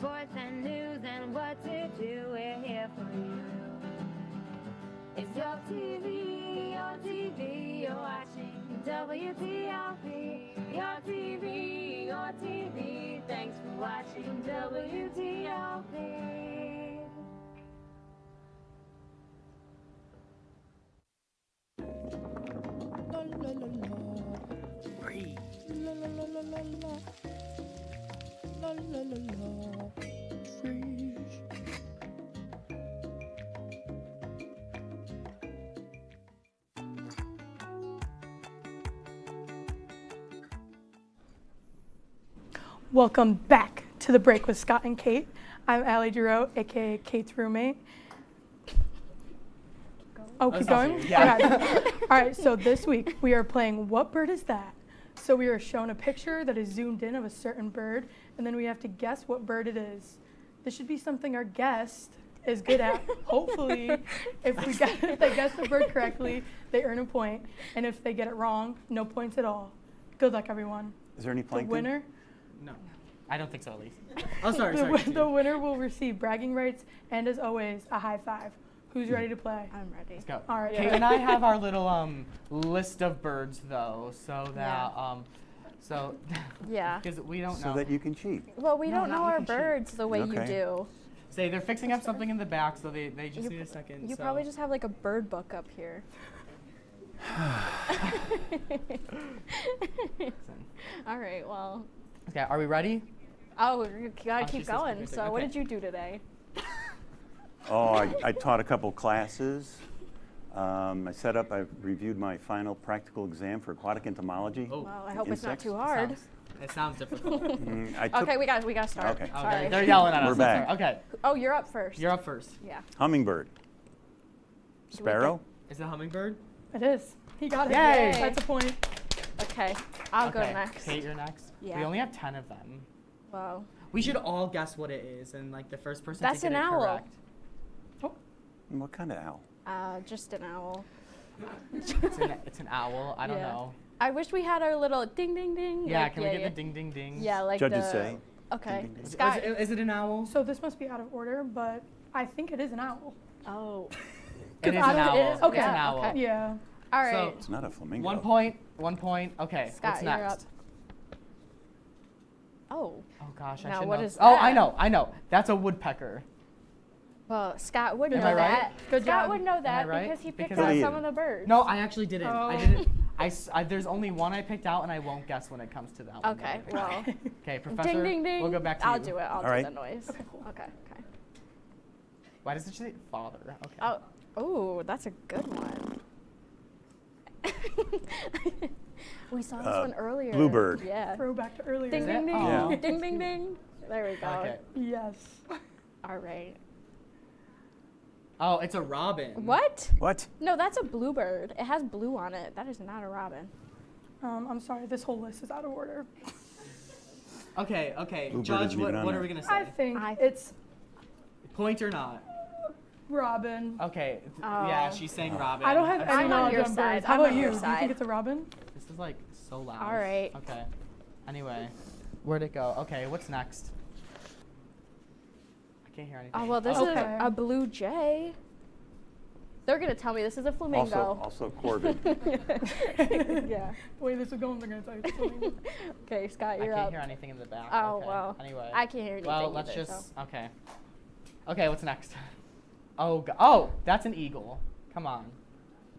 sports and news and what to do. We're here for you. It's your TV, you're watching WTOP. Your TV, thanks for watching WTOP. La la la la. Free. La la la la la la. La la la la. Freeze. Welcome back to The Break with Scott and Kate. I'm Allie Giroux, aka Kate's roommate. Oh, keep going? Yeah. Okay. All right, so this week we are playing What Bird Is That? So we are shown a picture that is zoomed in of a certain bird, and then we have to guess what bird it is. This should be something our guest is good at. Hopefully, if they guess the bird correctly, they earn a point. And if they get it wrong, no points at all. Good luck, everyone. Is there any plankton? The winner? No, I don't think so, at least. Oh, sorry. The winner will receive bragging rights and, as always, a high five. Who's ready to play? I'm ready. Let's go. All right. Kate and I have our little list of birds, though, so that Yeah. because we don't So know. that you can cheat. Well, we No, don't not know we our can cheat. birds the way you Okay. do. Say they're fixing up something in the back, so they just need a second. You so. probably just have like a bird book up here. All right, well. Okay, are we ready? Oh, you gotta Oh, keep she says going. keep So it. what Okay. did you do today? Oh, I taught a couple classes. I reviewed my final practical exam for aquatic entomology. Oh. Well, I hope it's not Insects? too hard. It sounds difficult. I took Okay, we got to start. Okay. Oh, Sorry. they're yelling at us. We're That's back. all right. Okay, Oh, you're up first. you're up first. Yeah. hummingbird, Do we sparrow, Is it hummingbird? It is. He got it. Yay! That's a point. Okay, I'll go Okay, next. Kate, you're next. Yeah. We only have 10 of them. Wow. We should all guess what it is, and like the first person That's to get an it owl. correct. What kind of owl? Just an owl. It's an owl. I don't Yeah. know. I wish we had our little ding ding ding. Yeah, like, can we get the ding ding ding? Yeah, like Judges the. say. Okay. Ding, ding, ding. Scott. Is it an owl? So this must be out of order, but I think it is an owl. Oh. It is I an don't- owl. it is? Okay. It's an Yeah, owl. okay. Yeah. All right. So- It's not a flamingo. 1 point. 1 point. Okay. Scott, what's you're next? up. Oh. Oh gosh, I Now should what know. is Oh, that? I know. That's a woodpecker. Well, Scott would Am know I right? that. Good Scott job. would know that right? because he picked Because out I- some of the birds. No, I actually didn't. Oh. I didn't. There's only one I picked out, and I won't guess when it comes to that one. Okay. Well. Okay, Professor. Ding ding ding. We'll go back to I'll you. do it. I'll All do right. the noise. Okay, cool. Okay. Okay. Why does it say father? Okay. Oh. Oh, that's a good one. We saw this one earlier. bluebird. Yeah. Throwback to earlier. Ding Is ding it? ding. Oh. Ding ding ding. There we go. Okay. Yes. All right. Oh, it's a robin. What? What? No, that's a bluebird. It has blue on it. That is not a robin. I'm sorry, this whole list is out of order. Okay. Okay. Bluebird Judge, isn't even on what there. are we gonna I say? think I- it's Point or not? robin. Okay. Oh. Yeah, she's saying robin. I don't have I'm any I'm on knowledge your on side. birds. How I'm about on you? your Do you side. think it's a robin? This is like so loud. All right. Okay. Anyway, where'd it go? Okay, what's next? I can't hear anything. Oh well, this Okay. is a blue jay. They're gonna tell me this is a flamingo. Also corvid. Yeah. The way this is going, they're going to tell you it's a flamingo. Okay, Scott, I you're can't up. hear anything in the back. Oh okay. well. Anyway. I can't hear anything. Well, let's either, just. so. Okay. Okay, what's next? Oh, that's an eagle. Come on.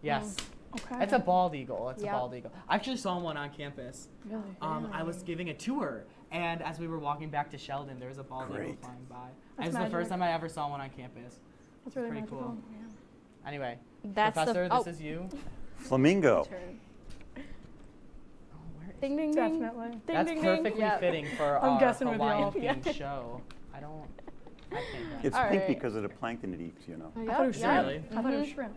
Yes. Okay. It's a bald eagle. It's Yep. a bald eagle. I actually saw one on campus. Really? I was giving a tour, and as we were walking back to Sheldon, there was a bald eagle Great. flying by. That's It was the first magic. time I ever saw one on campus. That's really pretty magical. cool. Anyway, That's Professor, the. this is you. Flamingo. Turn. Oh, where is Ding ding ding. Definitely. Ding, That's ding, perfectly ding. Yeah. fitting for I'm our guessing with y'all. Hawaiian themed show. I can't hear. It's All pink right. because of the plankton it eats, you know. I thought it was Yep, shrimp. Really? I thought it was Mhm. shrimp.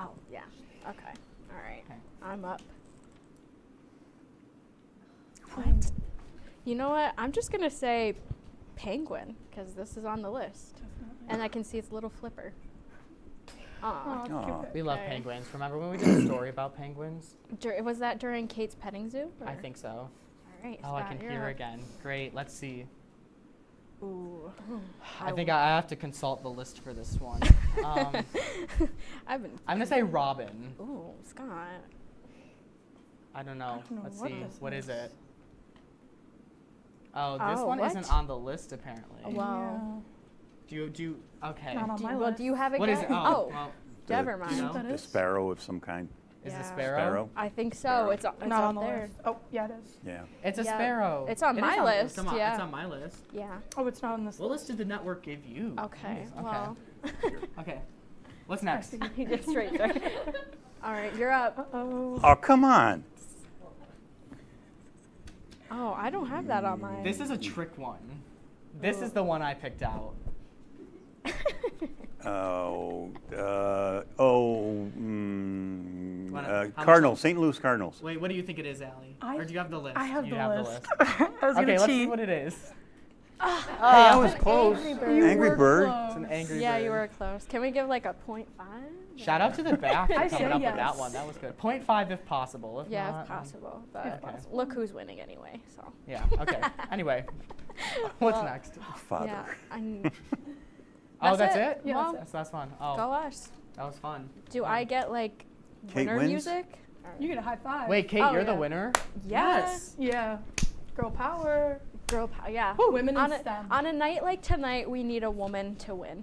Oh, yeah. Okay. All right. Okay. I'm up. What? You know what? I'm just gonna say penguin because this is on the list, and I can see its little flipper. Aw. Oh, Aw. cute pic. We love Okay. penguins. Remember when we did a story about penguins? Was that during Kate's petting zoo? I or- think so. All right. Oh, I Scott, can you're hear up. again. Great. Let's see. Ooh. I think I have to consult the list for this one. I've been. I'm gonna say Robin. Ooh, Scott. I don't know. don't know Let's what see. this What is is. it? Oh, this Oh, one what? isn't on the list apparently. Wow. Do you? Okay. Not on my Well, list. do you have a What is guess? it? Oh, Oh, well, never The- mind. you know? That A is? sparrow of some kind. Is Yeah. a sparrow? Sparrow. I think so. Sparrow. It's Not up on the there. list. Oh, yeah, it is. Yeah. It's a Yeah. sparrow. It's on It my is list, It's yeah. on my list. Yeah. Oh, it's not on this What list. list did the network give you? Okay. Jeez, Well, Okay. What's next? he did straight there. All right, you're up. Uh-oh. Oh, come on. Oh, I don't have that on mine. This is a trick one. This is the one I picked out. Oh, How Cardinals, St. Louis Cardinals. Wait, what do you think it is, Allie? Or do you have the list? I have you the have list. the list. I was Okay, gonna let's cheat. see what it is. Hey, I was close. Angry Bird. You Angry were Bird. close. It's an angry Yeah, bird. you were close. Can we give like a 0.5? Shout out to the back for I coming say up with that yes. one. That was good. 0.5 if possible. If Yeah, not, if possible. But Okay. look who's winning anyway. So. Yeah, okay. Anyway, what's Well, next? Father. Yeah. Oh, that's it? it? Yeah, Well, that's That's fun. Oh, go us. that was fun. Do I get like Kate winner wins? music? You get a high five. Wait, Kate, Oh, you're the yeah. winner? Yes. Yeah. Girl power. Girl power. Yeah. Women in on STEM. on a night like tonight, we need a woman to win.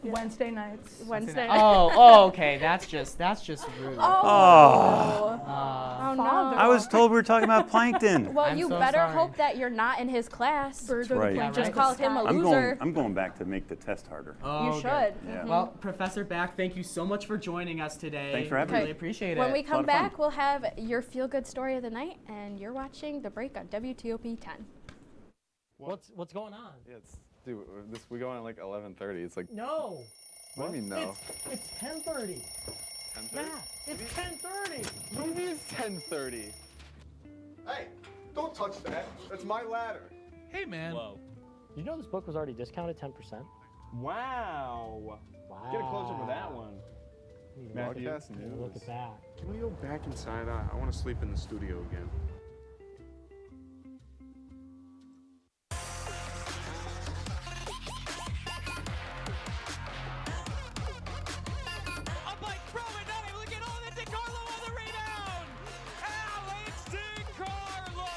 Wednesday nights. Wednesday. Oh, okay. That's just rude. Oh. Uh, no. Father. I was told we were talking about plankton. Well, I'm you so better sorry. hope that you're not in his class. Birds That's are right. the Yeah, planes Just of call the him a sky. loser. I'm going back to make the test harder. oh, You good. should. Yeah. Well, Professor Back, thank you so much for joining us today. Thanks for having Really me. appreciate When it. we lot come of back, fun. we'll have your feel-good story of the night, and you're watching The Break on WTOP-10. What's going on? Yeah, dude, we go on at like 11:30. It's like, No. what do you mean no? It's 10:30. 10:30? Yeah, it's 10:30. What do you mean it's 10:30? Hey, don't touch that. That's my ladder. Hey, man. Whoa. You know this book was already discounted 10%? Wow. Wow. Get a closer for that one. Need to Matthew. Broadcast news. Look at that. Can we go back inside? I want to sleep in the studio again. Up by Crow and now look at all that DiCarlo on the rebound! Alex DiCarlo!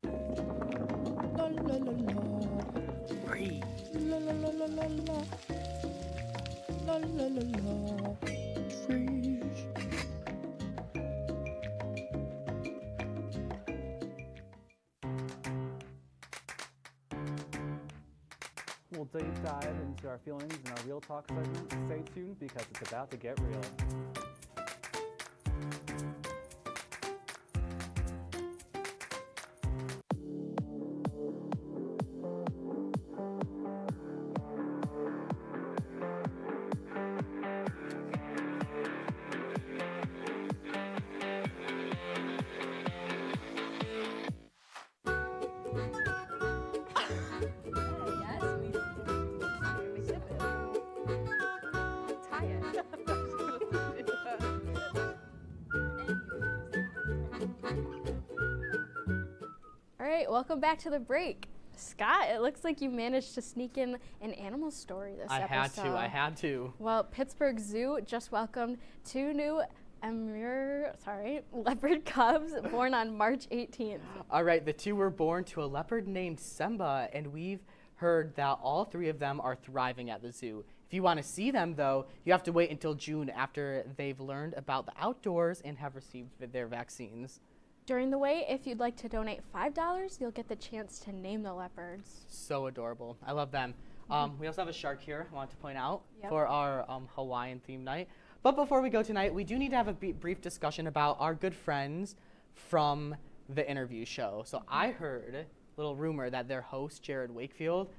La la la la. Breathe. La la la la la la. La la la la. Freeze. We'll deep dive into our feelings in our Real Talk segment. Stay tuned because it's about to get real. All right, welcome back to The Break. Scott, it looks like you managed to sneak in an animal story this I episode. had to. Well, Pittsburgh Zoo just welcomed two new leopard cubs born on March 18th. All right, the two were born to a leopard named Simba, and we've heard that all three of them are thriving at the zoo. If you want to see them, though, you have to wait until June after they've learned about the outdoors and have received their vaccines. During the wait, if you'd like to donate $5, you'll get the chance to name the leopards. So adorable. I love them. We also have a shark here, I want to point out, Yep. for our Hawaiian theme night. But before we go tonight, we do need to have a brief discussion about our good friends from the interview show. So I heard a little rumor that their host, Jared Wakefield,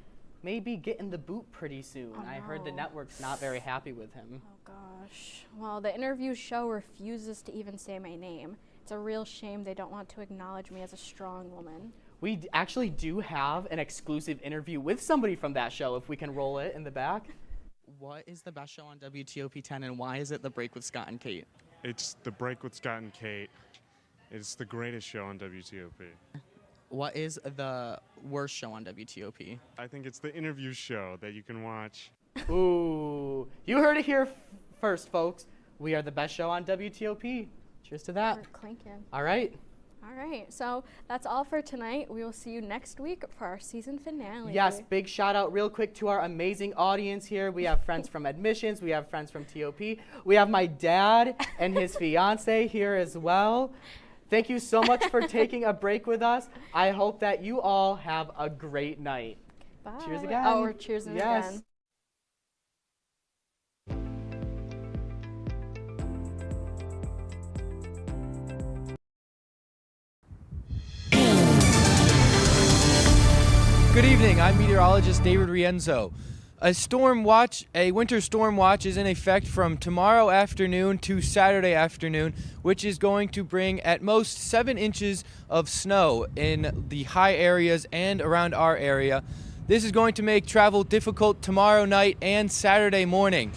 may be getting the boot pretty soon. Oh, I heard the no. network's not very happy with him. Oh gosh. Well, the interview show refuses to even say my name. It's a real shame they don't want to acknowledge me as a strong woman. we actually do have an exclusive interview with somebody from that show, if we can roll it in the back. What is the best show on WTOP-10, and why is it The Break with Scott and Kate? It's The Break with Scott and Kate. It's the greatest show on WTOP. What is the worst show on WTOP? I think it's the interview show that you can watch. Ooh, you heard it here first, folks. We are the best show on WTOP. Cheers to that. We're clinking. All right. All right, so that's all for tonight. We will see you next week for our season finale. Yes, big shout out real quick to our amazing audience here. We have friends from admissions. We have friends from TOP. We have my dad and his fiance here as well. Thank you so much for taking a break with us. I hope that you all have a great night. Bye. Cheers again. Oh, we're cheersing again. Good evening, I'm meteorologist David Rienzo. A winter storm watch is in effect from tomorrow afternoon to Saturday afternoon, which is going to bring at most 7 inches of snow in the high areas and around our area. This is going to make travel difficult tomorrow night and Saturday morning.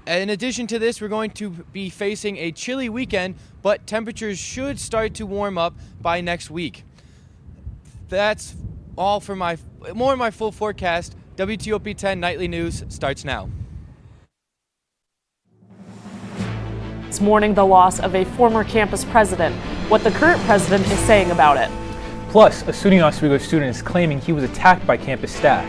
In addition to this, we're going to be facing a chilly weekend, but temperatures should start to warm up by next week. That's all for my full forecast. WTOP-10 Nightly News starts now. It's mourning the loss of a former campus president, what the current president is saying about it. Plus, a SUNY Oswego student is claiming he was attacked by campus staff,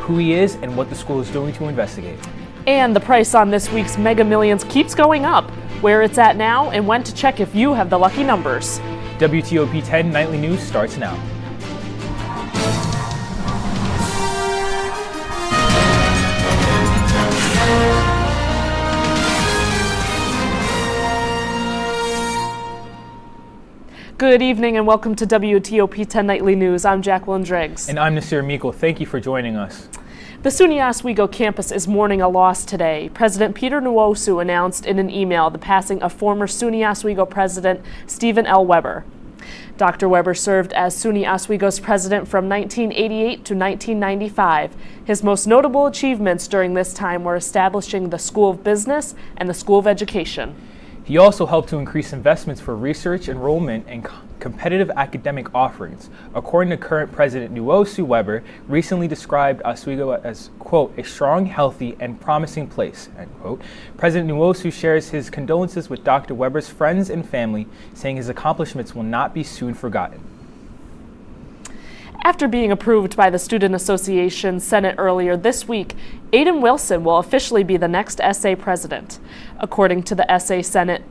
who he is and what the school is doing to investigate. And the price on this week's Mega Millions keeps going up, where it's at now and when to check if you have the lucky numbers. WTOP-10 Nightly News starts now. Good evening and welcome to WTOP-10 Nightly News. I'm Jacqueline Driggs. And I'm Nasir Meikle. Thank you for joining us. The SUNY Oswego campus is mourning a loss today. President Peter Nwosu announced in an email the passing of former SUNY Oswego President Stephen L. Weber. Dr. Weber served as SUNY Oswego's president from 1988 to 1995. His most notable achievements during this time were establishing the School of Business and the School of Education. He also helped to increase investments for research, enrollment, and competitive academic offerings. According to current President Nwosu, Weber recently described Oswego as, quote, a strong, healthy, and promising place, end quote. President Nwosu shares his condolences with Dr. Weber's friends and family, saying his accomplishments will not be soon forgotten. After being approved by the Student Association Senate earlier this week, Aiden Wilson will officially be the next SA president. According to the SA Senate,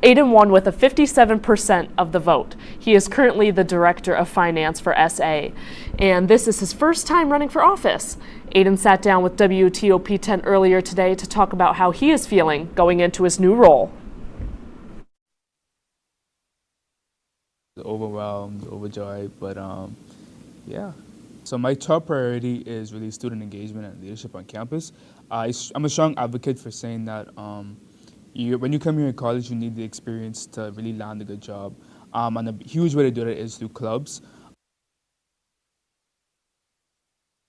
Aiden won with a 57% of the vote. He is currently the Director of Finance for SA, and this is his first time running for office. Aiden sat down with WTOP-10 earlier today to talk about how he is feeling going into his new role. Overwhelmed, overjoyed, but yeah. So my top priority is really student engagement and leadership on campus. I'm a strong advocate for saying that when you come here in college, you need the experience to really land a good job. And a huge way to do that is through clubs.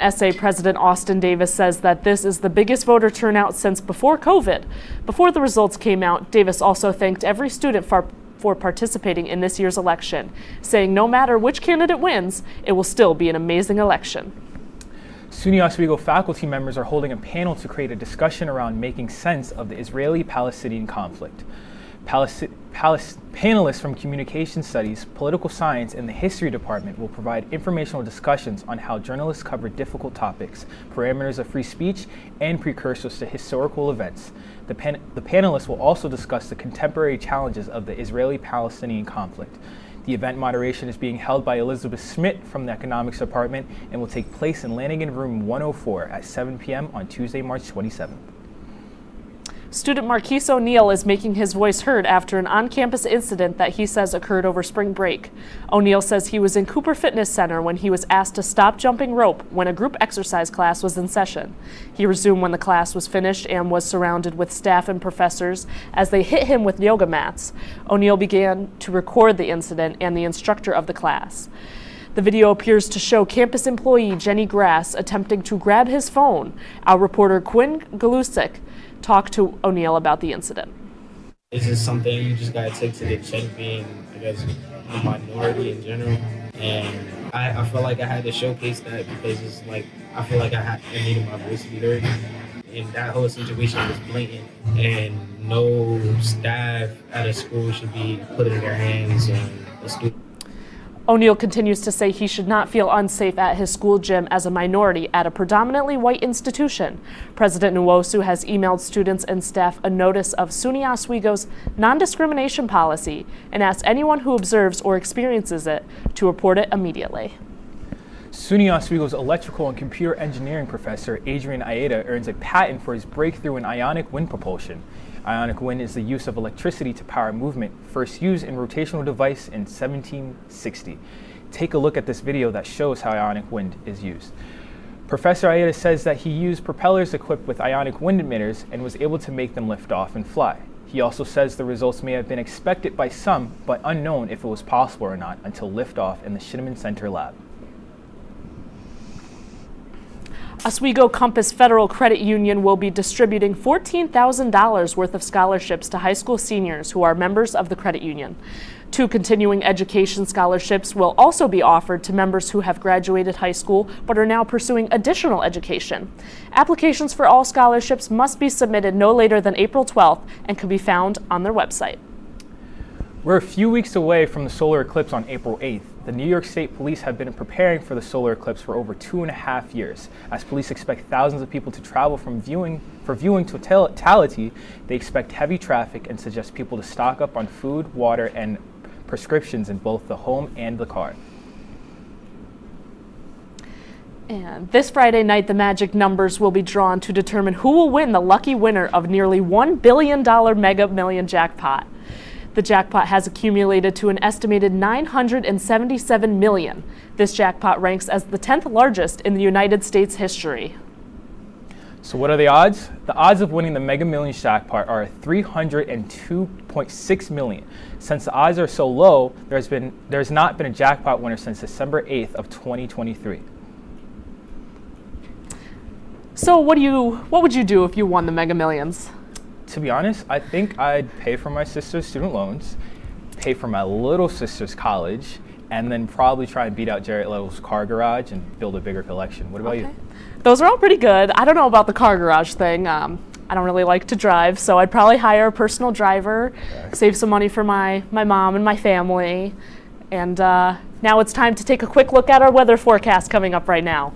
SA President Austin Davis says that this is the biggest voter turnout since before COVID. Before the results came out, Davis also thanked every student for participating in this year's election, saying no matter which candidate wins, it will still be an amazing election. SUNY Oswego faculty members are holding a panel to create a discussion around making sense of the Israeli-Palestinian conflict. Panelists from Communication Studies, Political Science, and the History Department will provide informational discussions on how journalists cover difficult topics, parameters of free speech, and precursors to historical events. The panelists will also discuss the contemporary challenges of the Israeli-Palestinian conflict. The event moderation is being held by Elizabeth Smith from the Economics Department and will take place in Lanigan Room 104 at 7 p.m. on Tuesday, March 27th. Student Marquise O'Neill is making his voice heard after an on-campus incident that he says occurred over spring break. O'Neill says he was in Cooper Fitness Center when he was asked to stop jumping rope when a group exercise class was in session. He resumed when the class was finished and was surrounded with staff and professors as they hit him with yoga mats. O'Neill began to record the incident and the instructor of the class. The video appears to show campus employee Jenny Grass attempting to grab his phone. Our reporter Quinn Galusik talked to O'Neill about the incident. It's just something you just gotta take to the chin, being, I guess, a minority in general. And I feel like I had to showcase that because it's like, I feel like I needed my voice to be heard. And that whole situation was blatant. And no staff at a school should be putting their hands on a student. O'Neill continues to say he should not feel unsafe at his school gym as a minority at a predominantly white institution. President Nwosu has emailed students and staff a notice of SUNY Oswego's non-discrimination policy and asked anyone who observes or experiences it to report it immediately. SUNY Oswego's electrical and computer engineering professor Adrian Aida earns a patent for his breakthrough in ionic wind propulsion. Ionic wind is the use of electricity to power movement, first used in rotational device in 1760. Take a look at this video that shows how ionic wind is used. Professor Aida says that he used propellers equipped with ionic wind emitters and was able to make them lift off and fly. He also says the results may have been expected by some, but unknown if it was possible or not until liftoff in the Shinneman Center lab. Oswego Compass Federal Credit Union will be distributing $14,000 worth of scholarships to high school seniors who are members of the credit union. 2 continuing education scholarships will also be offered to members who have graduated high school but are now pursuing additional education. Applications for all scholarships must be submitted no later than April 12th and can be found on their website. We're a few weeks away from the solar eclipse on April 8th. The New York State Police have been preparing for the solar eclipse for over 2.5 years. As police expect thousands of people to travel for viewing totality, they expect heavy traffic and suggest people to stock up on food, water, and prescriptions in both the home and the car. And this Friday night, the magic numbers will be drawn to determine who will win the lucky winner of nearly $1 billion Mega Million jackpot. The jackpot has accumulated to an estimated $977 million. This jackpot ranks as the 10th largest in the United States history. So what are the odds? The odds of winning the Mega Millions jackpot are 302.6 million. Since the odds are so low, there's not been a jackpot winner since December 8th of 2023. So what would you do if you won the Mega Millions? To be honest, I think I'd pay for my sister's student loans, pay for my little sister's college, and then probably try and beat out Jared Leto's car garage and build a bigger collection. What about you? Those are all pretty good. I don't know about the car garage thing. I don't really like to drive, so I'd probably hire a personal driver, save some money for my mom and my family. And now it's time to take a quick look at our weather forecast coming up right now.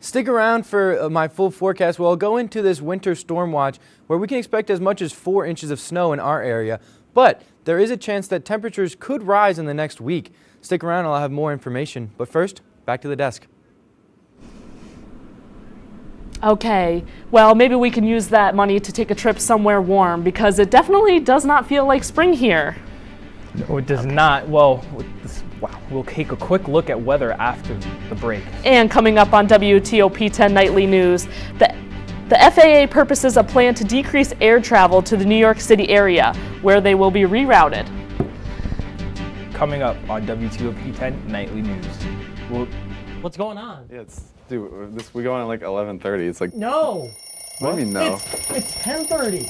Stick around for my full forecast. Well, I'll go into this winter storm watch where we can expect as much as 4 inches of snow in our area, but there is a chance that temperatures could rise in the next week. Stick around, I'll have more information. But first, back to the desk. Okay, well, maybe we can use that money to take a trip somewhere warm because it definitely does not feel like spring here. No, it does not. Well, we'll take a quick look at weather after the break. And coming up on WTOP-10 Nightly News, the FAA purposes a plan to decrease air travel to the New York City area, where they will be rerouted. Coming up on WTOP-10 Nightly News. What's going on? Yeah, we go on at like 11:30. It's like No. What do you mean no? It's 10:30.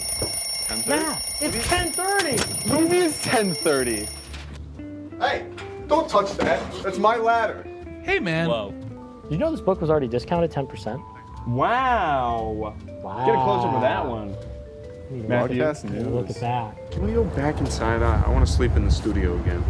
10:30? Yeah, it's 10:30. What do you mean it's 10:30? Hey, don't touch that. That's my ladder. Hey, man. Whoa. You know this book was already discounted 10%? Wow. Get a closer with that one. Matthew, Look at that. Can we go back inside? I want to sleep in the studio again.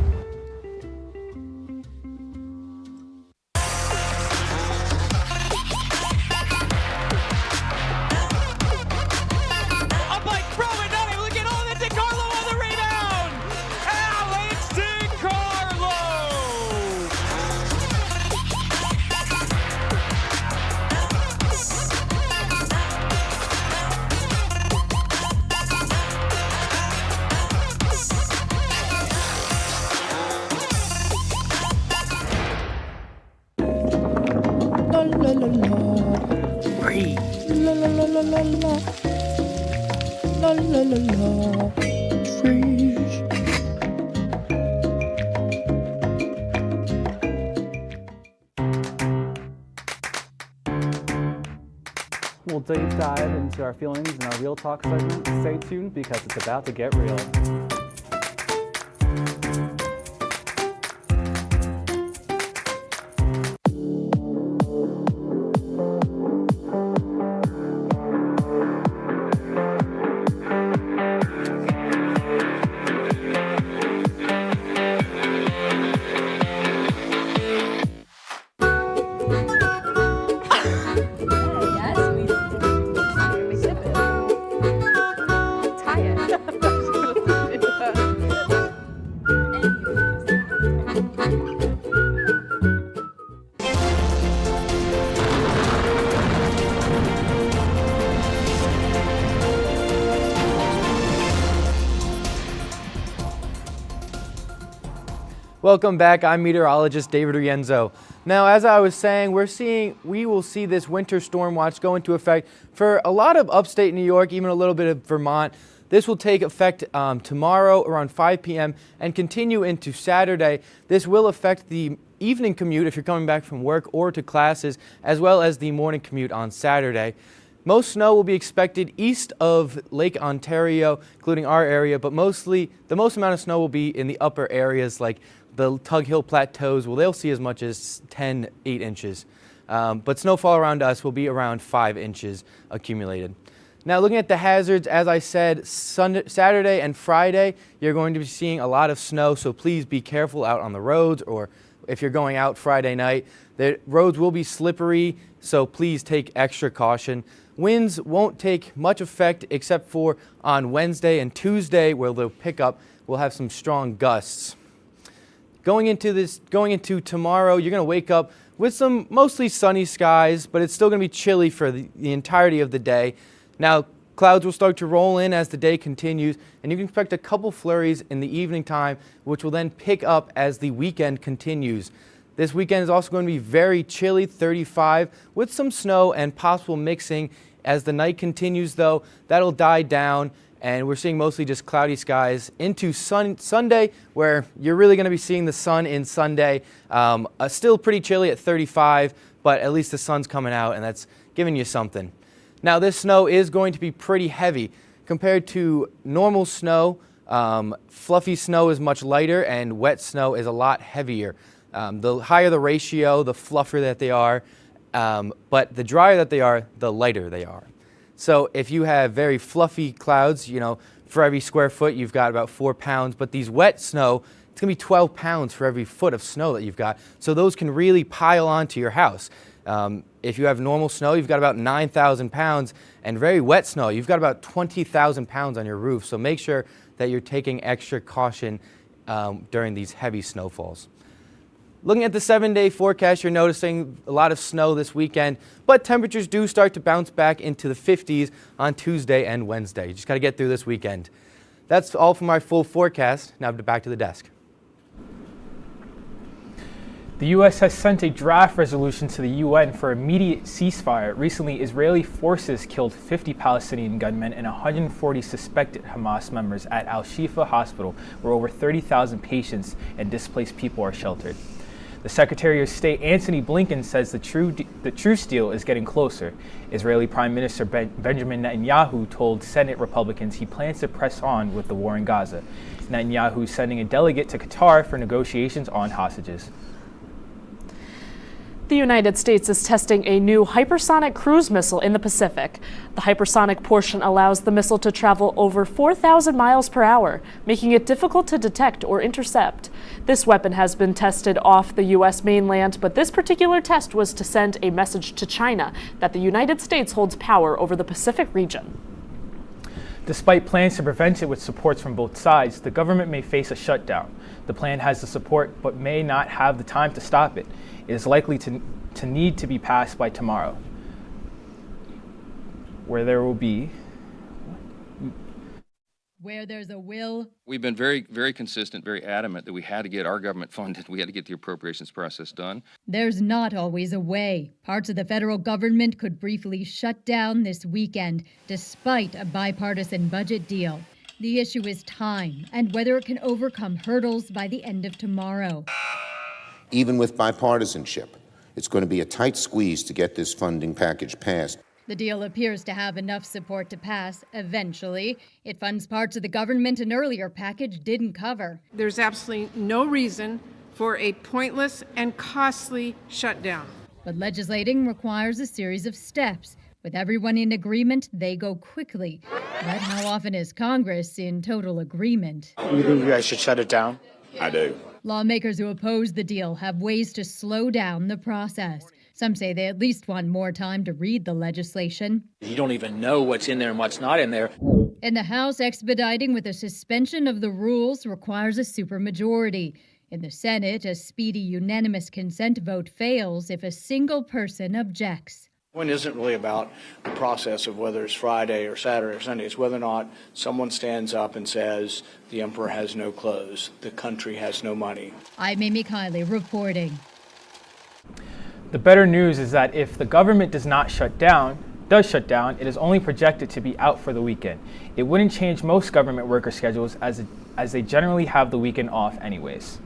Free. La la la la la la. La la la la. Freeze. We'll deep dive into our feelings in our Real Talk segment. Stay tuned because it's about to get real. Welcome back. I'm meteorologist David Rienzo. Now, as I was saying, we will see this winter storm watch go into effect for a lot of upstate New York, even a little bit of Vermont. This will take effect tomorrow around 5 p.m. and continue into Saturday. This will affect the evening commute if you're coming back from work or to classes, as well as the morning commute on Saturday. Most snow will be expected east of Lake Ontario, including our area, but mostly the most amount of snow will be in the upper areas like the Tug Hill Plateaus. Well, they'll see as much as 8 inches. But snowfall around us will be around 5 inches accumulated. Now, looking at the hazards, as I said, Saturday and Friday, you're going to be seeing a lot of snow, so please be careful out on the roads, or if you're going out Friday night. The roads will be slippery, so please take extra caution. Winds won't take much effect except for on Wednesday and Tuesday, where they'll pick up. We'll have some strong gusts. Going into tomorrow, you're going to wake up with some mostly sunny skies, but it's still going to be chilly for the entirety of the day. Now, clouds will start to roll in as the day continues, and you can expect a couple flurries in the evening time, which will then pick up as the weekend continues. This weekend is also going to be very chilly, 35, with some snow and possible mixing. As the night continues, though, that'll die down, and we're seeing mostly just cloudy skies into Sunday, where you're really going to be seeing the sun in Sunday. Still pretty chilly at 35, but at least the sun's coming out, and that's giving you something. Now, this snow is going to be pretty heavy. Compared to normal snow, fluffy snow is much lighter, and wet snow is a lot heavier. The higher the ratio, the fluffier that they are, but the drier that they are, the lighter they are. So if you have very fluffy clouds, for every square foot you've got about 4 pounds, but these wet snow, it's going to be 12 pounds for every foot of snow that you've got. So those can really pile onto your house. If you have normal snow, you've got about 9,000 pounds, and very wet snow, you've got about 20,000 pounds on your roof. So make sure that you're taking extra caution during these heavy snowfalls. Looking at the 7-day forecast, you're noticing a lot of snow this weekend, but temperatures do start to bounce back into the 50s on Tuesday and Wednesday. You just got to get through this weekend. That's all from our full forecast. Now back to the desk. The U.S. has sent a draft resolution to the UN for immediate ceasefire. Recently, Israeli forces killed 50 Palestinian gunmen and 140 suspected Hamas members at Al-Shifa Hospital, where over 30,000 patients and displaced people are sheltered. The Secretary of State, Antony Blinken, says the truce deal is getting closer. Israeli Prime Minister Benjamin Netanyahu told Senate Republicans he plans to press on with the war in Gaza. Netanyahu is sending a delegate to Qatar for negotiations on hostages. The United States is testing a new hypersonic cruise missile in the Pacific. The hypersonic portion allows the missile to travel over 4,000 miles per hour, making it difficult to detect or intercept. This weapon has been tested off the U.S. mainland, but this particular test was to send a message to China that the United States holds power over the Pacific region. Despite plans to prevent it with supports from both sides, the government may face a shutdown. The plan has the support but may not have the time to stop it. It is likely to need to be passed by tomorrow, where there will be Where there's a will, We've been very, very consistent, very adamant that we had to get our government funded. We had to get the appropriations process done. there's not always a way. Parts of the federal government could briefly shut down this weekend, despite a bipartisan budget deal. The issue is time and whether it can overcome hurdles by the end of tomorrow. Even with bipartisanship, it's going to be a tight squeeze to get this funding package passed. The deal appears to have enough support to pass eventually. It funds parts of the government an earlier package didn't cover. There's absolutely no reason for a pointless and costly shutdown. But legislating requires a series of steps. With everyone in agreement, they go quickly. But how often is Congress in total agreement? You think you guys should shut it down? I do. Lawmakers who oppose the deal have ways to slow down the process. Some say they at least want more time to read the legislation. You don't even know what's in there and what's not in there. In the House, expediting with a suspension of the rules requires a supermajority. In the Senate, a speedy unanimous consent vote fails if a single person objects. The point isn't really about the process of whether it's Friday or Saturday or Sunday. It's whether or not someone stands up and says the emperor has no clothes, the country has no money. I'm Amy Kiley reporting. The better news is that if the government does shut down, it is only projected to be out for the weekend. It wouldn't change most government worker schedules as they generally have the weekend off anyways.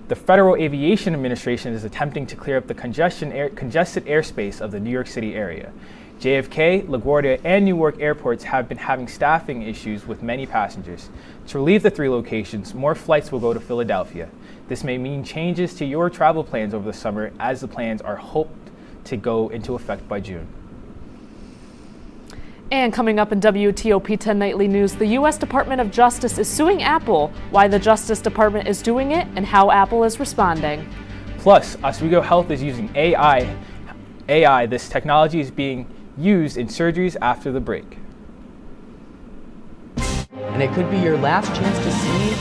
The Federal Aviation Administration is attempting to clear up the congested airspace of the New York City area. JFK, LaGuardia, and Newark airports have been having staffing issues with many passengers. To relieve the three locations, more flights will go to Philadelphia. This may mean changes to your travel plans over the summer, as the plans are hoped to go into effect by June. And coming up in WTOP-10 Nightly News, the U.S. Department of Justice is suing Apple, why the Justice Department is doing it, and how Apple is responding. Plus, Oswego Health is using AI. This technology is being used in surgeries after the break. And it could be your last chance to see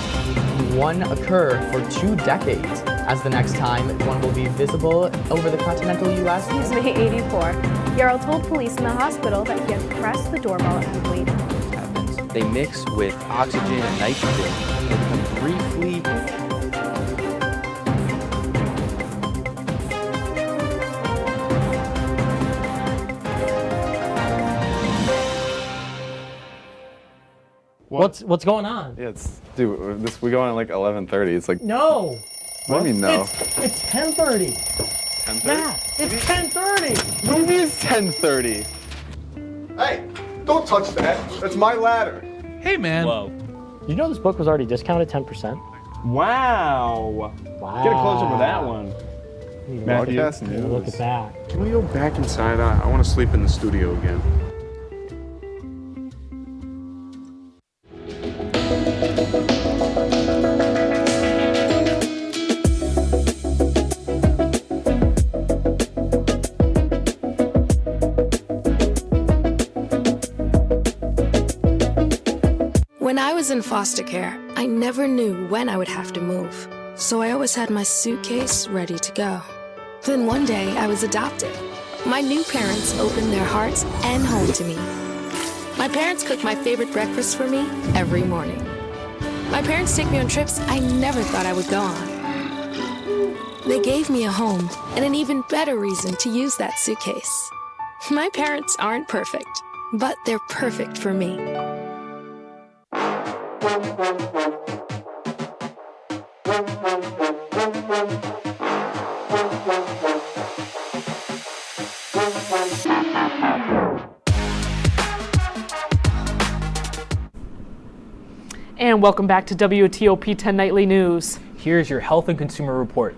one occur for 2 decades, as the next time one will be visible over the continental U.S. He's May 84. Yarrow told police in the hospital that he had pressed the doorbell and waited. They mix with oxygen and nitrogen and briefly What's going on? Yeah, dude, we go on at like 11:30. It's like No. What do you mean no? It's 10:30. 10:30? Yeah, it's 10:30. Maybe it's 10:30. Hey, don't touch that. That's my ladder. Hey, man. Whoa. You know this book was already discounted 10%? Wow. Wow. Get a close-up of that one. Matthew, Broadcast news. look at that. Can we go back inside? I want to sleep in the studio again. When I was in foster care, I never knew when I would have to move. So I always had my suitcase ready to go. Then one day I was adopted. My new parents opened their hearts and home to me. My parents cook my favorite breakfast for me every morning. My parents take me on trips I never thought I would go on. They gave me a home and an even better reason to use that suitcase. My parents aren't perfect, but they're perfect for me. And welcome back to WTOP-10 Nightly News. Here's your health and consumer report.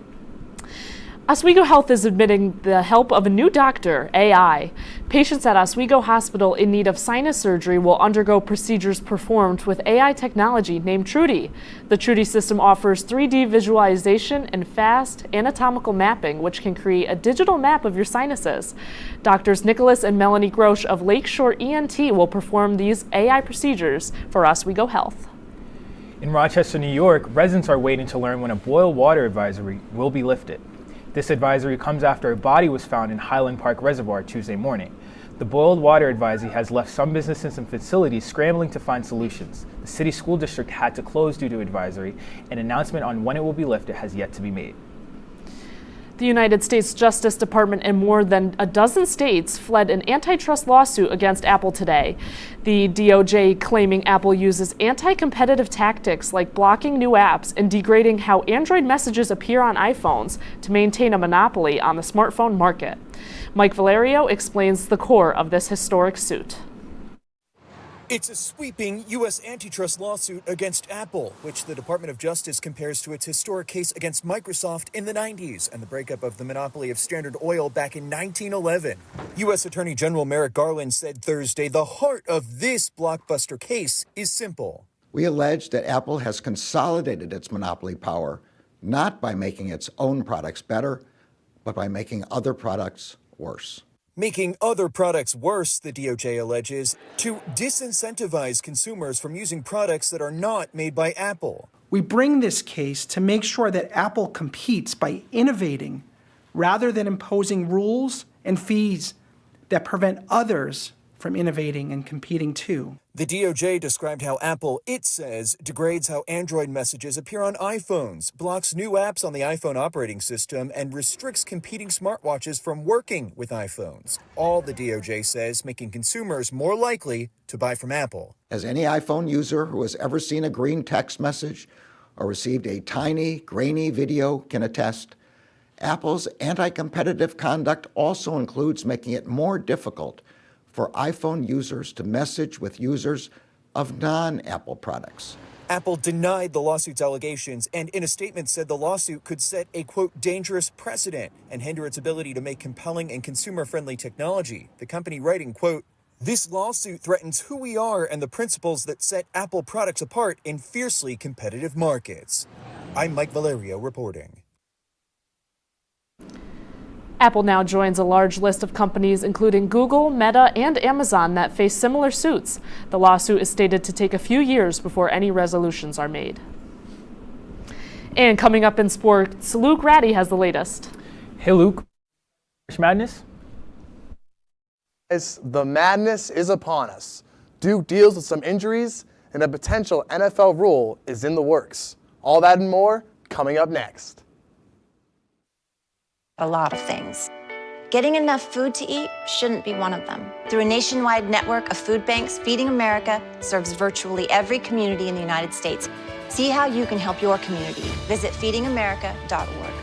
Oswego Health is admitting the help of a new doctor, AI. Patients at Oswego Hospital in need of sinus surgery will undergo procedures performed with AI technology named Trudy. The Trudy system offers 3D visualization and fast anatomical mapping, which can create a digital map of your sinuses. Doctors Nicholas and Melanie Grosh of Lakeshore ENT will perform these AI procedures for Oswego Health. In Rochester, New York, residents are waiting to learn when a boil water advisory will be lifted. This advisory comes after a body was found in Highland Park Reservoir Tuesday morning. The boiled water advisory has left some businesses and facilities scrambling to find solutions. The city school district had to close due to advisory. An announcement on when it will be lifted has yet to be made. The United States Justice Department in more than a dozen states fled an antitrust lawsuit against Apple today. The DOJ claiming Apple uses anti-competitive tactics like blocking new apps and degrading how Android messages appear on iPhones to maintain a monopoly on the smartphone market. Mike Valerio explains the core of this historic suit. It's a sweeping U.S. antitrust lawsuit against Apple, which the Department of Justice compares to its historic case against Microsoft in the 90s and the breakup of the monopoly of Standard Oil back in 1911. U.S. Attorney General Merrick Garland said Thursday the heart of this blockbuster case is simple. We allege that Apple has consolidated its monopoly power, not by making its own products better, but by making other products worse. Making other products worse, the DOJ alleges, to disincentivize consumers from using products that are not made by Apple. We bring this case to make sure that Apple competes by innovating rather than imposing rules and fees that prevent others from innovating and competing too. The DOJ described how Apple, it says, degrades how Android messages appear on iPhones, blocks new apps on the iPhone operating system, and restricts competing smartwatches from working with iPhones. All, the DOJ says, making consumers more likely to buy from Apple. As any iPhone user who has ever seen a green text message or received a tiny, grainy video can attest, Apple's anti-competitive conduct also includes making it more difficult for iPhone users to message with users of non-Apple products. Apple denied the lawsuit's allegations and in a statement said the lawsuit could set a, quote, dangerous precedent and hinder its ability to make compelling and consumer-friendly technology. The company writing, quote, this lawsuit threatens who we are and the principles that set Apple products apart in fiercely competitive markets. I'm Mike Valerio reporting. Apple now joins a large list of companies including Google, Meta, and Amazon that face similar suits. The lawsuit is stated to take a few years before any resolutions are made. And coming up in sports, Luke Ratty has the latest. Hey Luke, March Madness? The madness is upon us. Duke deals with some injuries and a potential NFL rule is in the works. All that and more coming up next. A lot of things. Getting enough food to eat shouldn't be one of them. Through a nationwide network of food banks, Feeding America serves virtually every community in the United States. See how you can help your community. Visit feedingamerica.org.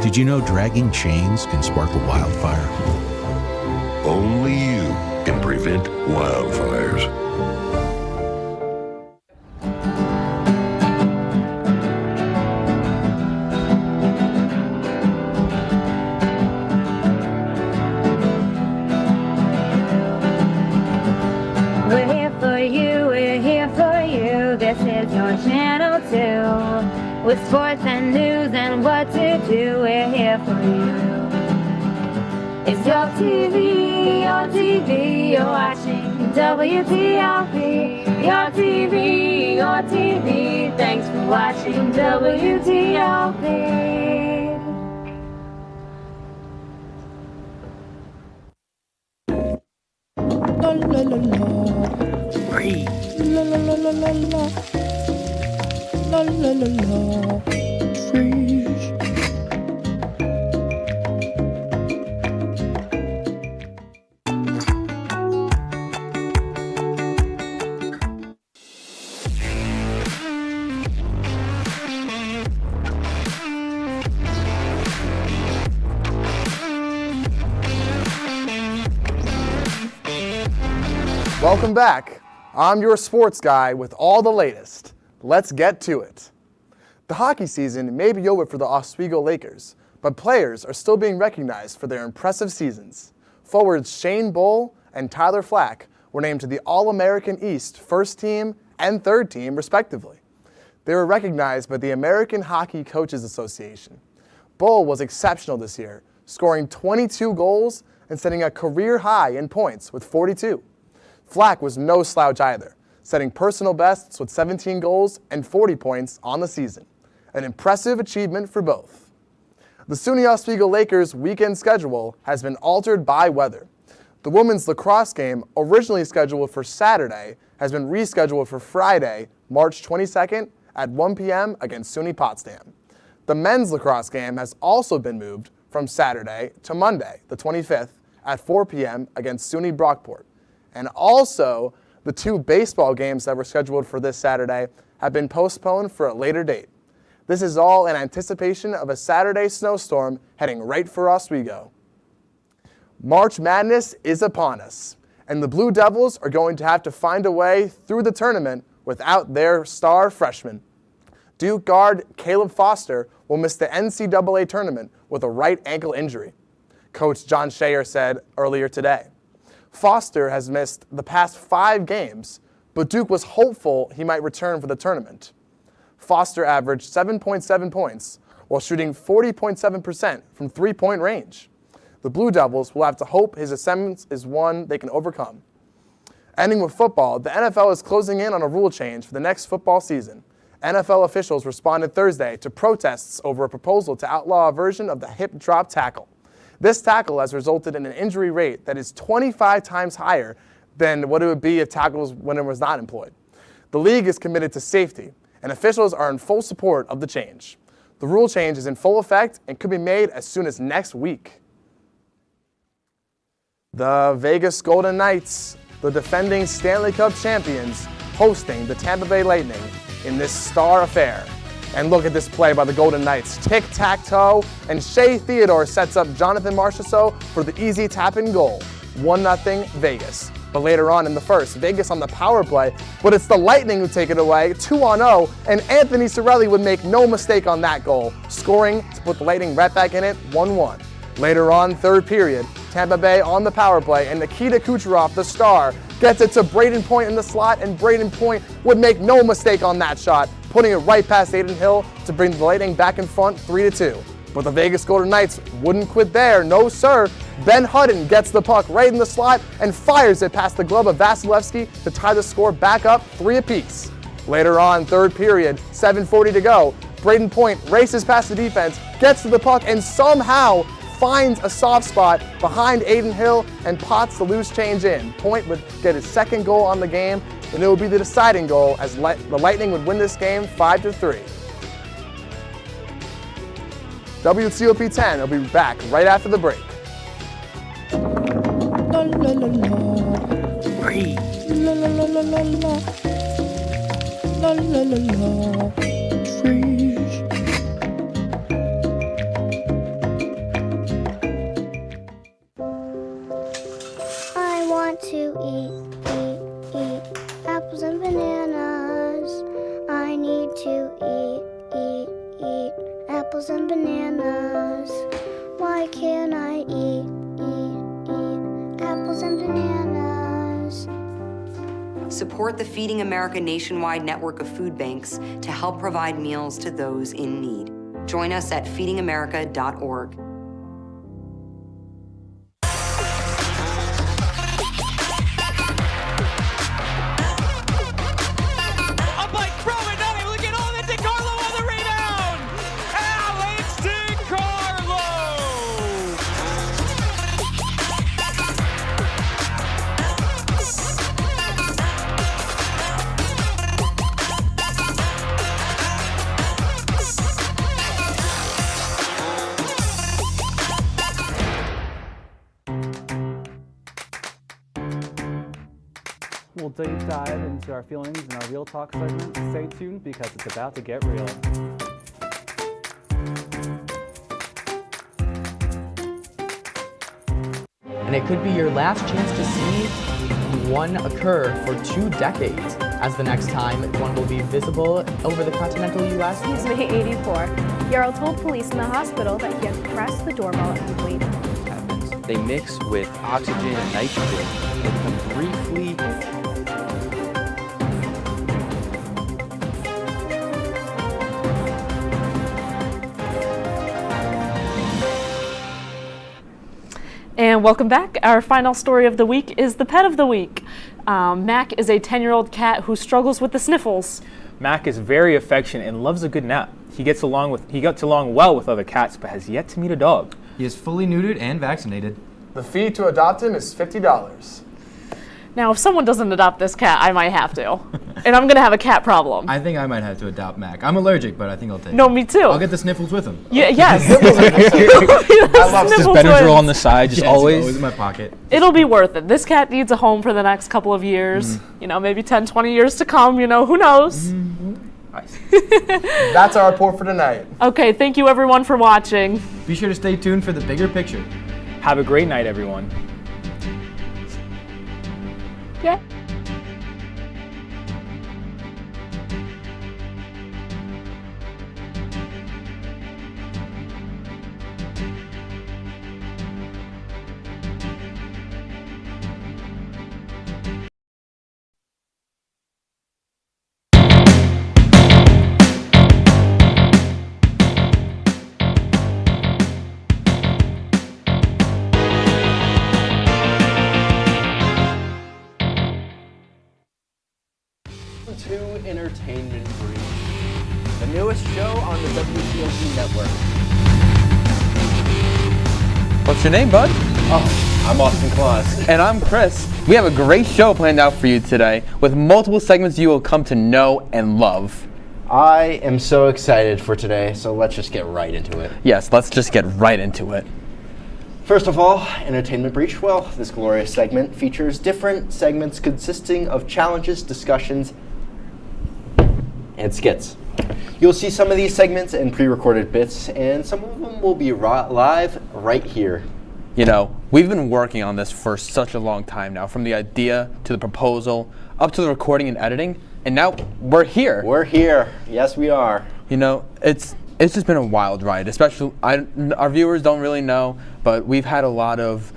Did you know dragging chains can spark a wildfire? Only you can prevent wildfires. We're here for you, we're here for you. This is your channel 2. With sports and news and what to do, we're here for you. It's your TV, you're watching WTOP. Your TV, thanks for watching WTOP. La la la la. Free. La la la la la la. La la la la. Free. Welcome back. I'm your sports guy with all the latest. Let's get to it. The hockey season may be over for the Oswego Lakers, but players are still being recognized for their impressive seasons. Forwards Shane Bull and Tyler Flack were named to the All-American East first team and third team, respectively. They were recognized by the American Hockey Coaches Association. Bull was exceptional this year, scoring 22 goals and setting a career high in points with 42. Flack was no slouch either, setting personal bests with 17 goals and 40 points on the season. An impressive achievement for both. The SUNY Oswego Lakers' weekend schedule has been altered by weather. The women's lacrosse game, originally scheduled for Saturday, has been rescheduled for Friday, March 22nd at 1 p.m. against SUNY Potsdam. The men's lacrosse game has also been moved from Saturday to Monday, the 25th, at 4 p.m. against SUNY Brockport. And also, the two baseball games that were scheduled for this Saturday have been postponed for a later date. This is all in anticipation of a Saturday snowstorm heading right for Oswego. March Madness is upon us, and the Blue Devils are going to have to find a way through the tournament without their star freshman. Duke guard Caleb Foster will miss the NCAA tournament with a right ankle injury, Coach John Shayer said earlier today. Foster has missed the past 5 games, but Duke was hopeful he might return for the tournament. Foster averaged 7.7 points while shooting 40.7% from three-point range. The Blue Devils will have to hope his ascendance is one they can overcome. Ending with football, the NFL is closing in on a rule change for the next football season. NFL officials responded Thursday to protests over a proposal to outlaw a version of the hip drop tackle. This tackle has resulted in an injury rate that is 25 times higher than what it would be if tackles when it was not employed. The league is committed to safety, and officials are in full support of the change. The rule change is in full effect and could be made as soon as next week. The Vegas Golden Knights, the defending Stanley Cup champions, hosting the Tampa Bay Lightning in this star affair. And look at this play by the Golden Knights. Tic-tac-toe, and Shea Theodore sets up Jonathan Marchessault for the easy tap-in goal. 1-0 Vegas. But later on in the first, Vegas on the power play, but it's the Lightning who take it away, 2-0, and Anthony Cirelli would make no mistake on that goal, scoring to put the Lightning right back in it, 1-1. Later on, third period, Tampa Bay on the power play, and Nikita Kucherov, the star, gets it to Braden Point in the slot, and Braden Point would make no mistake on that shot, putting it right past Aiden Hill to bring the Lightning back in front 3-2. But the Vegas Golden Knights wouldn't quit there, no sir. Ben Hutton gets the puck right in the slot and fires it past the glove of Vasilevsky to tie the score back up 3 apiece. Later on, third period, 7:40 to go, Braden Point races past the defense, gets to the puck, and somehow finds a soft spot behind Aiden Hill and pots the loose change in. Point would get his second goal on the game, and it would be the deciding goal as the Lightning would win this game 5-3. WTOP-10 will be back right after the break. La la la la. Breathe. La la la la la la. La la la la. Freeze. I want to eat apples and bananas. I need to eat apples and bananas. Why can't I eat apples and bananas? Support the Feeding America nationwide network of food banks to help provide meals to those in need. Join us at feedingamerica.org. We'll deep dive into our feelings in our Real Talk segment. Stay tuned because it's about to get real. And it could be your last chance to see one occur for 2 decades as the next time one will be visible over the continental U.S. He's May 84. Yarrow told police in the hospital that he had pressed the doorbell and waited. They mix with oxygen and nitrogen and become briefly And welcome back. Our final story of the week is the pet of the week. Mac is a 10-year-old cat who struggles with the sniffles. Mac is very affectionate and loves a good nap. He gets along well with other cats, but has yet to meet a dog. He is fully neutered and vaccinated. The fee to adopt him is $50. Now, if someone doesn't adopt this cat, I might have to. And I'm going to have a cat problem. I think I might have to adopt Mac. I'm allergic, but I think I'll take it. No, me too. I'll get the sniffles with him. Yeah, yes. I love this Benadryl on the side, just always in my pocket. It'll be worth it. This cat needs a home for the next couple of years. You know, maybe 10, 20 years to come. You know, who knows? Nice. That's our report for tonight. Okay, thank you everyone for watching. Be sure to stay tuned for the bigger picture. Have a great night, everyone. Yeah. to Entertainment Brief, the newest show on the WTOP network. What's your name, bud? Oh, I'm Austin Claus. And I'm Chris. We have a great show planned out for you today with multiple segments you will come to know and love. I am so excited for today, so let's just get right into it. Yes, let's just get right into it. First of all, Entertainment Breach. Well, this glorious segment features different segments consisting of challenges, discussions, and skits. You'll see some of these segments in pre-recorded bits, and some of them will be live right here. You know, we've been working on this for such a long time now, from the idea to the proposal, up to the recording and editing, and now we're here. We're here. Yes, we are. You know, it's just been a wild ride, especially, our viewers don't really know, but we've had a lot of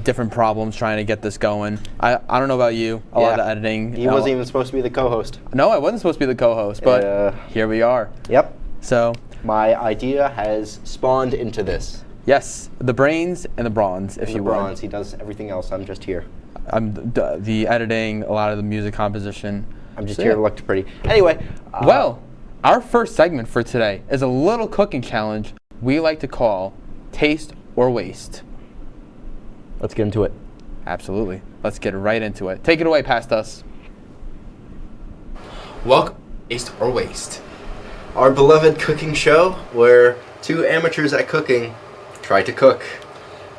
different problems trying to get this going. I don't know about you, a lot of editing. He wasn't even supposed to be the co-host. No, I wasn't supposed to be the co-host, but here we are. Yep. So my idea has spawned into this. Yes, the brains and the bronze, if you will. The bronze, he does everything else, I'm just here. I'm the editing, a lot of the music composition. I'm just here to look pretty. Anyway. Well, our first segment for today is a little cooking challenge we like to call Taste or Waste. Let's get into it. Absolutely. Let's get right into it. Take it away, past us. Welcome, Taste or Waste. Our beloved cooking show where two amateurs at cooking try to cook.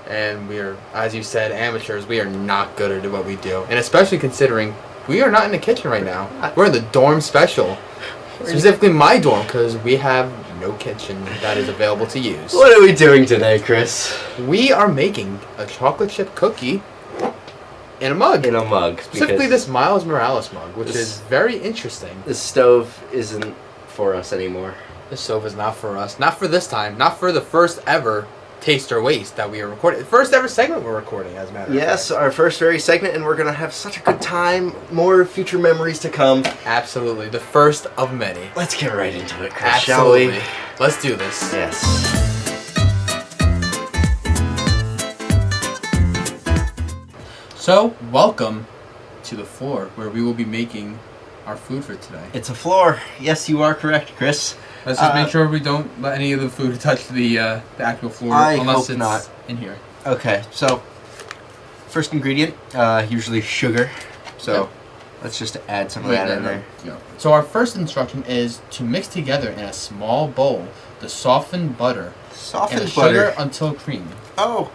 And we are, as you said, amateurs. We are not good at what we do. And especially considering we are not in the kitchen right now. We're in the dorm special. Specifically my dorm, because we have no kitchen that is available to use. What are we doing today, Chris? We are making a chocolate chip cookie in a mug. In a mug. Specifically this Miles Morales mug, which is very interesting. The stove isn't for us anymore. The stove is not for us. Not for this time. Not for the first ever Taste or Waste that we are recording. The first ever segment we're recording, as a matter of fact. Yes, our first very segment, and we're going to have such a good time. More future memories to come. Absolutely. The first of many. Let's get right into it, Chris, Absolutely. shall we? Let's do this. Yes. So, welcome to the floor where we will be making our food for today. It's a floor. Yes, you are correct, Chris. Let's just make sure we don't let any of the food touch the actual floor unless it's not in here. Okay, so first ingredient, usually sugar. So let's just add some of that in there. Yeah. So our first instruction is to mix together in a small bowl the softened butter Softened and butter sugar until creamy. Oh,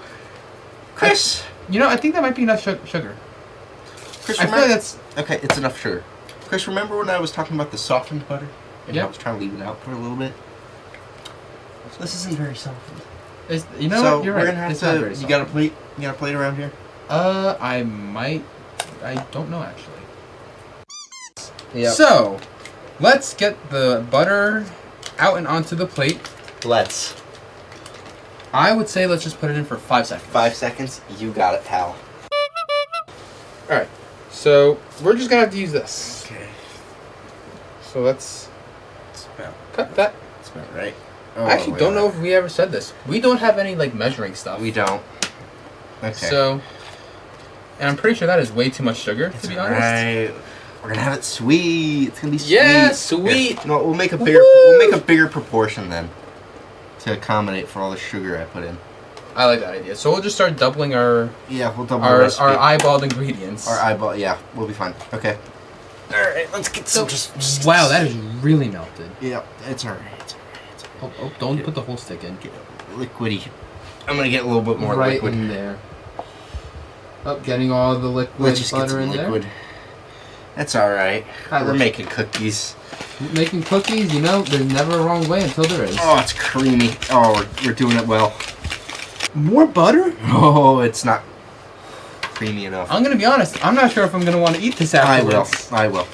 Chris. You know, I think that might be enough sugar. Chris, I feel like that's okay. It's enough sugar. Chris, remember when I was talking about the softened butter? And I was trying to leave it out for a little bit. So this isn't very softened. You know so what? You're we're right. gonna have it's not very to. You got a plate? You got a plate around here? I might. I don't know actually. Yep. So, let's get the butter out and onto the plate. Let's. I would say let's just put it in for 5 seconds. 5 seconds? You got it, pal. Alright, so we're just gonna have to use this. Okay. So let's cut that. That's about right. I actually don't know if we ever said this. We don't have any like measuring stuff. We don't. Okay. So, and I'm pretty sure that is way too much sugar, to be honest. Right. We're gonna have it sweet. It's gonna be sweet. Yeah, sweet. Here, no, we'll make a bigger. We'll make a bigger proportion then, to accommodate for all the sugar I put in. I like that idea. So we'll just start doubling our. Yeah, we'll double our recipe. eyeballed ingredients. Yeah, we'll be fine. Okay. All right, let's get some. Wow, that is really melted. Yeah, it's alright. Oh, don't put the whole stick in. Get liquidy. I'm gonna get a little bit more right liquid in there. Oh, getting all the liquid Let's just butter get some in liquid. there. That's alright. We're making cookies. Making cookies, you know, there's never a wrong way until there is. Oh, it's creamy. Oh, we're doing it well. More butter? Oh, it's not creamy enough. I'm gonna be honest, I'm not sure if I'm gonna want to eat this afterwards. I will.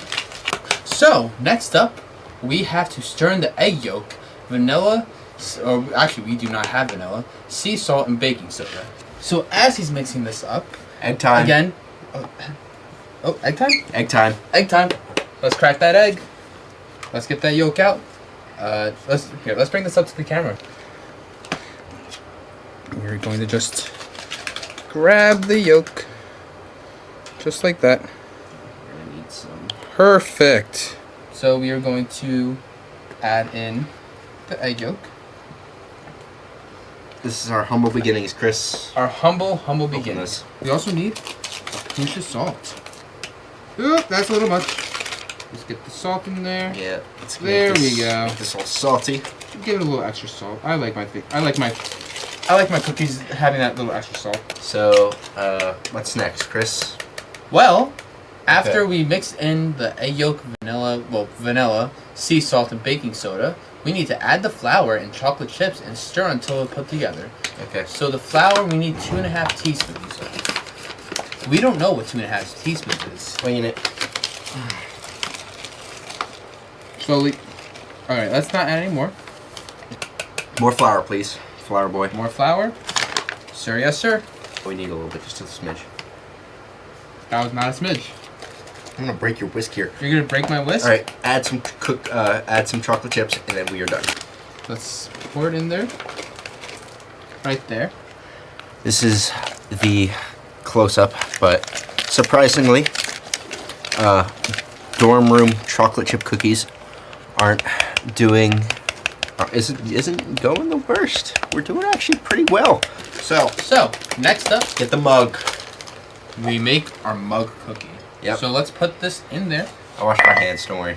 So, next up, we have to stir in the egg yolk, vanilla, or actually we do not have vanilla, sea salt, and baking soda. So as he's mixing this up, egg time. Again, egg time? Egg time. Egg time. Let's crack that egg. Let's get that yolk out. Let's bring this up to the camera. We're going to just grab the yolk, just like that. We're gonna need some. Perfect. So we are going to add in the egg yolk. This is our humble beginnings, Chris. Our humble beginnings. We also need a pinch of salt. Oop, that's a little much. Let's get the salt in there. Yeah. There we go. Make this all salty. Give it a little extra salt. I like my cookies having that little extra salt. So, what's next, Chris? Well, after we mix in the egg yolk, vanilla, sea salt, and baking soda, we need to add the flour and chocolate chips and stir until it's put together. Okay. So the flour, we need 2.5 teaspoons of. We don't know what 2.5 teaspoons is. Weighing it. Slowly. Alright, let's not add any more. More flour, please. Flour boy. More flour? Sir, yes, sir. We need a little bit, just a smidge. That was not a smidge. I'm gonna break your whisk here. You're gonna break my whisk? All right, add some chocolate chips, and then we are done. Let's pour it in there. Right there. This is the close-up, but surprisingly, dorm room chocolate chip cookies aren't doing. Isn't going the worst. We're doing actually pretty well. So next up, get the mug. We make our mug cookie. Yep. So let's put this in there. I wash my hands. Don't worry.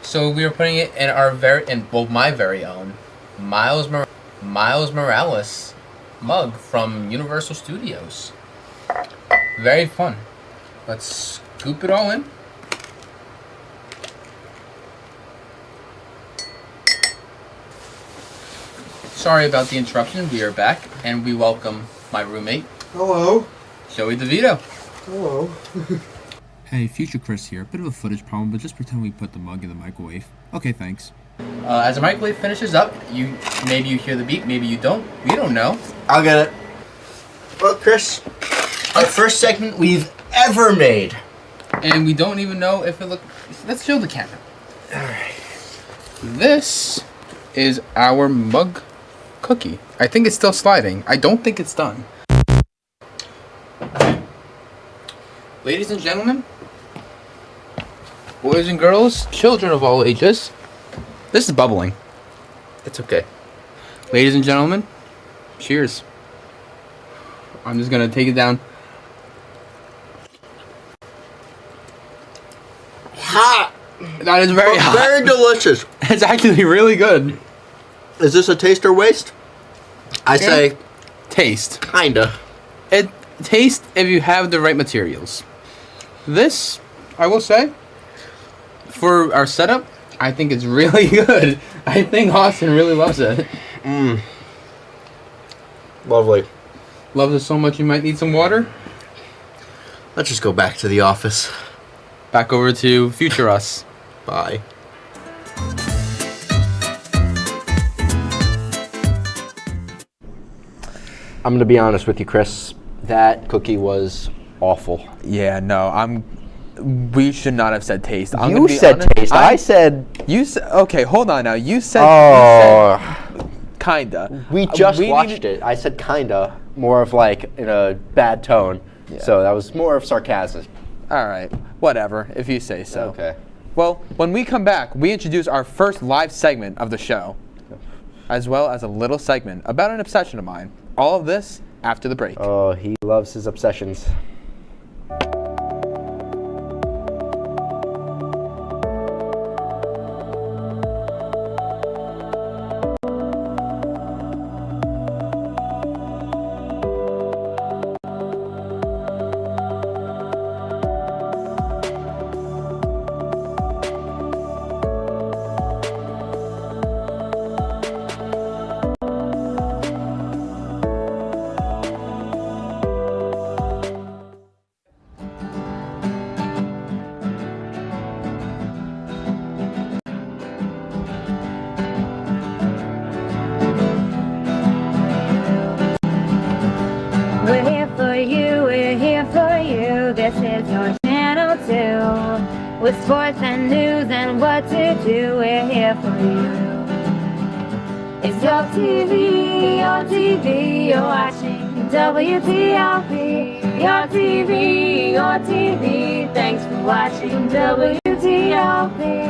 So we are putting it in my very own Miles Morales mug from Universal Studios. Very fun. Let's scoop it all in. Sorry about the interruption. We are back, and we welcome my roommate. Hello. Joey DeVito. Hello. Hey, future Chris here. Bit of a footage problem, but just pretend we put the mug in the microwave. Okay, thanks. As the microwave finishes up, maybe you hear the beep, maybe you don't. We don't know. I'll get it. Well, Chris, our first segment we've ever made. And we don't even know if it look. Let's show the camera. Alright. This is our mug cookie. I think it's still sliding. I don't think it's done. Ladies and gentlemen, boys and girls, children of all ages, this is bubbling. It's okay. Ladies and gentlemen, cheers. I'm just gonna take it down. Hot. That is very hot. Very delicious. It's actually really good. Is this a taste or waste? I say taste. Kinda. It tastes if you have the right materials. This, I will say, for our setup, I think it's really good. I think Austin really loves it. Mmm. Lovely. Loves it so much you might need some water. Let's just go back to the office. Back over to future us. Bye. I'm going to be honest with you, Chris. That cookie was awful. Yeah, no, we should not have said taste. You said taste. I said... You said... Okay, hold on now. You said... Kinda. We just watched it. I said kinda, more of like in a bad tone. Yeah. So that was more of sarcasm. All right. Whatever, if you say so. Okay. Well, when we come back, we introduce our first live segment of the show, as well as a little segment about an obsession of mine. All of this after the break. Oh, he loves his obsessions. We're here for you, we're here for you. This is your channel 2. With sports and news and what to do, we're here for you. It's your TV, you're watching WTOP. Your TV, thanks for watching WTOP.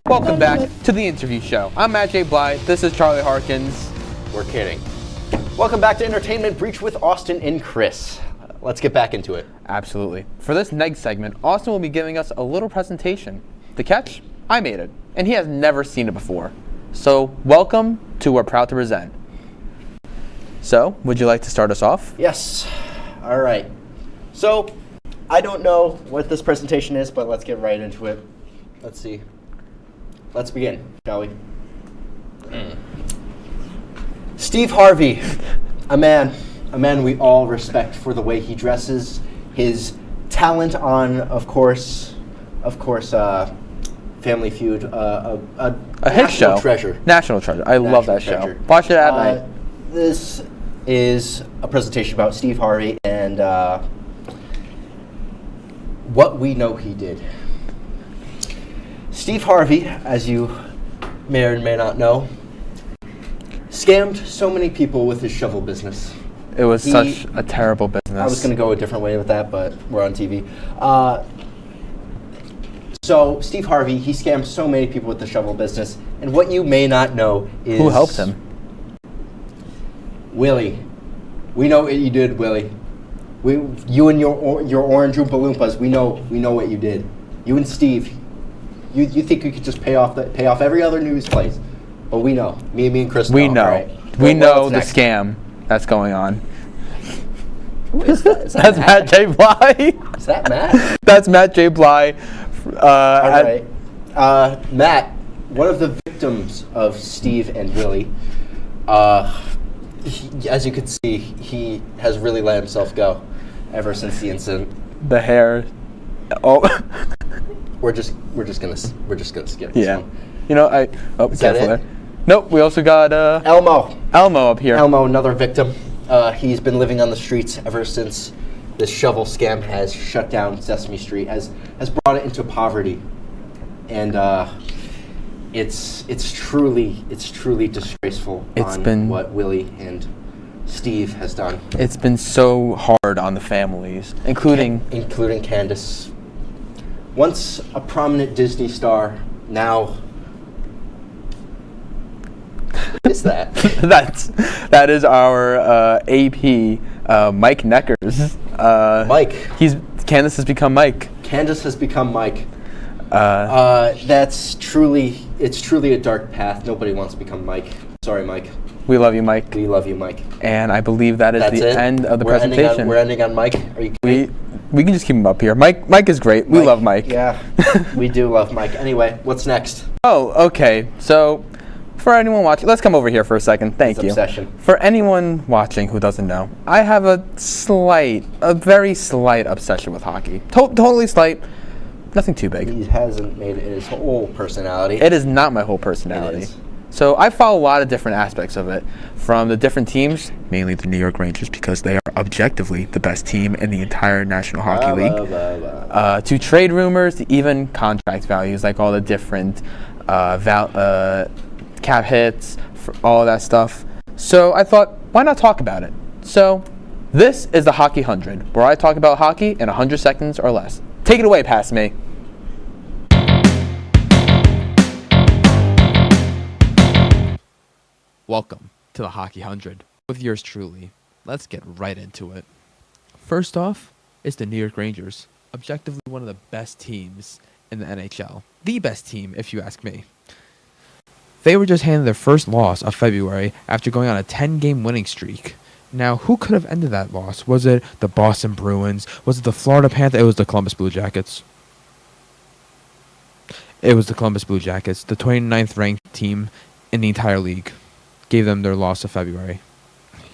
Welcome back to the interview show. I'm Matt J. Bly. This is Charlie Harkins. We're kidding. Welcome back to Entertainment Breach with Austin and Chris. Let's get back into it. Absolutely. For this next segment, Austin will be giving us a little presentation. The catch? I made it, and he has never seen it before. So, welcome to We're Proud to Present. So, would you like to start us off? Yes. All right. So, I don't know what this presentation is, but let's get right into it. Let's see. Let's begin, shall we? Steve Harvey, a man we all respect for the way he dresses, his talent on, of course, Family Feud, a hit show. Treasure. National treasure. I love that show. Watch it at night. This is a presentation about Steve Harvey and what we know he did. Steve Harvey, as you may or may not know, scammed so many people with his shovel business. It was such a terrible business. I was going to go a different way with that, but we're on TV. So Steve Harvey, he scammed so many people with the shovel business, and what you may not know is... Who helped him? Willie. We know what you did, Willie. You and your orange Oompa Loompas, we know what you did. You and Steve. You think you could just pay off every other news place, but we know. Me and Chris. We know. Right? We know the scam that's going on. Who is that? Is that That's Matt J. Bly. Is that Matt? That's Matt J. Bly. All right. Matt, one of the victims of Steve and Willie, as you can see, he has really let himself go ever since the incident. The hair. Oh. We're just gonna skip this one. You know, careful there. Nope, we also got Elmo up here. Elmo, another victim. He's been living on the streets ever since this shovel scam has shut down Sesame Street, has brought it into poverty. And It's truly disgraceful what Willie and Steve has done. It's been so hard on the families, including Candace. Once a prominent Disney star, now what is that? that is our AP Mike Neckers. Mike. Candace has become Mike. Candace has become Mike. It's truly a dark path. Nobody wants to become Mike. Sorry, Mike. We love you, Mike. We love you, Mike. And I believe that's the end of the presentation. We're ending on Mike. Are you kidding? We can just keep him up here. Mike is great. We love Mike. Yeah, we do love Mike. Anyway, what's next? Oh, okay. So, for anyone watching, let's come over here for a second. Thank you. Obsession. For anyone watching who doesn't know, I have a very slight obsession with hockey. Totally slight. Nothing too big. He hasn't made it his whole personality. It is not my whole personality. It is. So I follow a lot of different aspects of it, from the different teams, mainly the New York Rangers because they are objectively the best team in the entire National Hockey League, to trade rumors, to even contract values, like all the different cap hits, for all that stuff. So I thought, why not talk about it? So this is the Hockey 100, where I talk about hockey in 100 seconds or less. Take it away, past me. Welcome to the Hockey 100 with yours truly. Let's get right into it. First off, it's the New York Rangers, objectively one of the best teams in the NHL. The best team, if you ask me. They were just handed their first loss of February after going on a 10-game winning streak. Now, who could have ended that loss? Was it the Boston Bruins? Was it the Florida Panthers? It was the Columbus Blue Jackets. It was the Columbus Blue Jackets, the 29th ranked team in the entire league. Gave them their loss of February.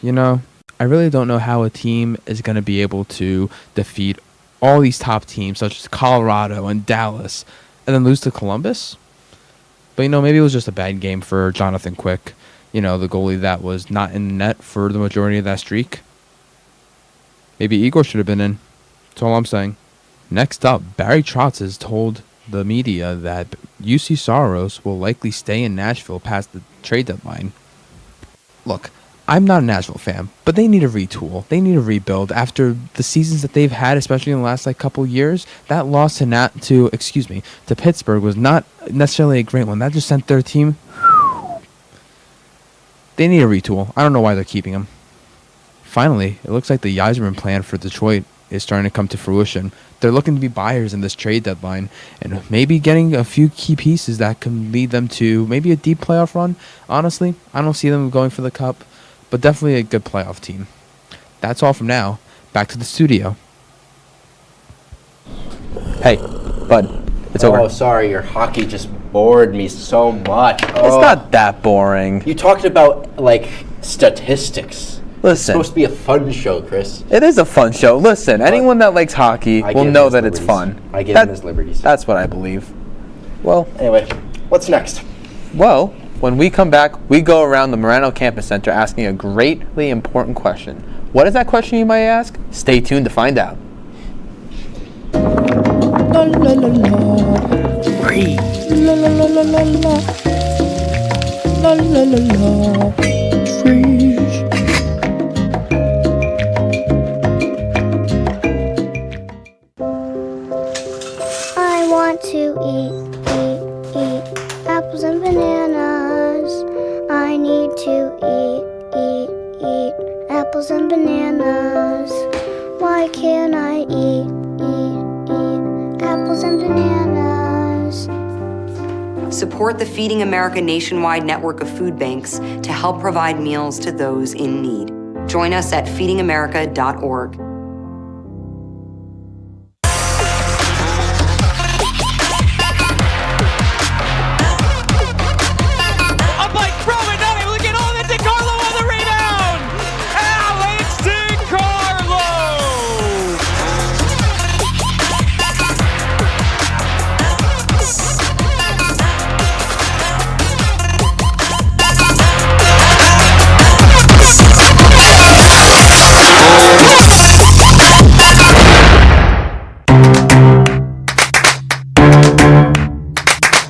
You know, I really don't know how a team is going to be able to defeat all these top teams such as Colorado and Dallas and then lose to Columbus. But, you know, maybe it was just a bad game for Jonathan Quick, you know, the goalie that was not in the net for the majority of that streak. Maybe Igor should have been in. That's all I'm saying. Next up, Barry Trotz has told the media that UC Soros will likely stay in Nashville past the trade deadline. Look, I'm not a Nashville fan, but they need a retool. They need a rebuild after the seasons that they've had, especially in the last couple years. That loss to Pittsburgh was not necessarily a great one. That just sent their team. They need a retool. I don't know why they're keeping him. Finally, it looks like the Yzerman plan for Detroit is starting to come to fruition. They're looking to be buyers in this trade deadline and maybe getting a few key pieces that can lead them to maybe a deep playoff run. Honestly, I don't see them going for the cup, but definitely a good playoff team. That's all from now. Back to the studio. Hey, bud, it's over. Oh, sorry, your hockey just bored me so much. It's not that boring. You talked about, statistics. Listen. It's supposed to be a fun show, Chris. It is a fun show. Listen, anyone that likes hockey will know that it's fun. I give him his liberties. That's what I believe. Well, anyway, what's next? Well, when we come back, we go around the Morano Campus Center asking a greatly important question. What is that question, you might ask? Stay tuned to find out. La la la la. Free. La la la la la la. La la la la. Free. I want to eat apples and bananas. I need to eat apples and bananas. Why can't I eat apples and bananas? Support the Feeding America nationwide network of food banks to help provide meals to those in need. Join us at feedingamerica.org.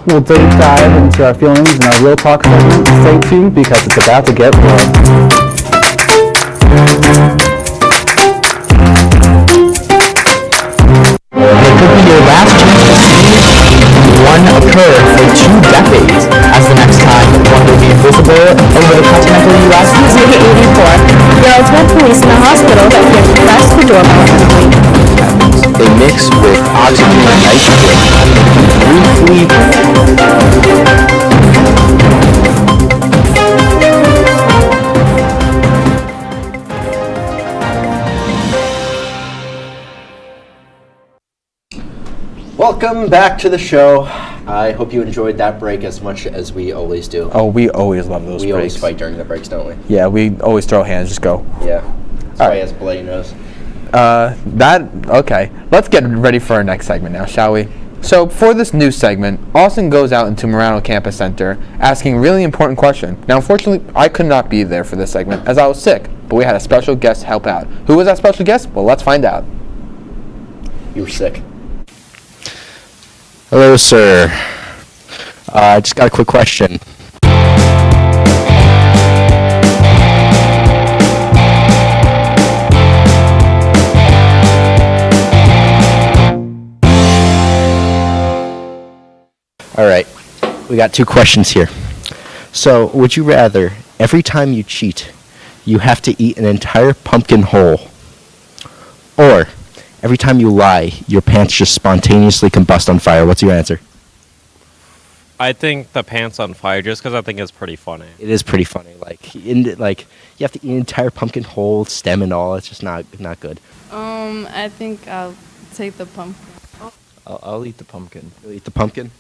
We'll deep dive into our feelings in our Real Talk segment. Stay tuned because it's about to get real. Your last chance to see one occur for 2 decades, as the next time one will be visible over the continental U.S. Excuse me, 84. Girls told police in the hospital that he had pressed the doorbell and waited. They mix with oxygen and nitrogen briefly. Welcome back to the show. I hope you enjoyed that break as much as we always do. Oh, we always love those breaks. We always fight during the breaks, don't we? Yeah, we always throw hands, just go. Yeah. That's why he has a bloody nose. Okay. Let's get ready for our next segment now, shall we? So, for this new segment, Austin goes out into Murano Campus Center asking a really important question. Now, unfortunately, I could not be there for this segment as I was sick, but we had a special guest help out. Who was that special guest? Well, let's find out. You were sick. Hello, sir. I just got a quick question. All right, we got 2 questions here. So, would you rather every time you cheat, you have to eat an entire pumpkin whole, or every time you lie, your pants just spontaneously combust on fire? What's your answer? I think the pants on fire, just because I think it's pretty funny. It is pretty funny. You have to eat an entire pumpkin whole, stem and all. It's just not good. I think I'll take the pumpkin. I'll eat the pumpkin. You'll eat the pumpkin?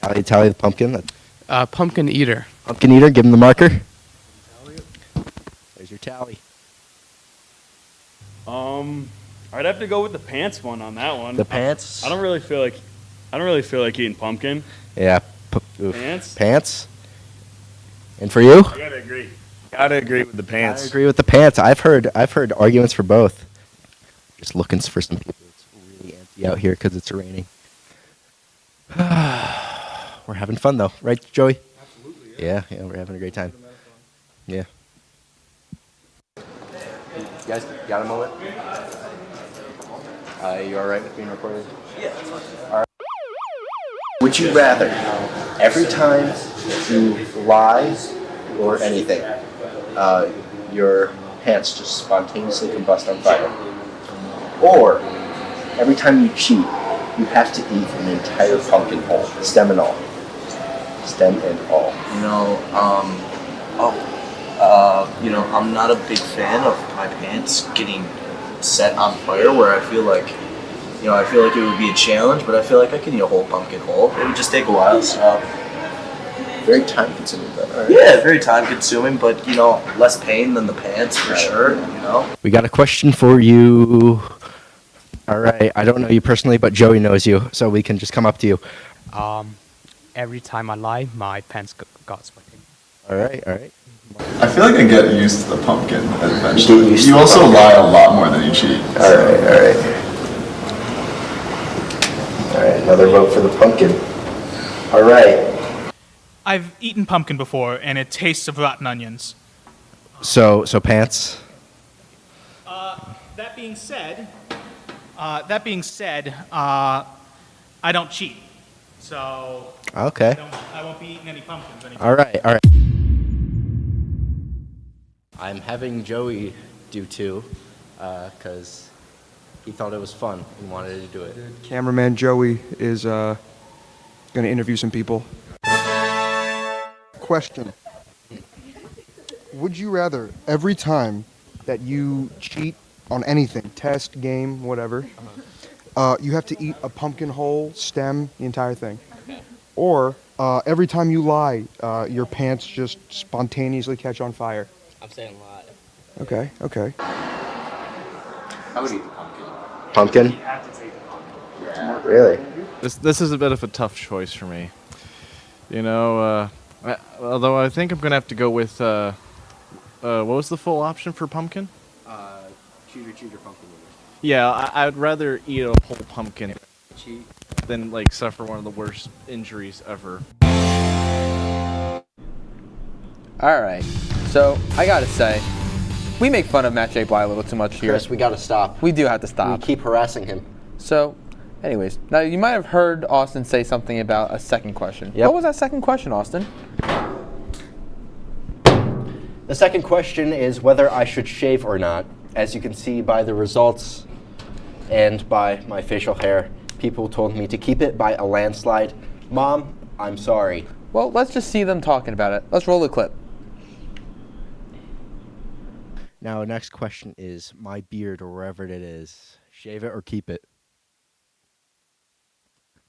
All right. Tally the pumpkin. Pumpkin eater. Pumpkin eater, give him the marker. There's your tally. I'd have to go with the pants one on that one. The pants? I don't really feel like eating pumpkin. Yeah. Pants? Pants? And for you? I gotta agree. Gotta agree with the pants. I agree with the pants. I've heard arguments for both. Just looking for some people. It's really empty out here because it's raining. We're having fun though, right, Joey? Absolutely. Yeah, we're having a great time. Yeah. You guys got a moment? You all right with being recorded? Yeah. All right. Would you rather every time you lie or anything, your pants just spontaneously combust on fire, or every time you cheat, you have to eat an entire pumpkin whole, stem and all? Stem and all. I'm not a big fan of my pants getting set on fire, where I feel like it would be a challenge, but I feel like I can eat a whole pumpkin whole. It would just take a while, so. Very time consuming, though. Right? Yeah, very time consuming, but less pain than the pants for sure, We got a question for you. All right, I don't know you personally, but Joey knows you, so we can just come up to you. Every time I lie, my pants got sweaty. All right. I feel like I get used to the pumpkin eventually. You also lie a lot more than you cheat. All right. All right, another vote for the pumpkin. All right. I've eaten pumpkin before, and it tastes of rotten onions. So pants? That being said, I don't cheat, so Okay. I won't be eating any pumpkins anytime. All right. I'm having Joey do 2, because he thought it was fun and wanted to do it. Cameraman Joey is going to interview some people. Question. Would you rather every time that you cheat on anything, test, game, whatever, you have to eat a pumpkin whole, stem, the entire thing? Or every time you lie, your pants just spontaneously catch on fire? I'm saying lie. Okay. I would eat the pumpkin. Pumpkin? Really? This is a bit of a tough choice for me. Although I think I'm going to have to go with, what was the full option for pumpkin? Cheater, pumpkin. Yeah, I'd rather eat a whole pumpkin. Cheat. than like suffer one of the worst injuries ever. All right. So I gotta say, we make fun of Matt J. Bly a little too much here. Chris, we gotta stop. We do have to stop. We keep harassing him. So, anyways, now you might have heard Austin say something about a second question. Yep. What was that second question, Austin? The second question is whether I should shave or not. As you can see by the results and by my facial hair, people told me to keep it by a landslide. Mom, I'm sorry. Well, let's just see them talking about it. Let's roll the clip. Now, next question is my beard or wherever it is. Shave it or keep it?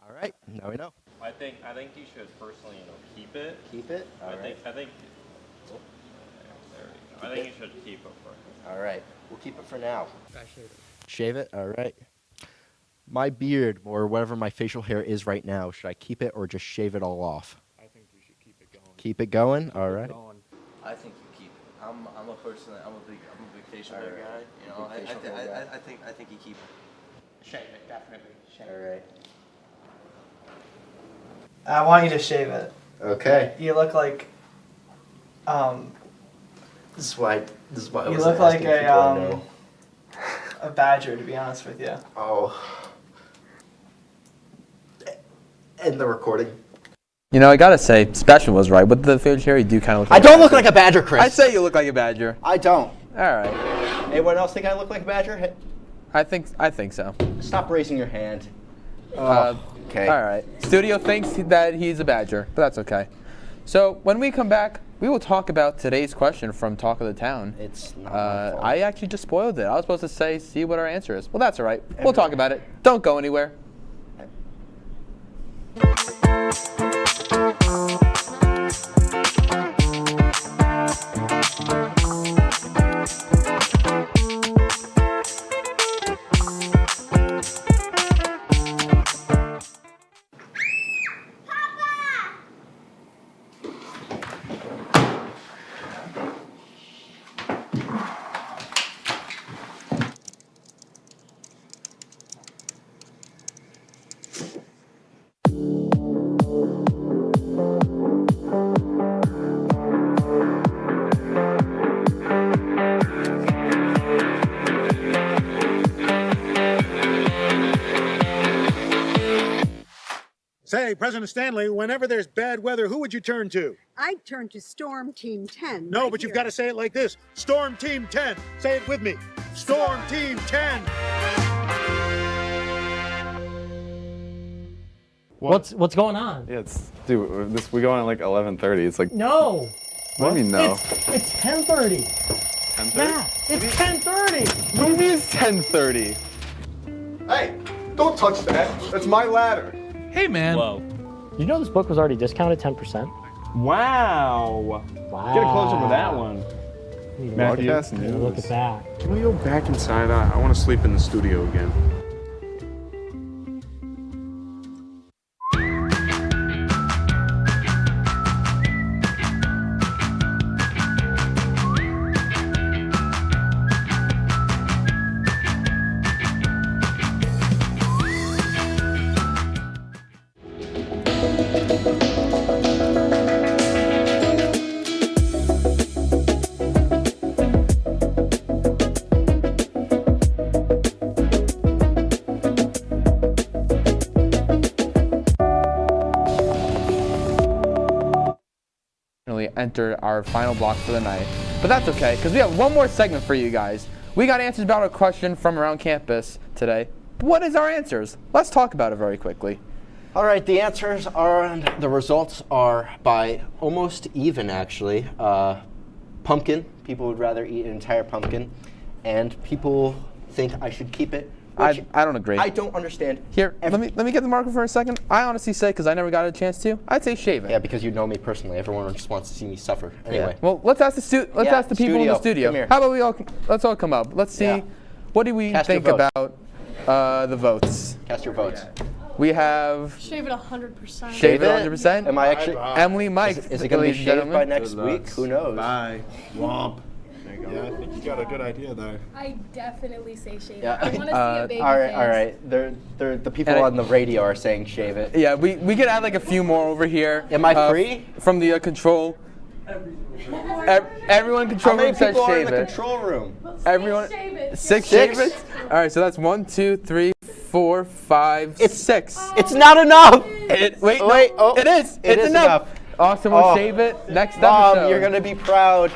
All right, now we know. I think you should personally, keep it. Keep it? I think you should keep it for. All right, we'll keep it for now. Shave it? All right. My beard or whatever my facial hair is right now, should I keep it or just shave it all off? I think you should keep it going. Keep it going? All right. I think you keep it. I'm a big facial hair guy. You know, I think you keep it. Shave it, definitely. Shave All right. I want you to shave it. Okay. You look like, This is why I you was look like asking a badger, to be honest with you. Oh. End the recording. You know, I gotta say, Sebastian was right. With the facial hair, you do kind of look like I don't look like a badger, Chris. I'd say you look like a badger. I don't. All right. Anyone else think I look like a badger? I think so. Stop raising your hand. Okay. All right. Studio thinks that he's a badger, but that's okay. So when we come back, we will talk about today's question from Talk of the Town. It's not my fault. I actually just spoiled it. I was supposed to say, see what our answer is. Well, that's all right. We'll talk about it. Don't go anywhere. Say, President Stanley, whenever there's bad weather, who would you turn to? I'd turn to Storm Team 10. No, right but you've here. got to say it like this. Storm Team 10. Say it with me. Storm Team 10. What's going on? Yeah, dude, we go on at like 11:30. It's like No. What do you mean no? It's 10:30. 10:30? Matt, it's 10:30. What do you mean it's 10:30? Hey, don't touch that. That's my ladder. Hey, man. Whoa. You know this book was already discounted 10%? Wow. Wow. Get a close up of that one. Matthew, Broadcast news. look at that. Can we go back inside? I want to sleep in the studio again. Enter our final block for the night. But that's okay, because we have one more segment for you guys. We got answers about a question from around campus today. What is our answers? Let's talk about it very quickly. All right, the answers are, and the results are by almost even, actually. Pumpkin, people would rather eat an entire pumpkin, and people think I should keep it. I don't agree. I don't understand. Here, let me get the marker for a second. I honestly say, because I never got a chance to, I'd say shave it. Yeah, because you know me personally. Everyone just wants to see me suffer. Anyway. Yeah. Well, let's ask the ask the people in the studio. Come here. How about let's all come up. Let's see, what do we think about the votes? Cast your votes. We have Shave it 100%. Shave it 100%. Am I actually? Emily, Mike. Is it going to be shaved by next week? Who knows? Bye. Womp. go. Yeah, I think you got a good idea there. I definitely say shave it. Yeah. I want to see a baby all right, face. all right. The people on the radio are saying shave it. Yeah, we could add like a few more over here. Am I free? From the control. Everyone in control room says How many people are in shave the it. control room? Everyone. Six Shave it. All right, so that's 1, 2, 3, 4, 5, 6. It's not enough. Wait, oh, it is. it It's is enough. Austin will Oh. shave it next Mom, episode. you're gonna be proud.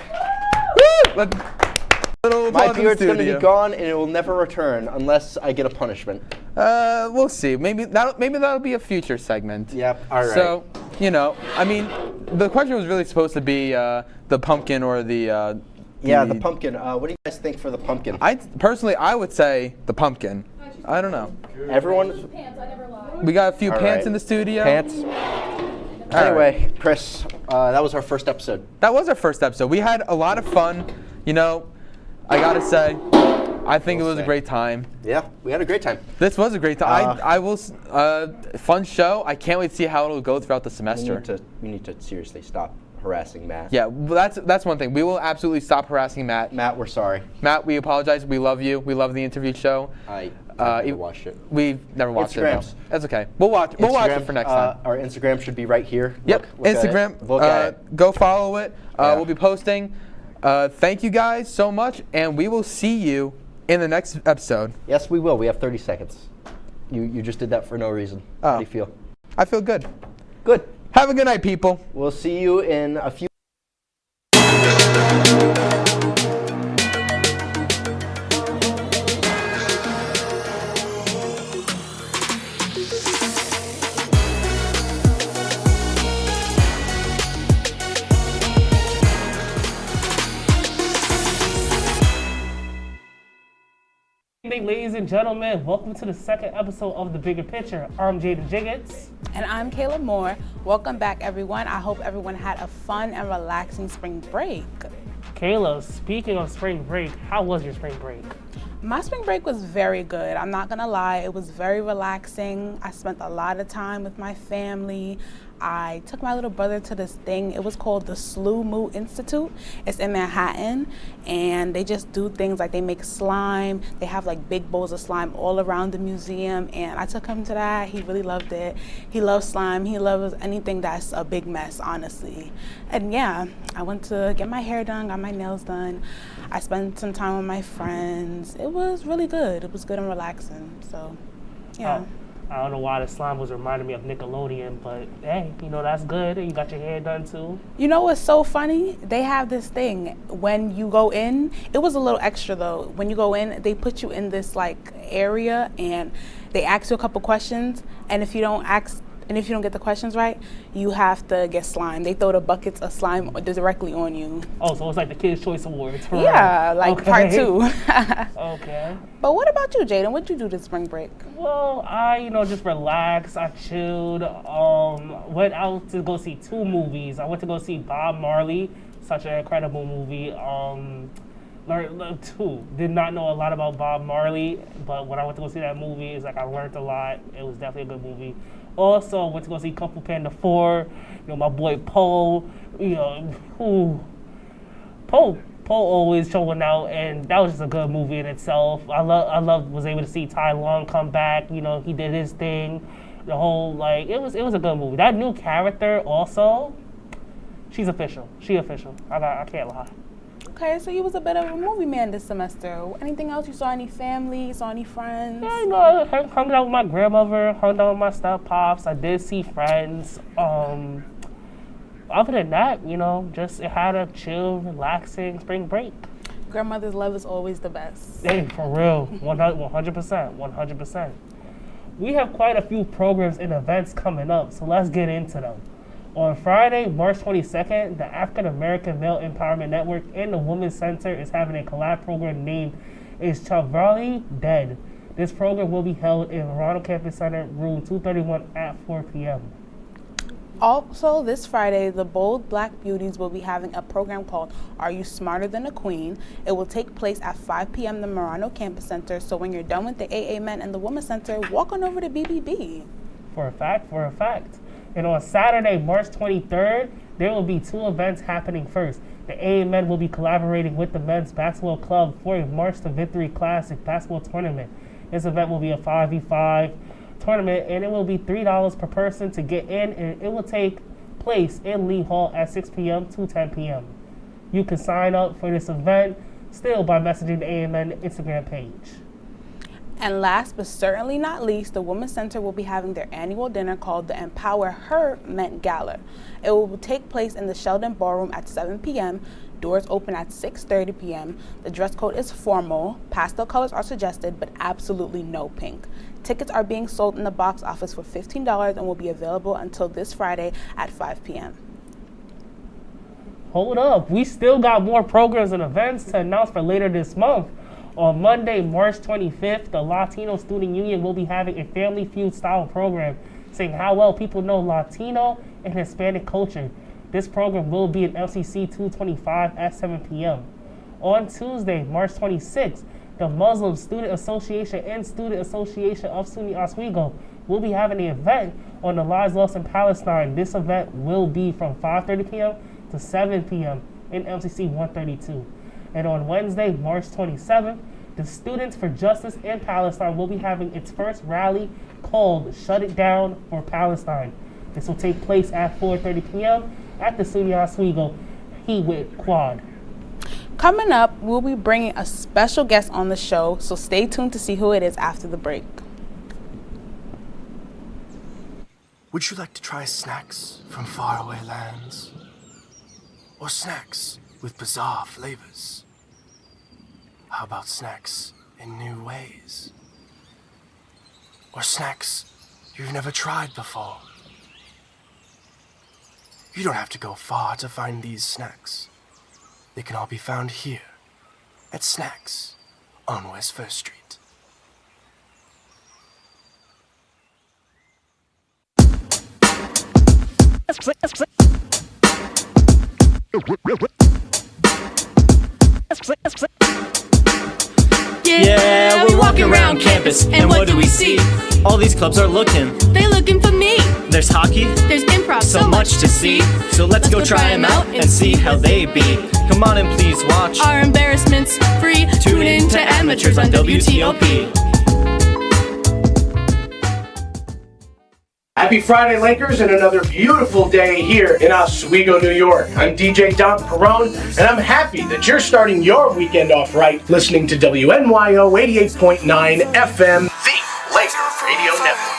Woo! My beard's gonna be gone, and it will never return unless I get a punishment. We'll see. Maybe that'll be a future segment. Yep. All right. So, I mean, the question was really supposed to be the pumpkin or the. The pumpkin. What do you guys think for the pumpkin? I would say the pumpkin. I don't know. Everyone. We got a few All pants right. in the studio. Pants. Anyway, Chris, that was our first episode. That was our first episode. We had a lot of fun. I gotta say, I think it was a great time. Yeah, we had a great time. This was a great time. I will. Fun show. I can't wait to see how it'll go throughout the semester. We need to seriously stop harassing Matt. Yeah, well, that's one thing. We will absolutely stop harassing Matt. Matt, we're sorry. Matt, we apologize. We love you. We love the interview show. I never watched it. We've never watched it. No. Instagrams. That's okay. We'll watch it for next time. Our Instagram should be right here. Yep. Look at Instagram. it. Look at it. Go follow it. Yeah. We'll be posting. Thank you guys so much, and we will see you in the next episode. Yes, we will. We have 30 seconds. You just did that for no reason. How do you feel? I feel good. Good. Have a good night, people. We'll see you in a few. Ladies and gentlemen, welcome to the second episode of The Bigger Picture. I'm Jaden Jiggets. And I'm Kayla Moore. Welcome back, everyone. I hope everyone had a fun and relaxing spring break. Kayla, speaking of spring break, how was your spring break? My spring break was very good. I'm not gonna lie, it was very relaxing. I spent a lot of time with my family. I took my little brother to this thing. It was called the Slew Moo Institute. It's in Manhattan, and they just do things like they make slime. They have like big bowls of slime all around the museum, and I took him to that. He really loved it. He loves slime. He loves anything that's a big mess, honestly. And yeah, I went to get my hair done, got my nails done. I spent some time with my friends. It was really good. It was good and relaxing, so yeah. I don't know why the slime was reminding me of Nickelodeon, but hey, that's good. You got your hair done too. You know what's so funny? They have this thing when you go in. It was a little extra though. When you go in, they put you in this like area and they ask you a couple questions. And if you don't get the questions right, you have to get slime. They throw the buckets of slime directly on you. Oh, so it's like the Kids' Choice Awards. Yeah, like part 2. Okay. But what about you, Jaden? What'd you do this spring break? Well, I, just relaxed. I chilled. Went out to go see 2 movies. I went to go see Bob Marley, such an incredible movie. Learned 2. Did not know a lot about Bob Marley, but when I went to go see that movie, it's like I learned a lot. It was definitely a good movie. Also, went to go see Kung Fu Panda 4. My boy Poe. Poe always showing out, and that was just a good movie in itself. I was able to see Tai Lung come back. He did his thing. The whole it was a good movie. That new character also, she's official. She official. I can't lie. Okay, so you was a bit of a movie man this semester. Anything else? You saw any family? You saw any friends? Yeah, I hung out with my grandmother, hung out with my step-pops. I did see friends. Other than that, just it had a chill, relaxing spring break. Grandmother's love is always the best. Hey, for real, 100%. We have quite a few programs and events coming up, so let's get into them. On Friday, March 22nd, the African American Male Empowerment Network and the Women's Center is having a collab program named Is Chavali Dead? This program will be held in Verano Campus Center, room 231 at 4 p.m. Also, this Friday, the Bold Black Beauties will be having a program called Are You Smarter Than a Queen? It will take place at 5 p.m. in the Verano Campus Center, so when you're done with the AA Men and the Women's Center, walk on over to BBB. For a fact. And on Saturday, March 23rd, there will be 2 events happening first. The AMN will be collaborating with the Men's Basketball Club for a March to Victory Classic basketball tournament. This event will be a 5v5 tournament, and it will be $3 per person to get in, and it will take place in Lee Hall at 6 p.m. to 10 p.m. You can sign up for this event still by messaging the AMN Instagram page. And last but certainly not least, the Women's Center will be having their annual dinner called the Empower Her Met Gala. It will take place in the Sheldon Ballroom at 7 p.m. Doors open at 6:30 p.m. The dress code is formal. Pastel colors are suggested, but absolutely no pink. Tickets are being sold in the box office for $15 and will be available until this Friday at 5 p.m. Hold up, we still got more programs and events to announce for later this month. On Monday, March 25th, the Latino Student Union will be having a Family Feud style program saying how well people know Latino and Hispanic culture. This program will be in LCC 225 at 7 p.m. On Tuesday, March 26th, the Muslim Student Association and Student Association of SUNY Oswego will be having an event on the lives lost in Palestine. This event will be from 5:30 p.m. to 7 p.m. in LCC 132. And on Wednesday, March 27th, the Students for Justice in Palestine will be having its first rally called Shut It Down for Palestine. This will take place at 4:30 p.m. at the SUNY Oswego Hewitt Quad. Coming up, we'll be bringing a special guest on the show, so stay tuned to see who it is after the break. Would you like to try snacks from faraway lands? Or snacks with bizarre flavors? How about snacks in new ways? Or snacks you've never tried before? You don't have to go far to find these snacks. They can all be found here at Snacks on West First Street. Yeah, we're walking around campus, and what do we see? All these clubs are looking. They looking for me. There's hockey. There's improv. So much to see. So let's go try them out and see how they be. Come on and please watch. Our embarrassments free. Tune in to Amateurs on WTOP. Happy Friday, Lakers, and another beautiful day here in Oswego, New York. I'm DJ Don Perone, and I'm happy that you're starting your weekend off right listening to WNYO 88.9 FM, the Laker Radio Network.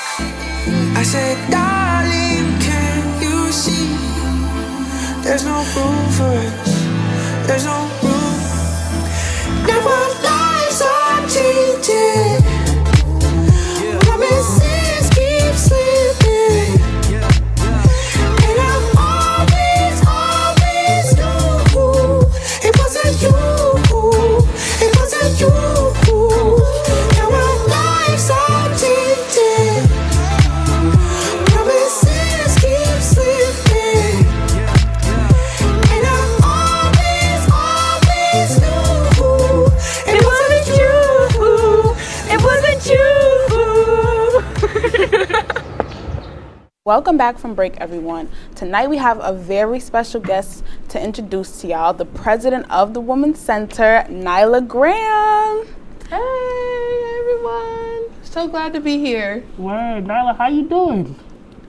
I said, darling, can you see? There's no room for us. There's no room. Now our lives are changing. Promises keep slipping. And I always knew it wasn't you. It wasn't you. Now our lives are changing. Promises keep slipping. And I always knew it wasn't you. It wasn't you. Welcome back from break, everyone. Tonight we have a very special guest to introduce to y'all, the president of the Women's Center, Nyla Graham. Hey, everyone. So glad to be here. Word, Nyla, how you doing?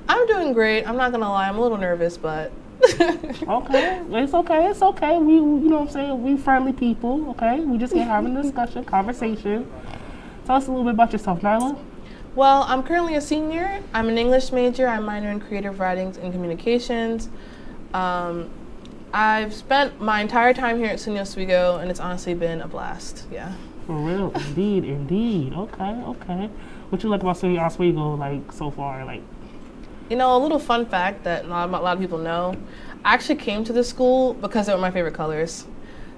I'm doing great. I'm not going to lie. I'm a little nervous, but... Okay, it's okay, it's okay. We, you know what I'm saying, we friendly people, okay? We just having a discussion, conversation. Tell us a little bit about yourself, Nyla. Well, I'm currently a senior. I'm an English major. I minor in creative writings and communications. I've spent my entire time here at SUNY Oswego, and it's honestly been a blast, yeah. For real, indeed, indeed. Okay. What you like about SUNY Oswego, like, so far, like? You know, a little fun fact that not a lot of people know, I actually came to this school because they were my favorite colors.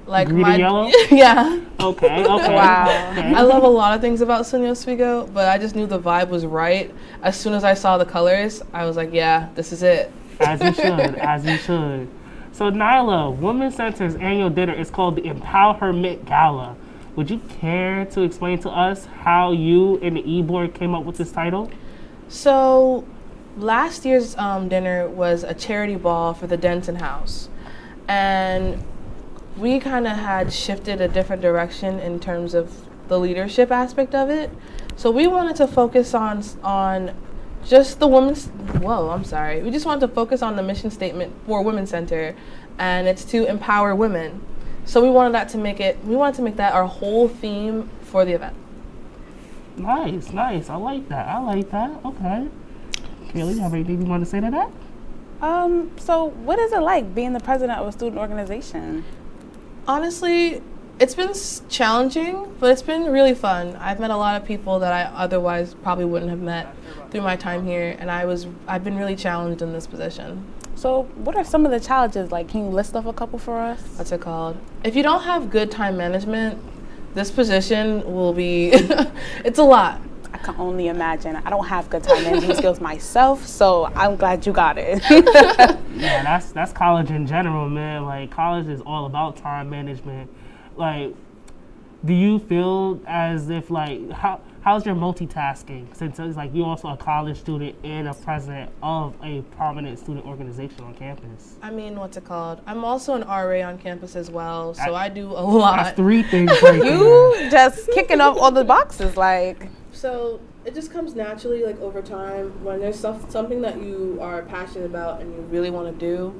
Like green and yellow? Yeah. Okay. Wow. Okay. I love a lot of things about SUNY Oswego, but I just knew the vibe was right. As soon as I saw the colors, I was like, yeah, this is it. As you should. So Nyla, Women's Center's annual dinner is called the Empower Her Met Gala. Would you care to explain to us how you and the E-Board came up with this title? So last year's dinner was a charity ball for the Denton House. And we kind of had shifted a different direction in terms of the leadership aspect of it. So we wanted to focus on just the women's, we just wanted to focus on the mission statement for Women's Center, and it's to empower women. So we wanted that to make that our whole theme for the event. Nice. I like that. Okay. Kaylee, you have anything you want to say to that? So what is it like being the president of a student organization? Honestly, it's been challenging, but it's been really fun. I've met a lot of people that I otherwise probably wouldn't have met through my time here, and I've been really challenged in this position. So what are some of the challenges? Like, can you list off a couple for us? What's it called? If you don't have good time management, this position will be, it's a lot. I can only imagine. I don't have good time management skills myself, so I'm glad you got it. Yeah, that's college in general, man. Like, college is all about time management. Like, do you feel as if, like, how's your multitasking, since it's like you're also a college student and a president of a prominent student organization on campus? I mean, what's it called? I'm also an RA on campus as well, so I do a lot. That's 3 things right You just kicking up all the boxes, like. So it just comes naturally, like, over time. When there's something that you are passionate about and you really want to do,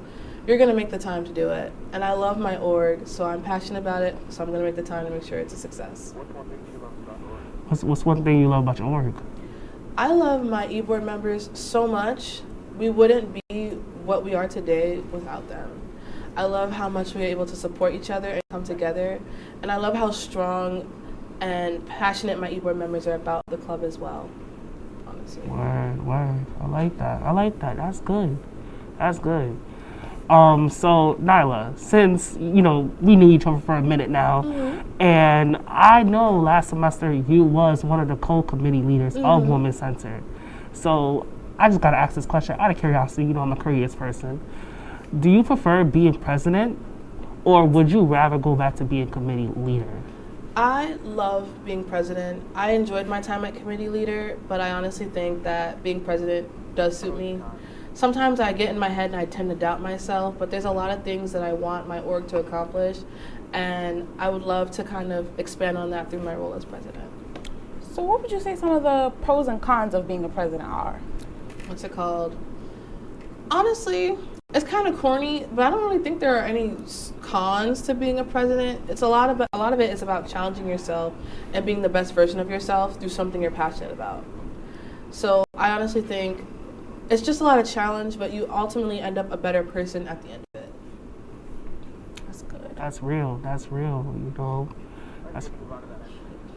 you're going to make the time to do it. And I love my org, so I'm passionate about it, so I'm going to make the time to make sure it's a success. What's one thing you love about your org? I love my e-board members so much. We wouldn't be what we are today without them. I love how much we're able to support each other and come together. And I love how strong and passionate my e-board members are about the club as well, honestly. Word. I like that. That's good. So Nyla, since, you know, we knew each other for a minute now, and I know last semester you was one of the co-committee leaders of Women's Center. So I just gotta ask this question out of curiosity. You know, I'm a curious person. Do you prefer being president, or would you rather go back to being committee leader? I love being president. I enjoyed my time at committee leader, but I honestly think that being president does suit me. Sometimes I get in my head and I tend to doubt myself, but there's a lot of things that I want my org to accomplish, and I would love to kind of expand on that through my role as president. So what would you say some of the pros and cons of being a president are? What's it called? Honestly, it's kind of corny, but I don't really think there are any cons to being a president. It's a lot of it is about challenging yourself and being the best version of yourself through something you're passionate about. So I honestly think it's just a lot of challenge, but you ultimately end up a better person at the end of it. That's good. That's real, you know.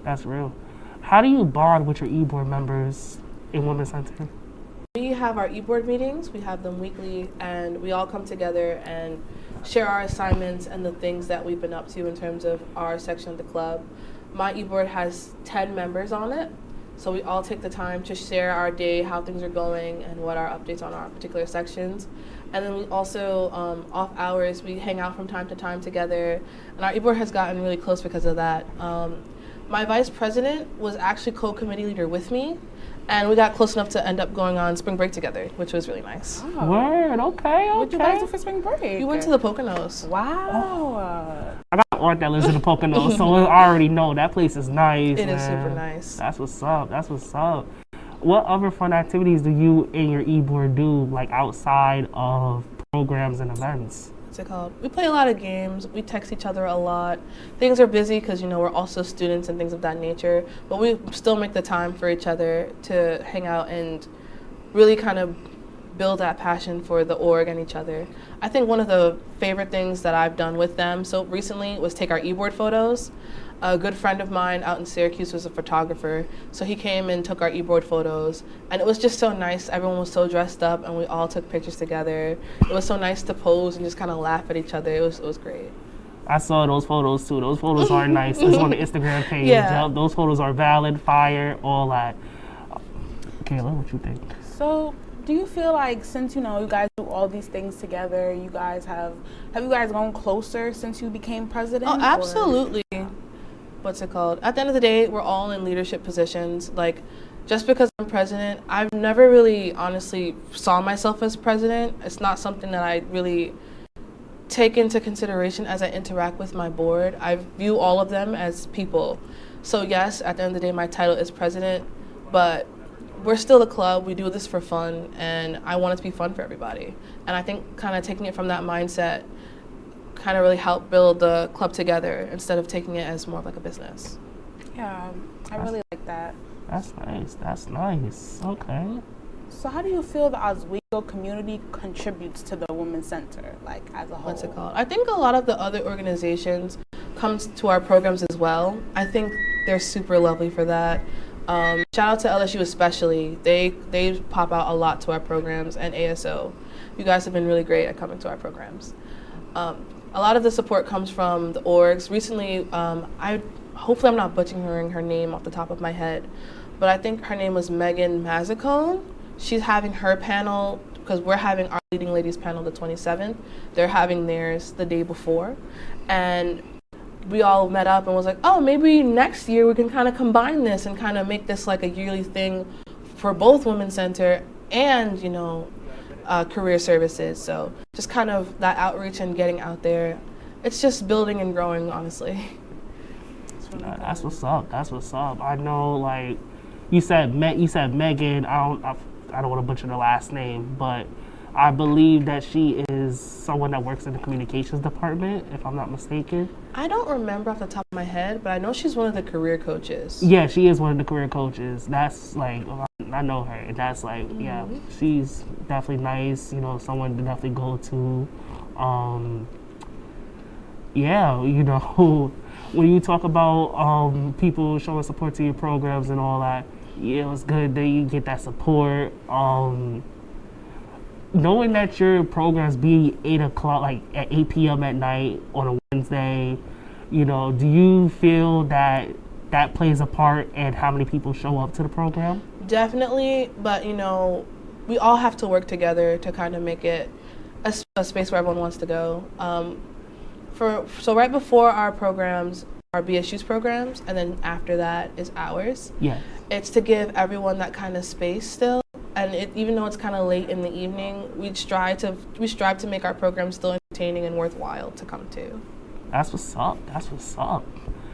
That's real. How do you bond with your e-board members in Women's Center? We have our e-board meetings, we have them weekly, and we all come together and share our assignments and the things that we've been up to in terms of our section of the club. My e-board has 10 members on it, so we all take the time to share our day, how things are going, and what our updates on our particular sections. And then we also, off hours, we hang out from time to time together, and our e-board has gotten really close because of that. My vice president was actually co-committee leader with me, and we got close enough to end up going on spring break together, which was really nice. Oh. Word, okay. What'd you guys do for spring break? We went to the Poconos. Wow. I got an aunt that lives in the Poconos, so I already know that place is nice. It is super nice. That's what's up. What other fun activities do you and your e-board do, like outside of programs and events? What's it called? We play a lot of games. We text each other a lot. Things are busy because, you know, we're also students and things of that nature, but we still make the time for each other to hang out and really kind of build that passion for the org and each other. I think one of the favorite things that I've done with them so recently was take our e-board photos. A good friend of mine out in Syracuse was a photographer, so he came and took our e-board photos, and it was just so nice. Everyone was so dressed up, and we all took pictures together. It was so nice to pose and just kind of laugh at each other. It was great. I saw those photos too. Those photos are nice. It's on the Instagram page. Yeah. Those photos are valid, fire, all that. Kayla, what you think? So, do you feel like since, you know, you guys do all these things together, you guys have you guys gone closer since you became president? Oh, absolutely. What's it called? At the end of the day, we're all in leadership positions. Like, just because I'm president, I've never really honestly saw myself as president. It's not something that I really take into consideration as I interact with my board. I view all of them as people. So yes, at the end of the day, my title is president, but we're still a club. We do this for fun, and I want it to be fun for everybody. And I think kind of taking it from that mindset kind of really helped build the club together instead of taking it as more of like a business. Yeah, I really like that. That's nice. That's nice. Okay. So how do you feel the Oswego community contributes to the Women's Center, like as a whole? What's it called? I think a lot of the other organizations come to our programs as well. I think they're super lovely for that. Shout out to LSU especially. They pop out a lot to our programs, and ASO. You guys have been really great at coming to our programs. A lot of the support comes from the orgs. Recently, hopefully I'm not butchering her name off the top of my head, but I think her name was Megan Mazzacone. She's having her panel, because we're having our Leading Ladies panel the 27th. They're having theirs the day before. And we all met up and was like, oh, maybe next year we can kind of combine this and kind of make this like a yearly thing for both Women's Center and, you know, career services. So just kind of that outreach and getting out there. It's just building and growing, honestly. That's what's up. That's what's up. I know, like, you said Megan. I don't want to butcher the last name, but I believe that she is someone that works in the communications department, if I'm not mistaken. I don't remember off the top of my head, but I know she's one of the career coaches. Yeah, she is one of the career coaches. That's like, I know her, and that's like, yeah, she's definitely nice. You know, someone to definitely go to. Yeah, you know, when you talk about people showing support to your programs and all that, yeah, it was good that you get that support. Knowing that your programs be 8 o'clock, like at 8 p.m. at night on a Wednesday, you know, do you feel that that plays a part in how many people show up to the program? Definitely, but you know, we all have to work together to kind of make it a space where everyone wants to go. So right before our programs, our BSU's programs, and then after that is ours. Yeah. It's to give everyone that kind of space still, and even though it's kind of late in the evening, we strive to make our programs still entertaining and worthwhile to come to. That's what's up. That's what's up.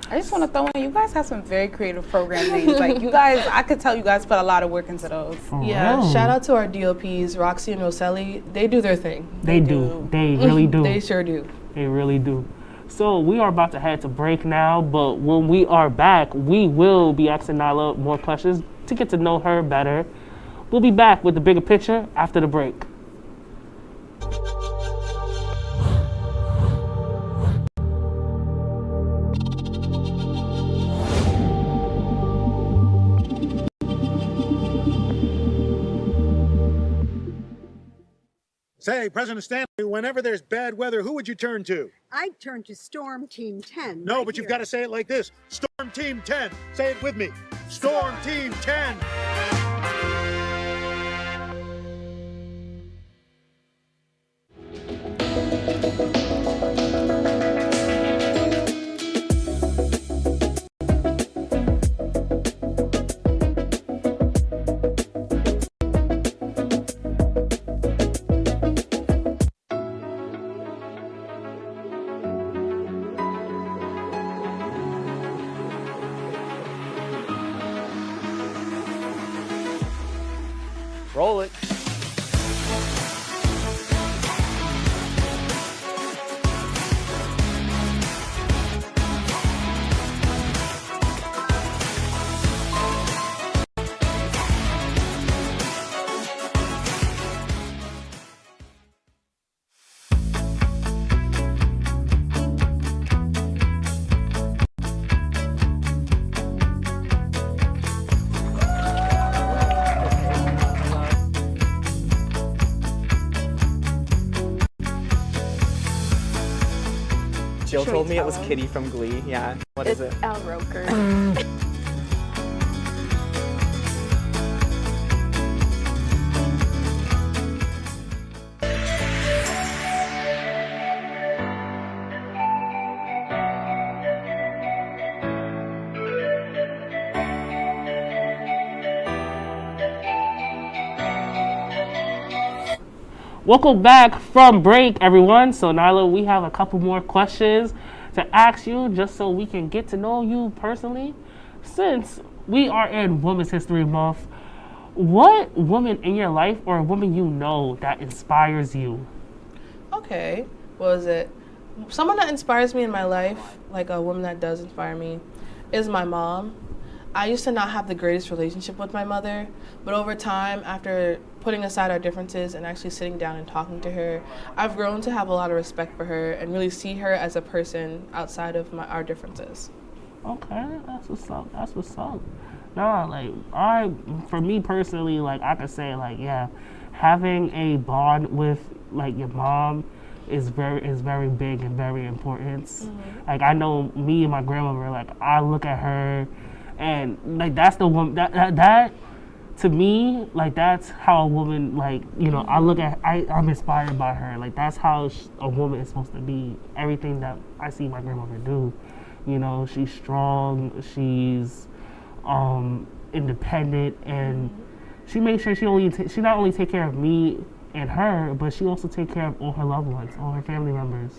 I just want to throw in, you guys have some very creative program names. Like, you guys, I could tell you guys put a lot of work into those. Yeah, shout out to our DOPs, Roxy and Roselli. They do their thing. They do. They really do. They sure do. They really do. So we are about to head to break now, but when we are back, we will be asking Nyla more questions to get to know her better. We'll be back with the bigger picture after the break. Say, President Stanley, whenever there's bad weather, who would you turn to? I'd turn to Storm Team 10. No, right but you've here. got to say it like this. Storm Team 10. Say it with me. Storm Team 10. Roll it. Jill told me it was Kitty from Glee. Yeah. What is it? Al Roker. Welcome back from break, everyone. So, Nyla, we have a couple more questions to ask you just so we can get to know you personally. Since we are in Women's History Month, what woman in your life or a woman you know that inspires you? Okay. What is it? Someone that inspires me in my life, like a woman that does inspire me, is my mom. I used to not have the greatest relationship with my mother, but over time, after putting aside our differences and actually sitting down and talking to her, I've grown to have a lot of respect for her and really see her as a person outside of our differences. Okay, that's what's up. That's what's up. No, like for me personally, like I could say, like yeah, having a bond with like your mom is very big and very important. Mm-hmm. Like I know me and my grandmother, like I look at her, and like that's the woman that to me, like that's how a woman, like you know, I'm inspired by her. Like that's how a woman is supposed to be. Everything that I see my grandmother do, you know, she's strong, she's independent, and she makes sure she not only take care of me and her, but she also take care of all her loved ones, all her family members.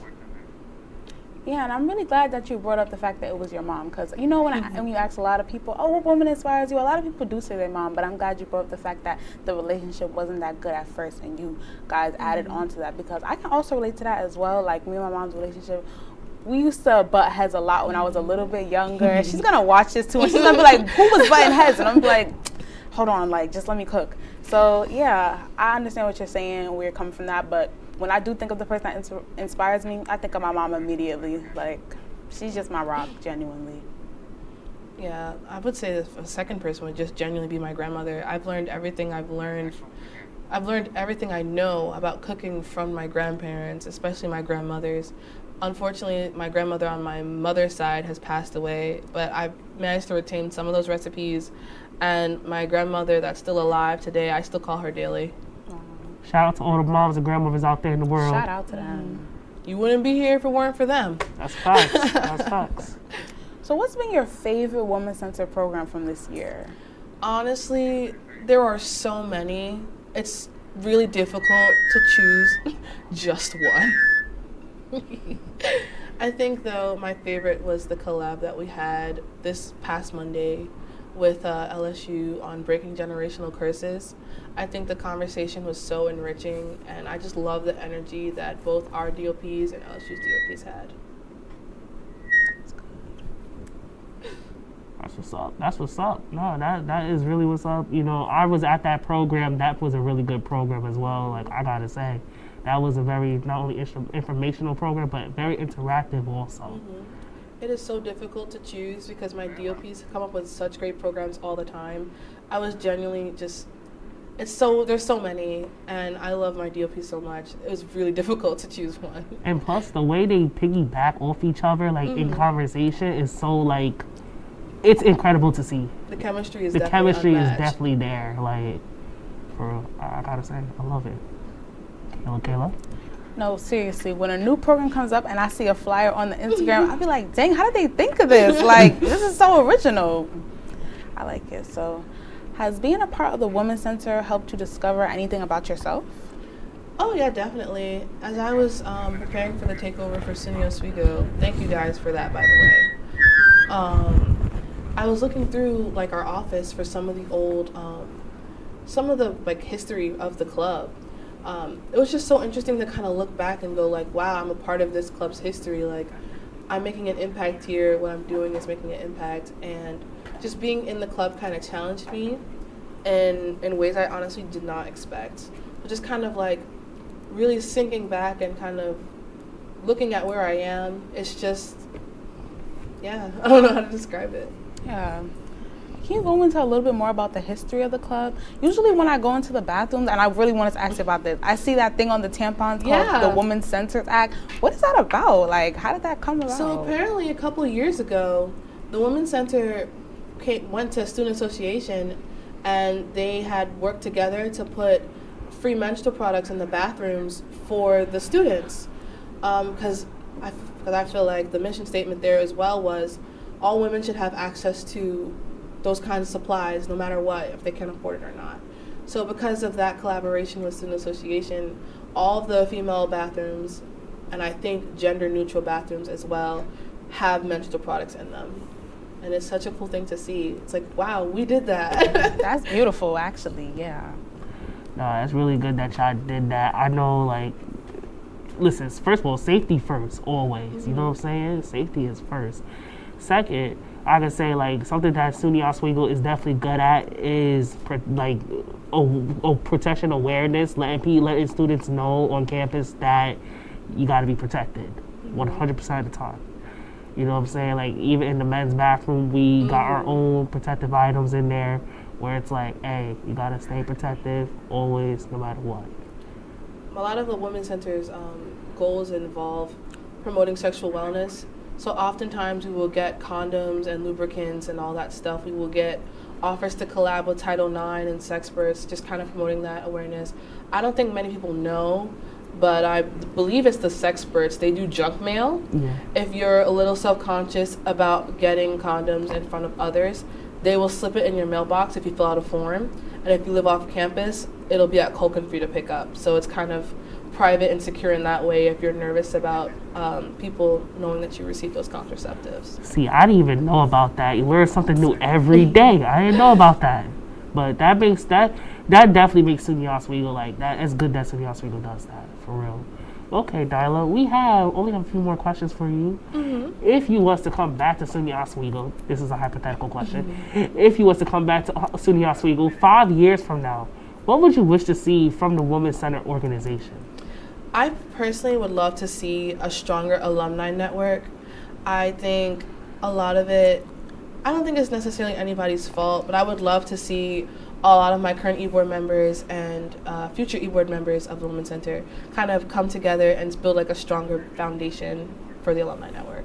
Yeah, and I'm really glad that you brought up the fact that it was your mom, because you know when you ask a lot of people, oh, what woman inspires you? A lot of people do say their mom, but I'm glad you brought up the fact that the relationship wasn't that good at first, and you guys added on to that, because I can also relate to that as well. Like me and my mom's relationship, we used to butt heads a lot when I was a little bit younger. And she's gonna watch this too, and she's gonna be like, "Who was butting heads?" And I'm gonna be like, "Hold on, like just let me cook." So yeah, I understand what you're saying, where you're coming from that, but when I do think of the person that inspires me, I think of my mom immediately. Like, she's just my rock, genuinely. Yeah, I would say the second person would just genuinely be my grandmother. I've learned everything I've learned everything I know about cooking from my grandparents, especially my grandmothers. Unfortunately, my grandmother on my mother's side has passed away, but I've managed to retain some of those recipes. And my grandmother that's still alive today, I still call her daily. Shout out to all the moms and grandmothers out there in the world. Shout out to them. You wouldn't be here if it weren't for them. That's facts. That's facts. So what's been your favorite Women's Center program from this year? Honestly, there are so many. It's really difficult to choose just one. I think, though, my favorite was the collab that we had this past Monday with LSU on breaking generational curses. I think the conversation was so enriching, and I just love the energy that both our DOPs and LSU's DOPs had. That's what's up. That's what's up. No, that is really what's up. You know, I was at that program. That was a really good program as well. Like, I gotta say, that was a very, not only informational program, but very interactive also. Mm-hmm. It is so difficult to choose because my DOPs come up with such great programs all the time. I was genuinely just, there's so many, and I love my DOPs so much. It was really difficult to choose one. And plus, the way they piggyback off each other, like in conversation, is so like, it's incredible to see. The chemistry is definitely there. Like, I gotta say, I love it. Kayla? No, seriously, when a new program comes up and I see a flyer on the Instagram, I'll be like, dang, how did they think of this? Like, this is so original. I like it. So, has being a part of the Women's Center helped you discover anything about yourself? Oh, yeah, definitely. As I was preparing for the takeover for SUNY Oswego, thank you guys for that, by the way. I was looking through, like, our office for some of the old, like, history of the club. It was just so interesting to kind of look back and go like, wow, I'm a part of this club's history. Like, I'm making an impact here. What I'm doing is making an impact. And just being in the club kind of challenged me in ways I honestly did not expect. Just kind of like really sinking back and kind of looking at where I am. It's just, yeah, I don't know how to describe it. Yeah. Can you go into a little bit more about the history of the club? Usually when I go into the bathrooms, and I really wanted to ask you about this, I see that thing on the tampons called the Women's Centered Act. What is that about? Like, how did that come about? So apparently a couple of years ago, the Women's Center went to Student Association, and they had worked together to put free menstrual products in the bathrooms for the students. Because I feel like the mission statement there as well was all women should have access to those kinds of supplies, no matter what, if they can afford it or not. So because of that collaboration with Student Association, all of the female bathrooms, and I think gender-neutral bathrooms as well, have menstrual products in them. And it's such a cool thing to see. It's like, wow, we did that. That's beautiful, actually, yeah. No, that's really good that y'all did that. I know, like, listen, first of all, safety first, always. You know what I'm saying? Safety is first. Second, I can say, like, something that SUNY Oswego is definitely good at is, protection awareness, letting students know on campus that you got to be protected 100% of the time. You know what I'm saying? Like, even in the men's bathroom, we got our own protective items in there where it's like, hey, you got to stay protective always, no matter what. A lot of the women's center's goals involve promoting sexual wellness. So oftentimes we will get condoms and lubricants and all that stuff. We will get offers to collab with Title IX and Sexperts, just kind of promoting that awareness. I don't think many people know, but I believe it's the Sexperts. They do junk mail. Yeah. If you're a little self-conscious about getting condoms in front of others, they will slip it in your mailbox if you fill out a form. And if you live off campus, it'll be at Colkin for you to pick up. So it's kind of private and secure in that way if you're nervous about people knowing that you received those contraceptives. See, I didn't even know about that. You learn something new every day. I didn't know about that. But that definitely makes SUNY Oswego like that. It's good that SUNY Oswego does that, for real. Okay, Dyla, we only have a few more questions for you. If you was to come back to SUNY Oswego, this is a hypothetical question. If you was to come back to SUNY Oswego 5 years from now, what would you wish to see from the Women's Center organization? I personally would love to see a stronger alumni network. I think a lot of it, I don't think it's necessarily anybody's fault, but I would love to see a lot of my current e-board members and future e-board members of the Women's Center kind of come together and build like a stronger foundation for the alumni network.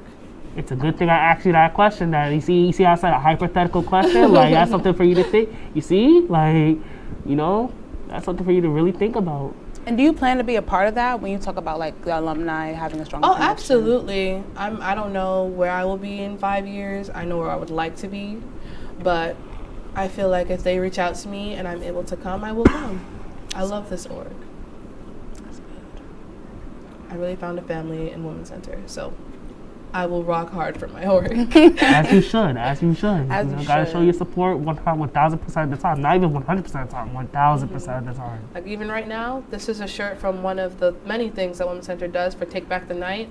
It's a good thing I asked you that question. That you see how I said a hypothetical question? Like, that's something for you to think. You see? Like, you know, that's something for you to really think about. And do you plan to be a part of that when you talk about like the alumni having a strong connection? Absolutely. I don't know where I will be in 5 years. I know where I would like to be, but I feel like if they reach out to me and I'm able to come, I will come. I love this org. That's good. I really found a family in Women's Center, so I will rock hard for my org. As you should. As you should. As you gotta should. show your support 1,000% of the time. Not even 100% of the time. 1,000% of the time. Like even right now, this is a shirt from one of the many things that Women's Center does for Take Back the Night.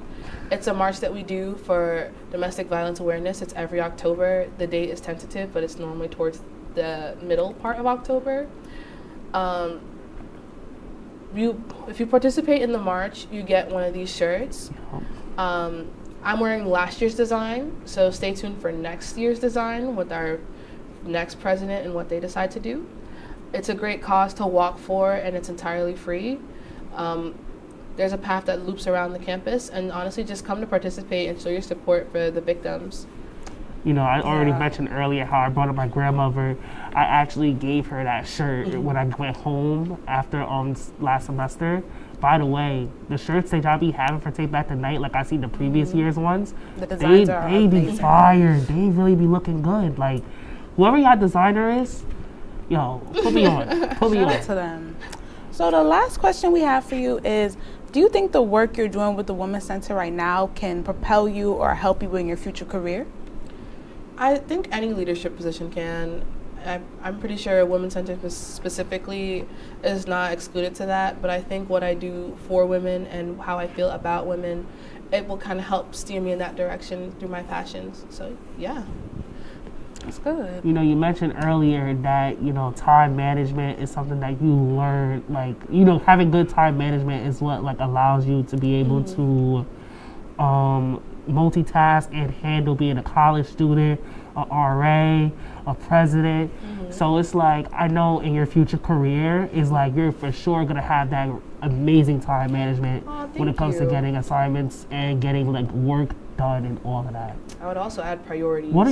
It's a march that we do for domestic violence awareness. It's every October. The date is tentative, but it's normally towards the middle part of October. If you participate in the march, you get one of these shirts. I'm wearing last year's design, so stay tuned for next year's design with our next president and what they decide to do. It's a great cause to walk for, and it's entirely free. There's a path that loops around the campus, and honestly, just come to participate and show your support for the victims. You know, I already mentioned earlier how I brought up my grandmother. I actually gave her that shirt when I went home after last semester. By the way, the shirts that y'all be having for Take Back the Night, like I see the previous year's ones, The designs are they be amazing. fire. They really be looking good. Like, whoever y'all designer is, yo, put me on. Put me Shout on. out to them. So the last question we have for you is, do you think the work you're doing with the Women's Center right now can propel you or help you in your future career? I think any leadership position can. I'm pretty sure Women's Center specifically is not excluded to that, but I think what I do for women and how I feel about women, it will kind of help steer me in that direction through my passions. So, yeah. That's good. You know, you mentioned earlier that, you know, time management is something that you learn, like, you know, having good time management is what, like, allows you to be able to multitask and handle being a college student, a RA, a president. So it's like, I know in your future career is like you're for sure gonna have that amazing time management when it comes to getting assignments and getting like work done and all of that. I would also add priorities. What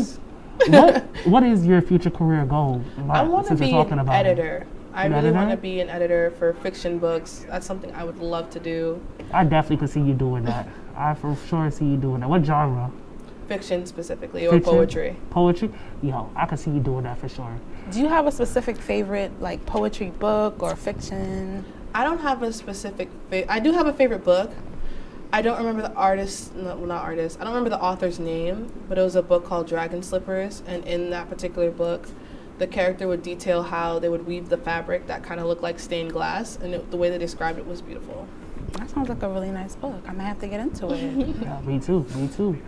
is your future career goal? I want to since we're be talking an about it? editor. I really want to be an editor for fiction books. That's something I would love to do. I definitely could see you doing that. I for sure see you doing that. What genre? Fiction specifically, or Fiction? poetry. Poetry? Yo, I could see you doing that for sure. Do you have a specific favorite like poetry book or fiction? I don't have a specific I do have a favorite book. I don't remember the artist, not artist. I don't remember the author's name, but it was a book called Dragon Slippers, and in that particular book, the character would detail how they would weave the fabric that kind of looked like stained glass, and the way they described it was beautiful. That sounds like a really nice book. I might have to get into it. Yeah, me too.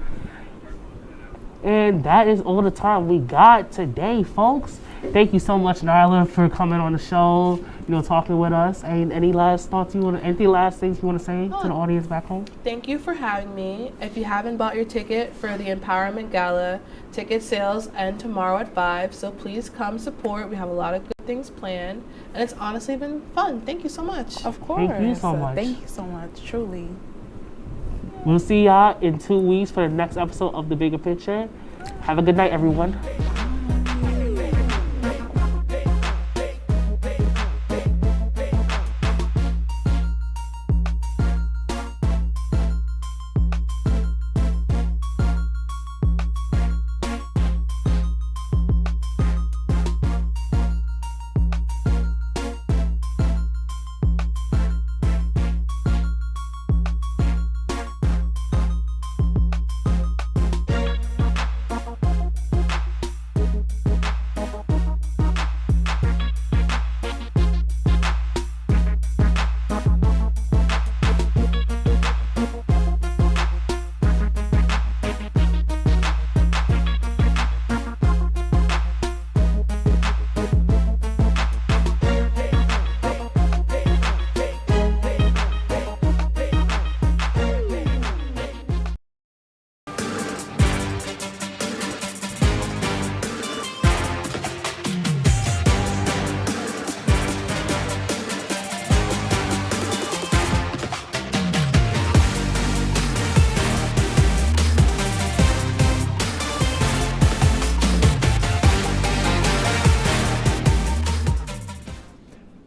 And that is all the time we got today, folks. Thank you so much, Nyla, for coming on the show, talking with us. And any last thoughts anything last things you want to say to the audience back home? Thank you for having me. If you haven't bought your ticket for the Empowerment Gala, ticket sales end tomorrow at 5, so please come support. We have a lot of good things planned, and it's honestly been fun. Thank you so much. Of course. Thank you so much. Thank you so much, truly. We'll see y'all in 2 weeks for the next episode of The Bigger Picture. Have a good night, everyone.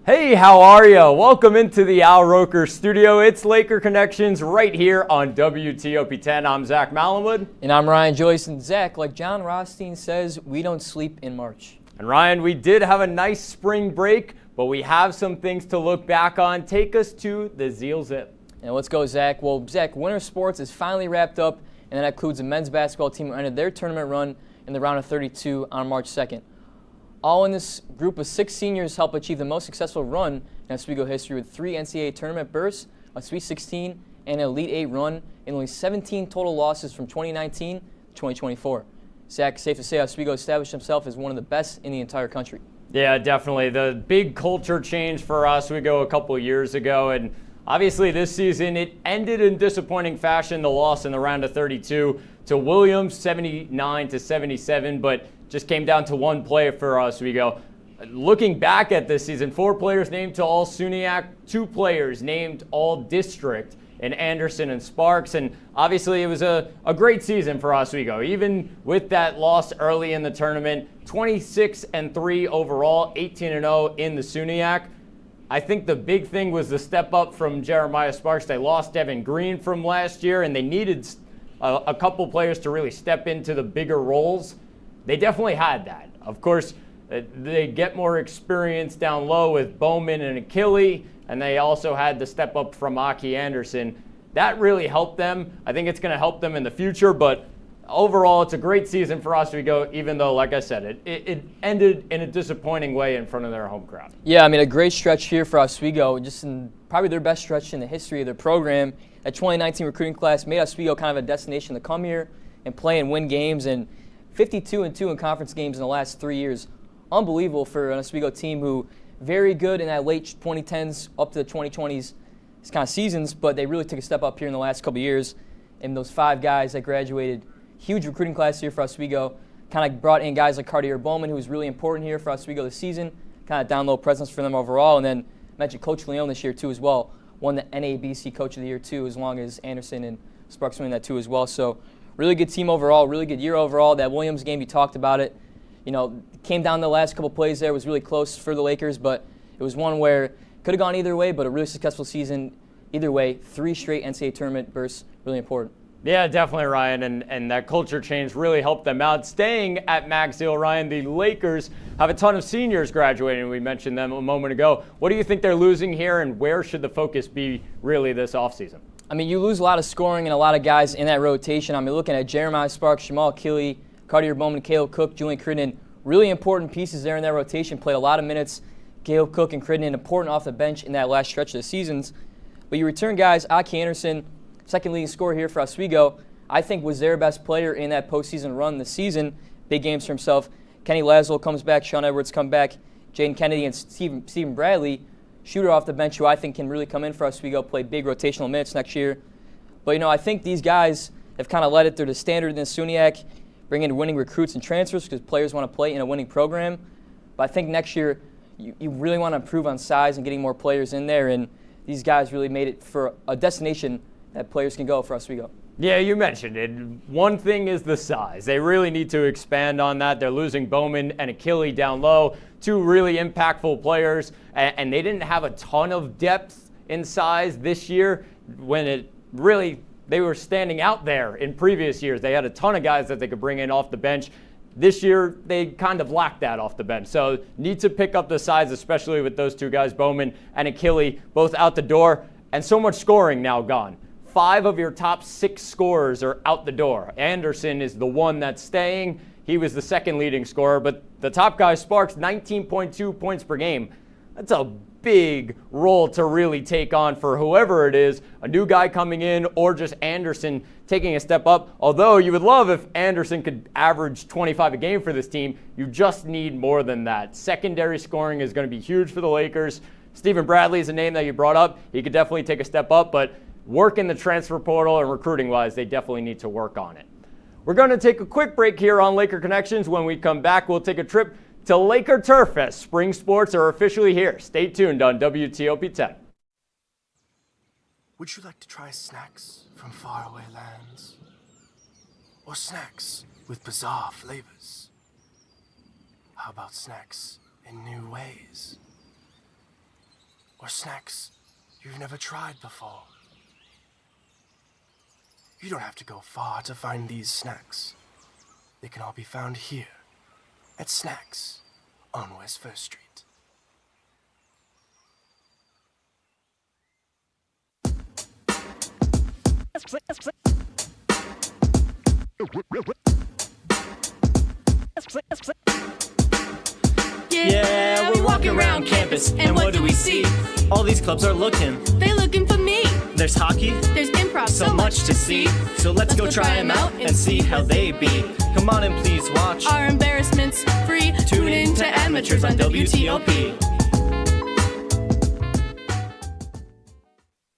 Hey, how are ya? Welcome into the Al Roker studio. It's Laker Connections right here on WTOP-10. I'm Zach Malamud. And I'm Ryan Joyce. And Zach, like John Rothstein says, we don't sleep in March. And Ryan, we did have a nice spring break, but we have some things to look back on. Take us to the Zeal Zip. And let's go, Zach. Well, Zach, winter sports is finally wrapped up, and that includes the men's basketball team who ended their tournament run in the round of 32 on March 2nd. All in this group of 6 seniors helped achieve the most successful run in Oswego history with 3 NCAA tournament berths, a Sweet 16, and an Elite 8 run, and only 17 total losses from 2019 to 2024. Zach, safe to say Oswego established himself as one of the best in the entire country. Yeah, definitely. The big culture change for Oswego a couple of years ago, and obviously this season it ended in disappointing fashion, the loss in the round of 32 to Williams, 79-77, but just came down to one play for Oswego. Looking back at this season, 4 players named to all SUNYAC, 2 players named all district in Anderson and Sparks, and obviously it was a great season for Oswego. Even with that loss early in the tournament, 26-3 overall, 18-0 in the SUNYAC. I think the big thing was the step up from Jeremiah Sparks. They lost Devin Green from last year, and they needed a couple players to really step into the bigger roles. They definitely had that. Of course, they get more experience down low with Bowman and Achille, and they also had the step up from Aki Anderson. That really helped them. I think it's going to help them in the future, but overall, it's a great season for Oswego, even though, like I said, it ended in a disappointing way in front of their home crowd. Yeah, I mean, a great stretch here for Oswego, just in probably their best stretch in the history of their program. That 2019 recruiting class made Oswego kind of a destination to come here and play and win games, and 52-2 in conference games in the last 3 years. Unbelievable for an Oswego team who very good in that late 2010s up to the 2020s kind of seasons, but they really took a step up here in the last couple of years. And those 5 guys that graduated, huge recruiting class here for Oswego, kind of brought in guys like Cartier Bowman, who was really important here for Oswego this season, kind of down low presence for them overall. And then mentioned Coach Leone this year too as well, won the NABC Coach of the Year too, as long as Anderson and Sparks winning that too as well. So really good team overall, really good year overall. That Williams game, you talked about it. You know, came down the last couple plays there, was really close for the Lakers, but it was one where could have gone either way, but a really successful season either way. 3 straight NCAA tournament berths, really important. Yeah, definitely, Ryan, and that culture change really helped them out. Staying at Max Deal, Ryan, the Lakers have a ton of seniors graduating. We mentioned them a moment ago. What do you think they're losing here, and where should the focus be really this offseason? I mean, you lose a lot of scoring and a lot of guys in that rotation. I mean, looking at Jeremiah Sparks, Jamal Killy, Cartier Bowman, Caleb Cook, Julian Crittenden, really important pieces there in that rotation. Played a lot of minutes. Caleb Cook and Crittenden important off the bench in that last stretch of the seasons. But you return guys, Aki Anderson, second leading scorer here for Oswego, I think was their best player in that postseason run this season. Big games for himself. Kenny Laszlo comes back, Sean Edwards come back, Jaden Kennedy and Stephen Bradley, shooter off the bench, who I think can really come in for Oswego, play big rotational minutes next year. But, I think these guys have kind of led it through the standard in the SUNYAC, bring in winning recruits and transfers because players want to play in a winning program. But I think next year you really want to improve on size and getting more players in there, and these guys really made it for a destination that players can go for Oswego. Yeah, you mentioned it. One thing is the size. They really need to expand on that. They're losing Bowman and Achille down low, two really impactful players, and they didn't have a ton of depth in size this year when they were standing out there in previous years. They had a ton of guys that they could bring in off the bench. This year, they kind of lacked that off the bench. So need to pick up the size, especially with those two guys, Bowman and Achille, both out the door, and so much scoring now gone. 5 of your top 6 scorers are out the door. Anderson is the one that's staying. He was the second leading scorer, but the top guy, Sparks, 19.2 points per game. That's a big role to really take on for whoever it is, a new guy coming in or just Anderson taking a step up. Although you would love if Anderson could average 25 a game for this team, you just need more than that. Secondary scoring is going to be huge for the Lakers. Stephen Bradley is a name that you brought up. He could definitely take a step up, but work in the transfer portal and recruiting-wise, they definitely need to work on it. We're going to take a quick break here on Laker Connections. When we come back, we'll take a trip to Laker Turf as spring sports are officially here. Stay tuned on WTOP-10. Would you like to try snacks from faraway lands? Or snacks with bizarre flavors? How about snacks in new ways? Or snacks you've never tried before? You don't have to go far to find these snacks. They can all be found here at Snacks on West 1st Street. Yeah, we're walking around campus, and what do we see? All these clubs are looking. They're looking for me. There's hockey. There's improv. So much to see. So let's go try them out and see how they be. Come on and please watch. Our embarrassments free. Tune in to Amateurs on WTOP.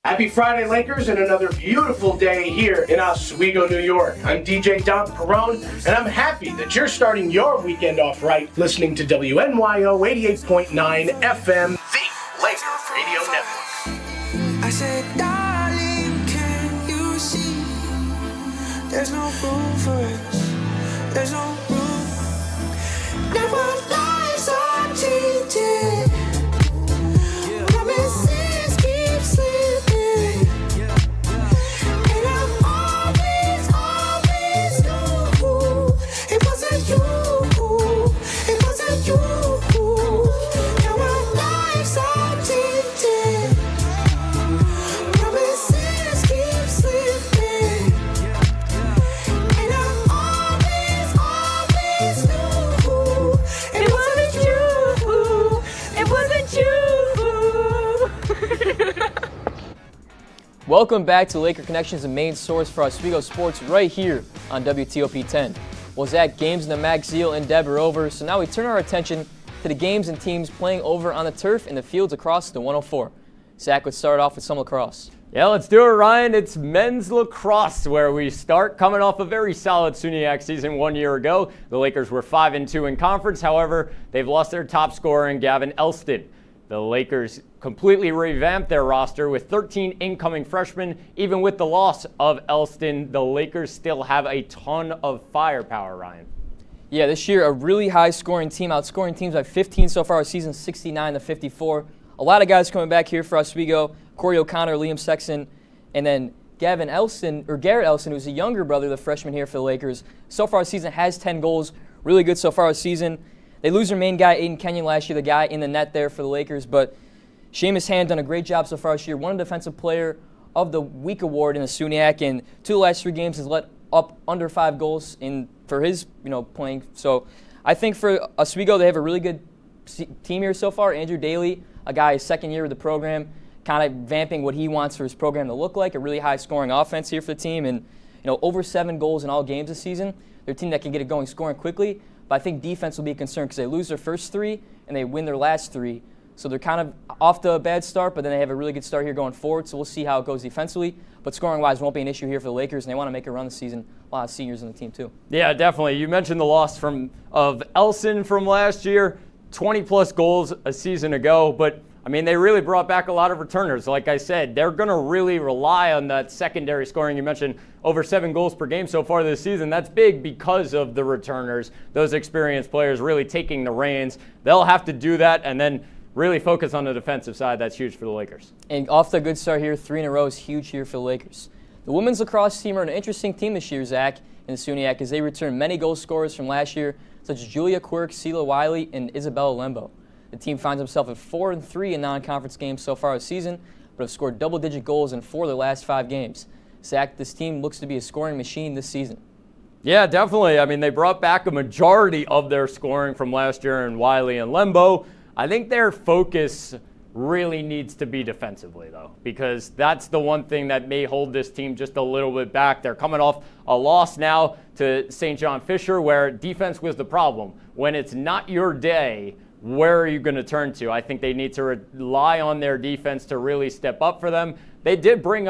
Happy Friday, Lakers, and another beautiful day here in Oswego, New York. I'm DJ Dom Perone, and I'm happy that you're starting your weekend off right listening to WNYO 88.9 FM, the Laker Radio Network. I said, darling, can you see? There's no room for us. There's no room. Now our lives are changing. Promises keep slipping. And I always knew it wasn't you. It wasn't you. Now our lives are changing. Promises keep slipping. And I always knew it wasn't you. It wasn't you. Welcome back to Laker Connections, the main source for Oswego sports right here on WTOP-10. Well, Zach, games in the Max Zeal and Deb are over, so now we turn our attention to the games and teams playing over on the turf in the fields across the 104. Zach, let's start off with some lacrosse. Yeah, let's do it, Ryan. It's men's lacrosse where we start, coming off a very solid SUNYAC season 1 year ago. The Lakers were 5-2 in conference. However, they've lost their top scorer in Gavin Elston. The Lakers completely revamped their roster with 13 incoming freshmen. Even with the loss of Elston, the Lakers still have a ton of firepower, Ryan. Yeah, this year a really high-scoring team, outscoring teams by 15 so far this season, 69-54. A lot of guys coming back here for Oswego. Corey O'Connor, Liam Sexton, and then Garrett Elson, who's a younger brother, the freshman here for the Lakers. So far this season has 10 goals. Really good so far this season. They lose their main guy, Aiden Kenyon, last year, the guy in the net there for the Lakers. But Seamus Hand done a great job so far this year. Won a Defensive Player of the Week award in the SUNY, and 2 of the last 3 games has let up under 5 goals for his playing. So I think for Oswego, they have a really good team here so far. Andrew Daly, a guy his second year with the program, kind of vamping what he wants for his program to look like, a really high-scoring offense here for the team, and over 7 goals in all games this season. They're a team that can get it going scoring quickly, but I think defense will be a concern because they lose their first 3 and they win their last 3. So they're kind of off to a bad start, but then they have a really good start here going forward, so we'll see how it goes defensively. But scoring-wise won't be an issue here for the Lakers, and they want to make a run this season. A lot of seniors on the team, too. Yeah, definitely. You mentioned the loss of Elson from last year, 20-plus goals a season ago, but I mean, they really brought back a lot of returners. Like I said, they're going to really rely on that secondary scoring. You mentioned over 7 goals per game so far this season. That's big because of the returners, those experienced players really taking the reins. They'll have to do that and then really focus on the defensive side. That's huge for the Lakers. And off to a good start here, 3 in a row is huge here for the Lakers. The women's lacrosse team are an interesting team this year, Zach, in the SUNY, as they return many goal scorers from last year, such as Julia Quirk, Sela Wiley, and Isabella Lembo. The team finds himself at 4-3 in non-conference games so far this season, but have scored double-digit goals in 4 of their last 5 games. Zach, this team looks to be a scoring machine this season. Yeah, definitely. I mean, they brought back a majority of their scoring from last year in Wiley and Lembo. I think their focus really needs to be defensively, though, because that's the one thing that may hold this team just a little bit back. They're coming off a loss now to St. John Fisher, where defense was the problem. When it's not your day, where are you going to turn to? I think they need to rely on their defense to really step up for them. They did bring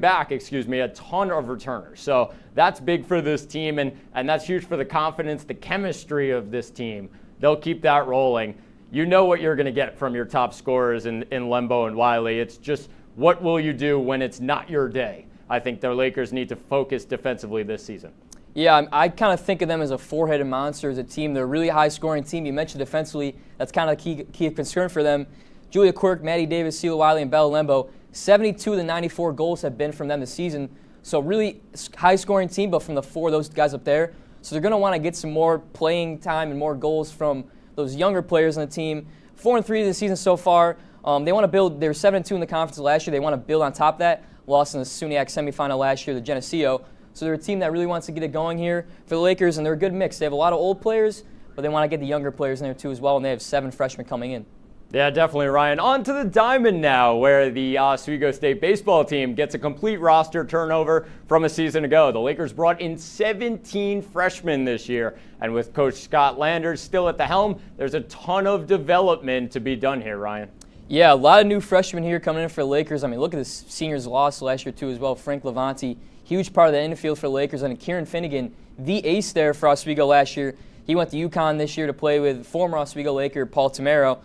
back a ton of returners. So that's big for this team, and that's huge for the confidence, the chemistry of this team. They'll keep that rolling. You know what you're going to get from your top scorers in Lembo and Wiley. It's just what will you do when it's not your day? I think the Lakers need to focus defensively this season. Yeah, I kind of think of them as a 4-headed monster as a team. They're a really high-scoring team. You mentioned defensively. That's kind of the key concern for them. Julia Quirk, Maddie Davis, Sela Wiley, and Bella Lembo, 72 of the 94 goals have been from them this season. So really high-scoring team, but from the 4 of those guys up there. So they're going to want to get some more playing time and more goals from those younger players on the team. 4-3 this season so far. They want to build. They were 7-2 in the conference last year. They want to build on top of that. Lost in the SUNY semifinal last year, the Geneseo. So they're a team that really wants to get it going here for the Lakers, and they're a good mix. They have a lot of old players, but they want to get the younger players in there too as well, and they have 7 freshmen coming in. Yeah, definitely, Ryan. On to the diamond now, where the Oswego State baseball team gets a complete roster turnover from a season ago. The Lakers brought in 17 freshmen this year, and with Coach Scott Landers still at the helm, there's a ton of development to be done here, Ryan. Yeah, a lot of new freshmen here coming in for the Lakers. I mean, look at the seniors lost last year too as well. Frank Levanti, huge part of the infield for the Lakers, and Kieran Finnegan, the ace there for Oswego last year. He went to UConn this year to play with former Oswego Laker Paul Tamaro.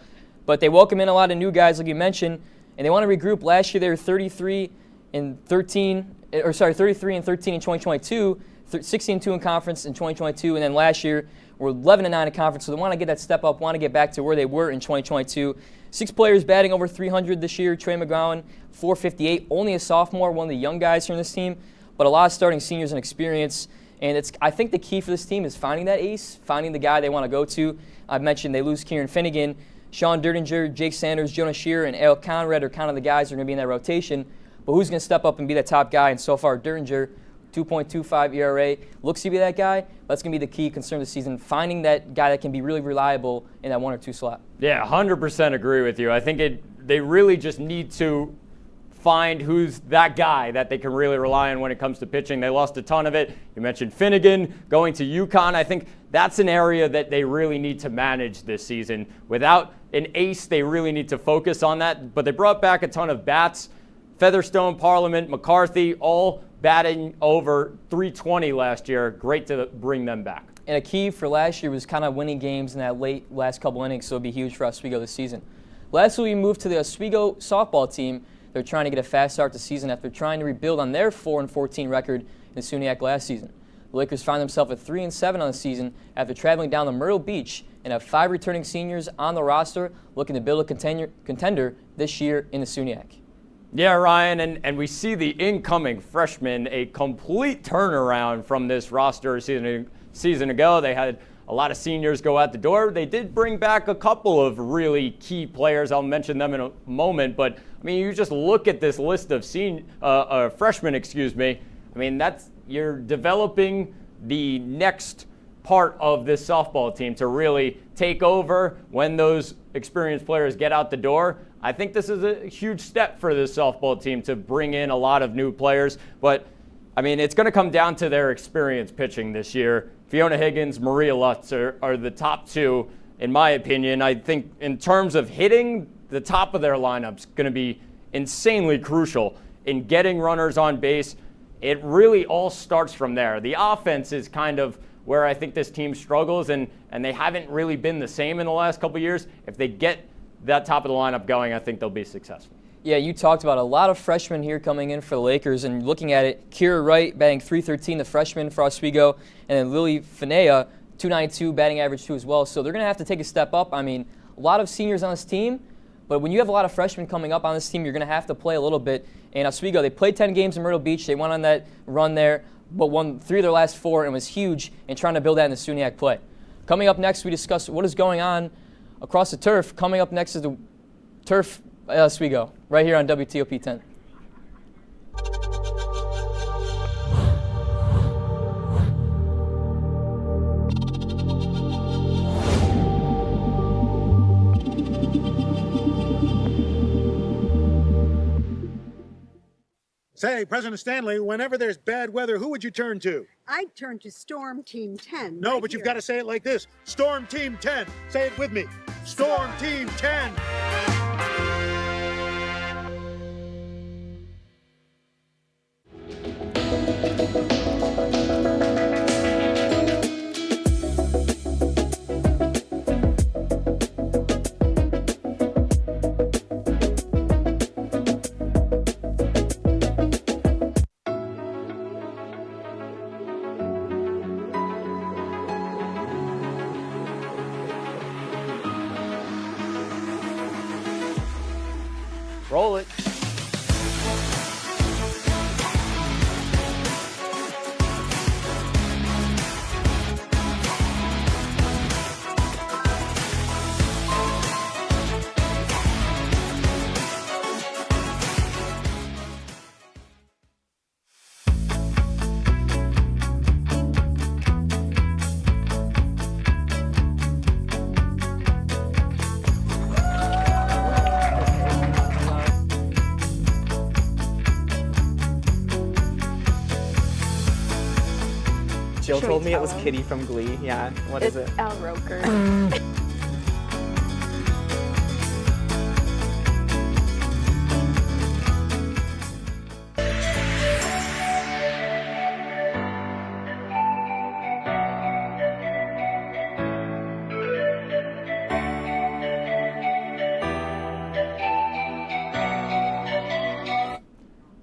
But they welcome in a lot of new guys, like you mentioned, and they want to regroup. Last year they were 33 and 13 in 2022, 16-2 in conference in 2022, and then last year were 11-9 in conference. So they want to get that step up, want to get back to where they were in 2022. 6 players batting over 300 this year. Trey McGowan, 458, only a sophomore, one of the young guys here in this team, but a lot of starting seniors and experience. And I think the key for this team is finding that ace, finding the guy they want to go to. I've mentioned they lose Kieran Finnegan. Sean Derdinger, Jake Sanders, Jonah Shearer, and Al Conrad are kind of the guys that are going to be in that rotation. But who's going to step up and be that top guy? And so far, Derdinger, 2.25 ERA, looks to be that guy. That's going to be the key concern this season, finding that guy that can be really reliable in that 1 or 2 slot. Yeah, 100% agree with you. I think they really just need to find who's that guy that they can really rely on when it comes to pitching. They lost a ton of it. You mentioned Finnegan going to UConn. I think that's an area that they really need to manage this season. Without an ace, they really need to focus on that. But they brought back a ton of bats. Featherstone, Parliament, McCarthy, all batting over 320 last year. Great to bring them back. And a key for last year was kind of winning games in that last couple innings, so it'll be huge for Oswego this season. Lastly, we moved to the Oswego softball team. They're trying to get a fast start to the season after trying to rebuild on their 4-14 record in SUNY last season. The Lakers find themselves at 3-7 on the season after traveling down to Myrtle Beach and have 5 returning seniors on the roster looking to build a contender this year in the SUNY. Yeah, Ryan, and we see the incoming freshmen, a complete turnaround from this roster season ago. They had a lot of seniors go out the door. They did bring back a couple of really key players. I'll mention them in a moment, but I mean, you just look at this list of freshmen, I mean, you're developing the next part of this softball team to really take over when those experienced players get out the door. I think this is a huge step for this softball team to bring in a lot of new players, but I mean, it's going to come down to their experience pitching this year. Fiona Higgins, Maria Lutz are the top two, in my opinion. I think in terms of hitting, the top of their lineup's going to be insanely crucial in getting runners on base. It really all starts from there. The offense is kind of where I think this team struggles, and they haven't really been the same in the last couple of years. If they get that top of the lineup going, I think they'll be successful. Yeah, you talked about a lot of freshmen here coming in for the Lakers, and looking at it, Kira Wright batting .313, the freshman for Oswego, and then Lily Finea, .292 batting average too as well. So they're going to have to take a step up. I mean, a lot of seniors on this team, but when you have a lot of freshmen coming up on this team, you're going to have to play a little bit. And Oswego, they played 10 games in Myrtle Beach. They went on that run there, but won 3 of their last 4 and was huge in trying to build that in the SUNY play. Coming up next, we discuss what is going on across the turf. Coming up next is the turf Oswego, right here on WTOP-10. Say, President Stanley, whenever there's bad weather, who would you turn to? I'd turn to Storm Team 10. No, but you've got to say it like this. Storm Team 10. Say it with me. Storm Team 10. Roll it. Jill told me it was Kitty from Glee. Yeah, what is it? It's Al Roker.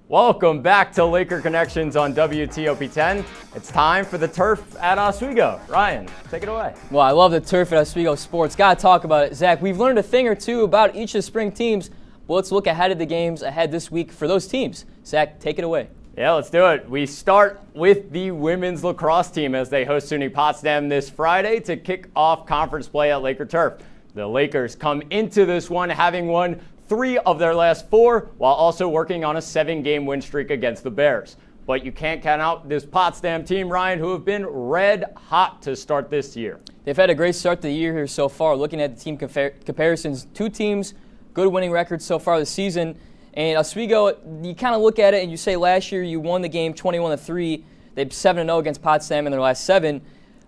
Welcome back to Laker Connections on WTOP-10. It's time for the turf at Oswego. Ryan, take it away. Well, I love the turf at Oswego Sports. Got to talk about it. Zach, we've learned a thing or two about each of the spring teams, but let's look ahead of the games ahead this week for those teams. Zach, take it away. Yeah, let's do it. We start with the women's lacrosse team as they host SUNY Potsdam this Friday to kick off conference play at Laker Turf. The Lakers come into this one having won 3 of their last 4, while also working on a 7-game win streak against the Bears. But you can't count out this Potsdam team, Ryan, who have been red hot to start this year. They've had a great start to the year here so far. Looking at the team comparisons, 2 teams, good winning records so far this season. And Oswego, you kind of look at it and you say last year you won the game 21-3. They're 7-0 against Potsdam in their last 7.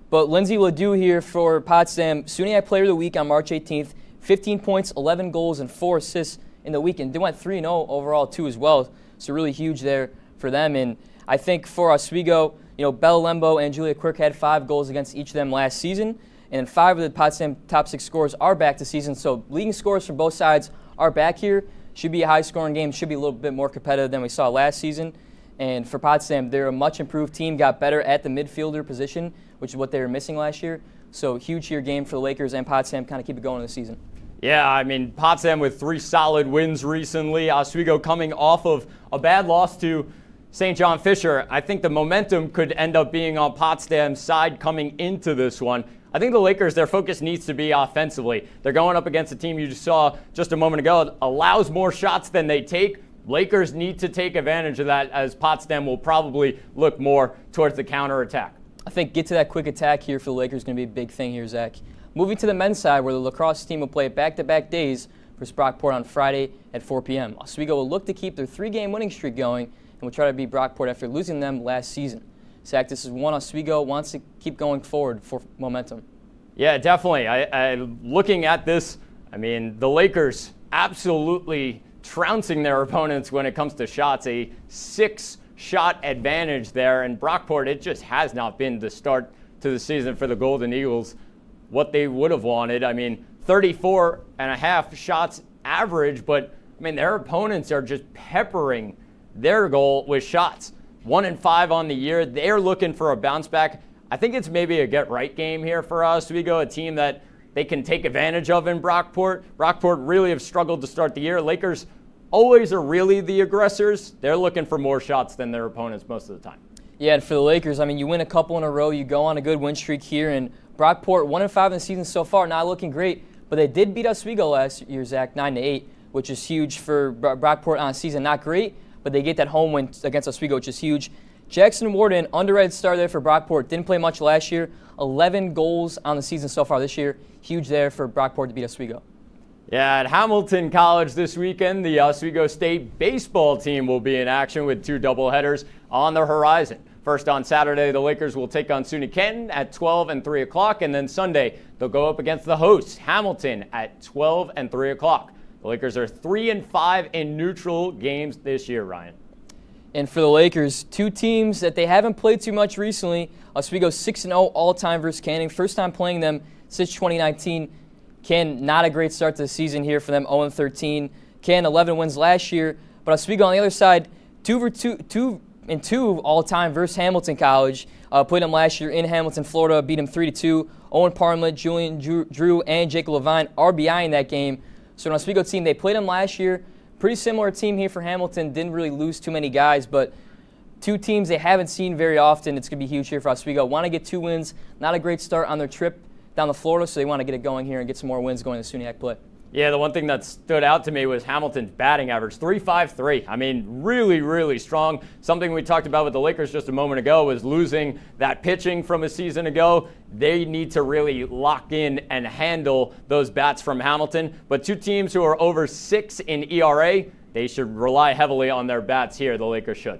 But Lindsay Ledoux here for Potsdam, SUNY Player of the Week on March 18th. 15 points, 11 goals, and 4 assists in the weekend. They went 3-0 overall, too, as well. So really huge there for them. And I think for Oswego, Bella Lembo and Julia Quirk had 5 goals against each of them last season. And 5 of the Potsdam top 6 scorers are back this season. So leading scorers from both sides are back here. Should be a high-scoring game. Should be a little bit more competitive than we saw last season. And for Potsdam, they're a much-improved team. Got better at the midfielder position, which is what they were missing last year. So huge here game for the Lakers and Potsdam, kind of keep it going in the season. Yeah, I mean, Potsdam with 3 solid wins recently. Oswego coming off of a bad loss to St. John Fisher. I think the momentum could end up being on Potsdam's side coming into this one. I think the Lakers, their focus needs to be offensively. They're going up against a team you just saw just a moment ago, allows more shots than they take. Lakers need to take advantage of that, as Potsdam will probably look more towards the counterattack. I think get to that quick attack here for the Lakers is going to be a big thing here, Zach. Moving to the men's side, where the lacrosse team will play back-to-back days versus Brockport on Friday at 4 p.m. Oswego will look to keep their 3-game winning streak going and will try to beat Brockport after losing them last season. Zach, this is one Oswego wants to keep going forward for momentum. Yeah, definitely. Looking at this, I mean, the Lakers absolutely trouncing their opponents when it comes to shots. A 6-shot advantage there, and Brockport, it just has not been the start to the season for the Golden Eagles what they would have wanted. I mean, 34.5 shots average, but I mean, their opponents are just peppering their goal with shots. 1-5 on the year. They're looking for a bounce back. I think it's maybe a get-right game here for Oswego, a team that they can take advantage of in Brockport. Brockport really have struggled to start the year. Lakers always are really the aggressors. They're looking for more shots than their opponents most of the time. Yeah, and for the Lakers, I mean, you win a couple in a row, you go on a good win streak here, and Brockport 1-5 in the season so far, not looking great, but they did beat Oswego last year, Zach, 9-8, which is huge for Brockport on season. Not great, but they get that home win against Oswego, which is huge. Jackson Warden, underrated star there for Brockport, didn't play much last year. 11 goals on the season so far this year. Huge there for Brockport to beat Oswego. Yeah, at Hamilton College this weekend, the Oswego State baseball team will be in action with 2 doubleheaders on the horizon. First on Saturday, the Lakers will take on SUNY Canton at 12 and 3 o'clock, and then Sunday, they'll go up against the hosts, Hamilton, at 12 and 3 o'clock. The Lakers are 3-5 in neutral games this year, Ryan. And for the Lakers, 2 teams that they haven't played too much recently. Oswego 6-0 all-time versus Canton. First time playing them since 2019. Canton, not a great start to the season here for them, 0-13. Canton, 11 wins last year. But Oswego on the other side, 2-2 all-time versus Hamilton College. Played them last year in Hamilton, Florida, beat them 3-2. Owen Parmlett, Julian Drew, and Jake Levine RBI in that game. So an Oswego team, they played them last year. Pretty similar team here for Hamilton. Didn't really lose too many guys, but 2 teams they haven't seen very often. It's going to be huge here for Oswego. Want to get 2 wins. Not a great start on their trip down to Florida, so they want to get it going here and get some more wins going to SUNY play. Yeah, the one thing that stood out to me was Hamilton's batting average, .353. I mean, really, really strong. Something we talked about with the Lakers just a moment ago was losing that pitching from a season ago. They need to really lock in and handle those bats from Hamilton. But 2 teams who are over 6 in ERA, they should rely heavily on their bats here. The Lakers should.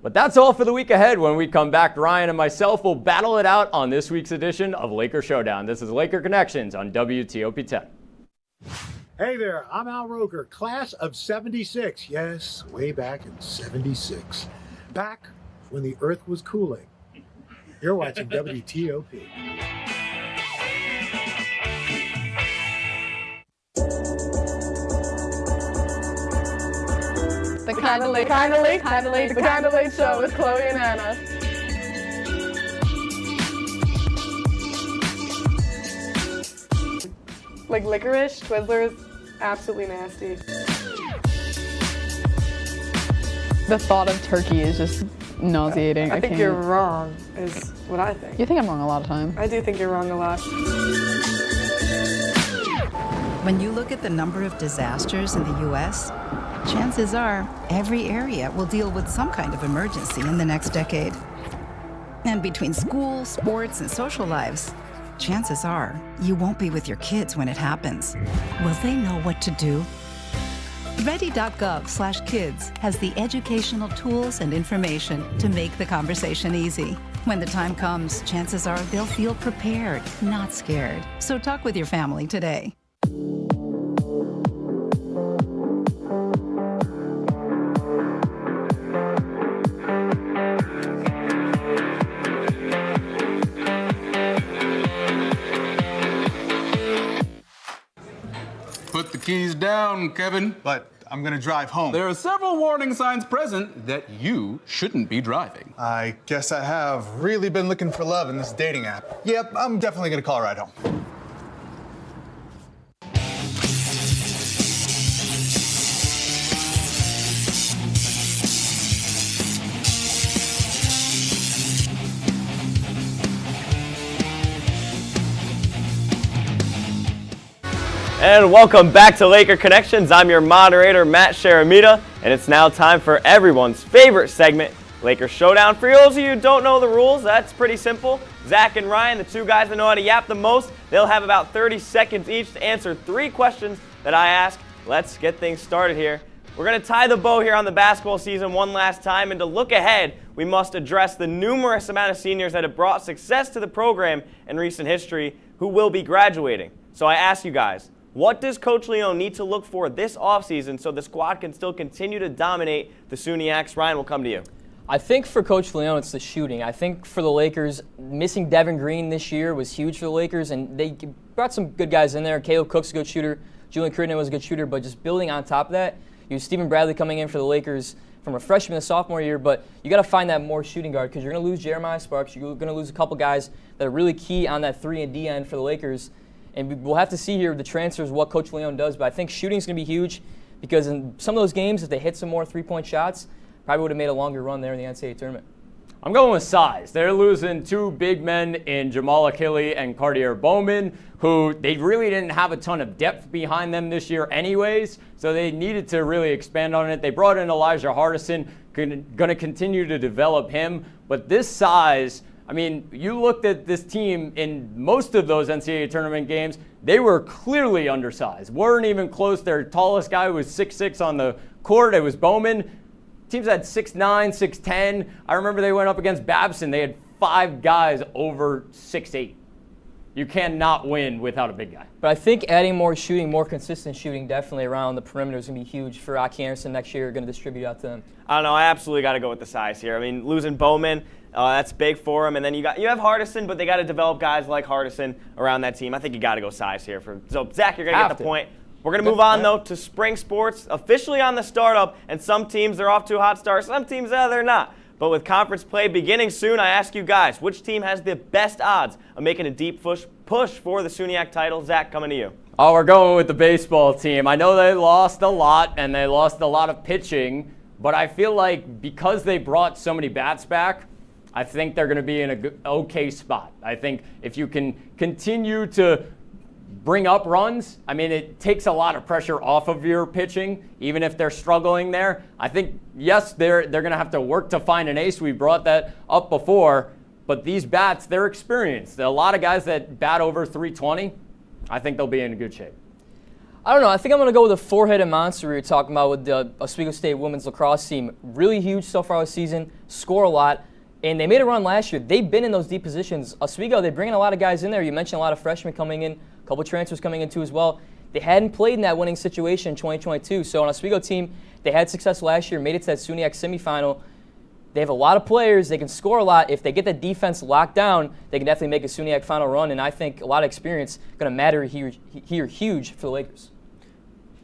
But that's all for the week ahead. When we come back, Ryan and myself will battle it out on this week's edition of Laker Showdown. This is Laker Connections on WTOP-10. Hey there, I'm Al Roker, class of 76. Yes, way back in 76. Back when the earth was cooling. You're watching WTOP. The Kinda Late Show with Chloe and Anna. Like licorice, Twizzlers, absolutely nasty. The thought of turkey is just nauseating. I think you're wrong, is what I think. You think I'm wrong a lot of time. I do think you're wrong a lot. When you look at the number of disasters in the U.S., chances are every area will deal with some kind of emergency in the next decade. And between school, sports, and social lives, chances are you won't be with your kids when it happens. Will they know what to do? Ready.gov/kids has the educational tools and information to make the conversation easy. When the time comes, chances are they'll feel prepared, not scared. So talk with your family today. Put the keys down, Kevin. But I'm gonna drive home. There are several warning signs present that you shouldn't be driving. I guess I have really been looking for love in this dating app. Yep, I'm definitely gonna call a ride home. And welcome back to Laker Connections. I'm your moderator, Matt Sharamita, and it's now time for everyone's favorite segment, Laker Showdown. For those of you who don't know the rules, that's pretty simple. Zach and Ryan, the two guys that know how to yap the most, they'll have about 30 seconds each to answer 3 questions that I ask. Let's get things started here. We're going to tie the bow here on the basketball season one last time, and to look ahead, we must address the numerous amount of seniors that have brought success to the program in recent history who will be graduating. So I ask you guys, what does Coach Leone need to look for this offseason so the squad can still continue to dominate the SUNYACs? Ryan, we'll come to you. I think for Coach Leone, it's the shooting. I think for the Lakers, missing Devin Green this year was huge for the Lakers, and they brought some good guys in there. Caleb Cook's a good shooter. Julian Crittenden was a good shooter, but just building on top of that, you have Stephen Bradley coming in for the Lakers from a freshman to sophomore year, but you got to find that more shooting guard because you're going to lose Jeremiah Sparks. You're going to lose a couple guys that are really key on that 3 and D end for the Lakers. And we'll have to see here with the transfers what Coach Leone does. But I think shooting's going to be huge because in some of those games, if they hit some more three-point shots, probably would have made a longer run there in the NCAA tournament. I'm going with size. They're losing 2 big men in Jamal Achille and Cartier Bowman, who they really didn't have a ton of depth behind them this year anyways, so they needed to really expand on it. They brought in Elijah Hardison, going to continue to develop him. But this size, I mean, you looked at this team in most of those NCAA tournament games, they were clearly undersized. Weren't even close. Their tallest guy was 6'6" on the court. It was Bowman. Teams had 6'9", 6'10". I remember they went up against Babson. They had 5 guys over 6'8". You cannot win without a big guy. But I think adding more shooting, more consistent shooting, definitely around the perimeter is going to be huge for Aki Anderson next year. Going to distribute out to them. I don't know. I absolutely got to go with the size here. I mean, losing Bowman, that's big for him. And then you have Hardison, but they got to develop guys like Hardison around that team. I think you got to go size here. So, Zach, you're going to get the point. We're going to move on, though, to spring sports, officially on the startup, and some teams, they're off to a hot start. Some teams, they're not. But with conference play beginning soon, I ask you guys, which team has the best odds of making a deep push for the SUNYAC title? Zach, coming to you. Oh, we're going with the baseball team. I know they lost a lot, and they lost a lot of pitching, but I feel like because they brought so many bats back, I think they're going to be in a good, okay spot. I think if you can continue to bring up runs, I mean, it takes a lot of pressure off of your pitching, even if they're struggling there. I think, yes, they're going to have to work to find an ace. We brought that up before, but these bats, they're experienced. A lot of guys that bat over 320, I think they'll be in good shape. I don't know. I think I'm going to go with the 4-headed monster we were talking about with the Oswego State women's lacrosse team. Really huge so far this season, score a lot, and they made a run last year. They've been in those deep positions. Oswego, they bring in a lot of guys in there. You mentioned a lot of freshmen coming in. A couple transfers coming in too as well. They hadn't played in that winning situation in 2022. So on a Oswego team, they had success last year, made it to that SUNYAC semifinal. They have a lot of players. They can score a lot. If they get the defense locked down, they can definitely make a SUNYAC final run. And I think a lot of experience going to matter here huge for the Lakers.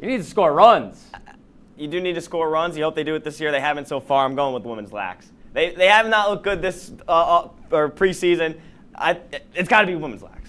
You need to score runs. You do need to score runs. You hope they do it this year. They haven't so far. I'm going with women's lax. They have not looked good this or preseason. It's got to be women's lax.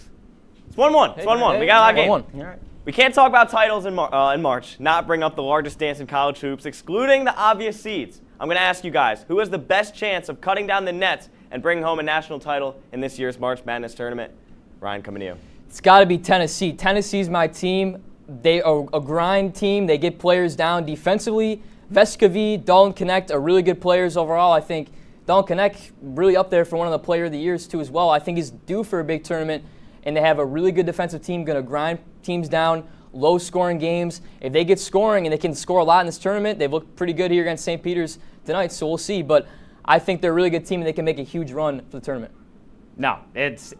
It's 1-1. It's 1-1. We got a lot of games. All right. We can't talk about titles in March, not bring up the largest dance in college hoops, excluding the obvious seeds. I'm going to ask you guys, who has the best chance of cutting down the nets and bringing home a national title in this year's March Madness tournament? Ryan, coming to you. It's got to be Tennessee. Tennessee's my team. They are a grind team. They get players down defensively. Vescovi, Dalton Connect are really good players overall. I think Dalton Connect really up there for one of the player of the years too as well. I think he's due for a big tournament. And they have a really good defensive team, going to grind teams down, low-scoring games. If they get scoring and they can score a lot in this tournament, they've looked pretty good here against St. Peter's tonight, so we'll see. But I think they're a really good team and they can make a huge run for the tournament. No, it's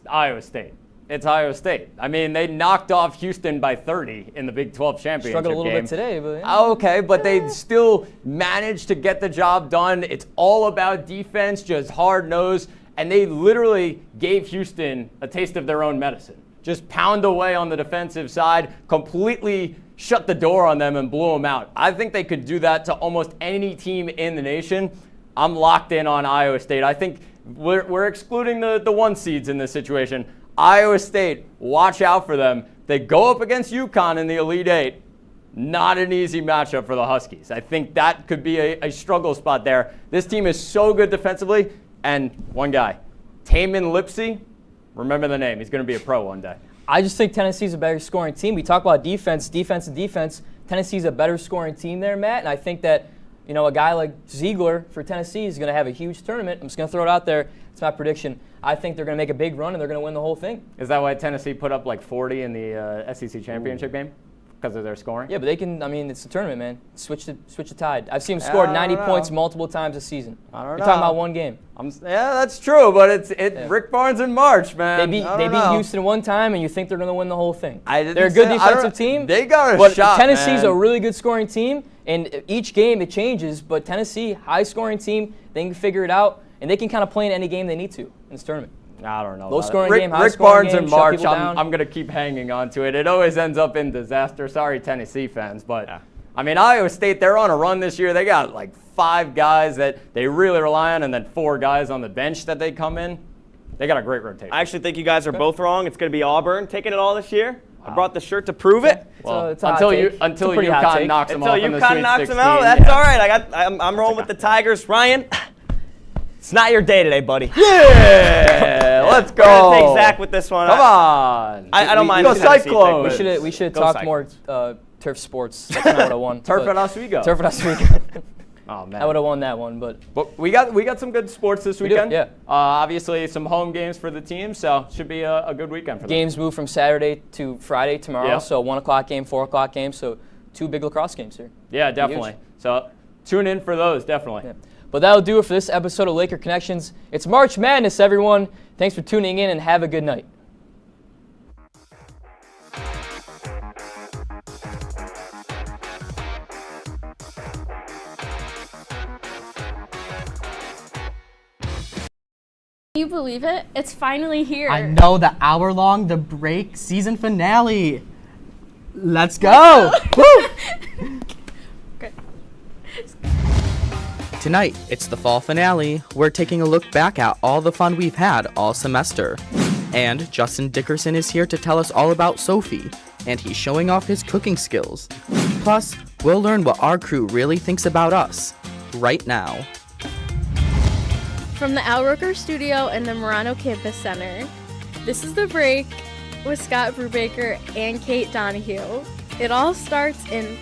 Iowa State. It's Iowa State. I mean, they knocked off Houston by 30 in the Big 12 championship Struggled a little game. bit today, but yeah. Okay, but they still managed to get the job done. It's all about defense, just hard-nosed. And they literally gave Houston a taste of their own medicine. Just pound away on the defensive side, completely shut the door on them and blew them out. I think they could do that to almost any team in the nation. I'm locked in on Iowa State. I think we're excluding the 1 seeds in this situation. Iowa State, watch out for them. They go up against UConn in the Elite Eight. Not an easy matchup for the Huskies. I think that could be a struggle spot there. This team is so good defensively. And one guy, Taman Lipsey, remember the name. He's going to be a pro one day. I just think Tennessee's a better scoring team. We talk about defense. Tennessee's a better scoring team there, Matt. And I think that, a guy like Ziegler for Tennessee is going to have a huge tournament. I'm just going to throw it out there. It's my prediction. I think they're going to make a big run and they're going to win the whole thing. Is that why Tennessee put up like 40 in the SEC championship game? Because of their scoring? Yeah, but they can, it's a tournament, man. Switch the tide. I've seen them score 90 points multiple times this season. I don't know. You're talking about one game. Yeah, that's true, but it's Rick Barnes in March, man. They beat Houston one time, and you think they're going to win the whole thing. They're a good defensive team. They got a but shot, Tennessee's man. a really good scoring team, and each game it changes, but Tennessee, high-scoring team, they can figure it out, and they can kind of play in any game they need to in this tournament. I don't know. Low-scoring game, Rick high-scoring Barnes game, in March, shut people down. I'm going to keep hanging on to it. It always ends up in disaster. Sorry, Tennessee fans, but Iowa State, they're on a run this year. They got like 5 guys that they really rely on and then 4 guys on the bench that they come in. They got a great rotation. I actually think you guys are both wrong. It's going to be Auburn taking it all this year. Wow. I brought the shirt to prove it. Until UConn knocks them off in the Sweet 16. That's all right. I'm rolling with the Tigers. Ryan, it's not your day today, buddy. Yeah, let's go. We're going to take Zach with this one. Come on. I don't mind. Go Cyclones. We should talk more turf sports. That's not what I won. Turf at Oswego. Turf at Oswego. Oh, man. I would have won that one, but we got some good sports this weekend. Yeah. Obviously, some home games for the team, so should be a good weekend for them. Games move from Saturday to Friday tomorrow, so 1 o'clock game, 4 o'clock game, so 2 big lacrosse games here. Yeah, definitely. So tune in for those, definitely. Yeah. But that'll do it for this episode of Laker Connections. It's March Madness, everyone. Thanks for tuning in and have a good night. Can you believe it? It's finally here. I know, the hour-long The Break season finale. Let's go! Woo! Tonight, it's the fall finale. We're taking a look back at all the fun we've had all semester. And Justin Dickerson is here to tell us all about Sophie, and he's showing off his cooking skills. Plus, we'll learn what our crew really thinks about us right now. From the Al Roker Studio and the Murano Campus Center, this is The Break with Scott Brubaker and Kate Donahue. It all starts in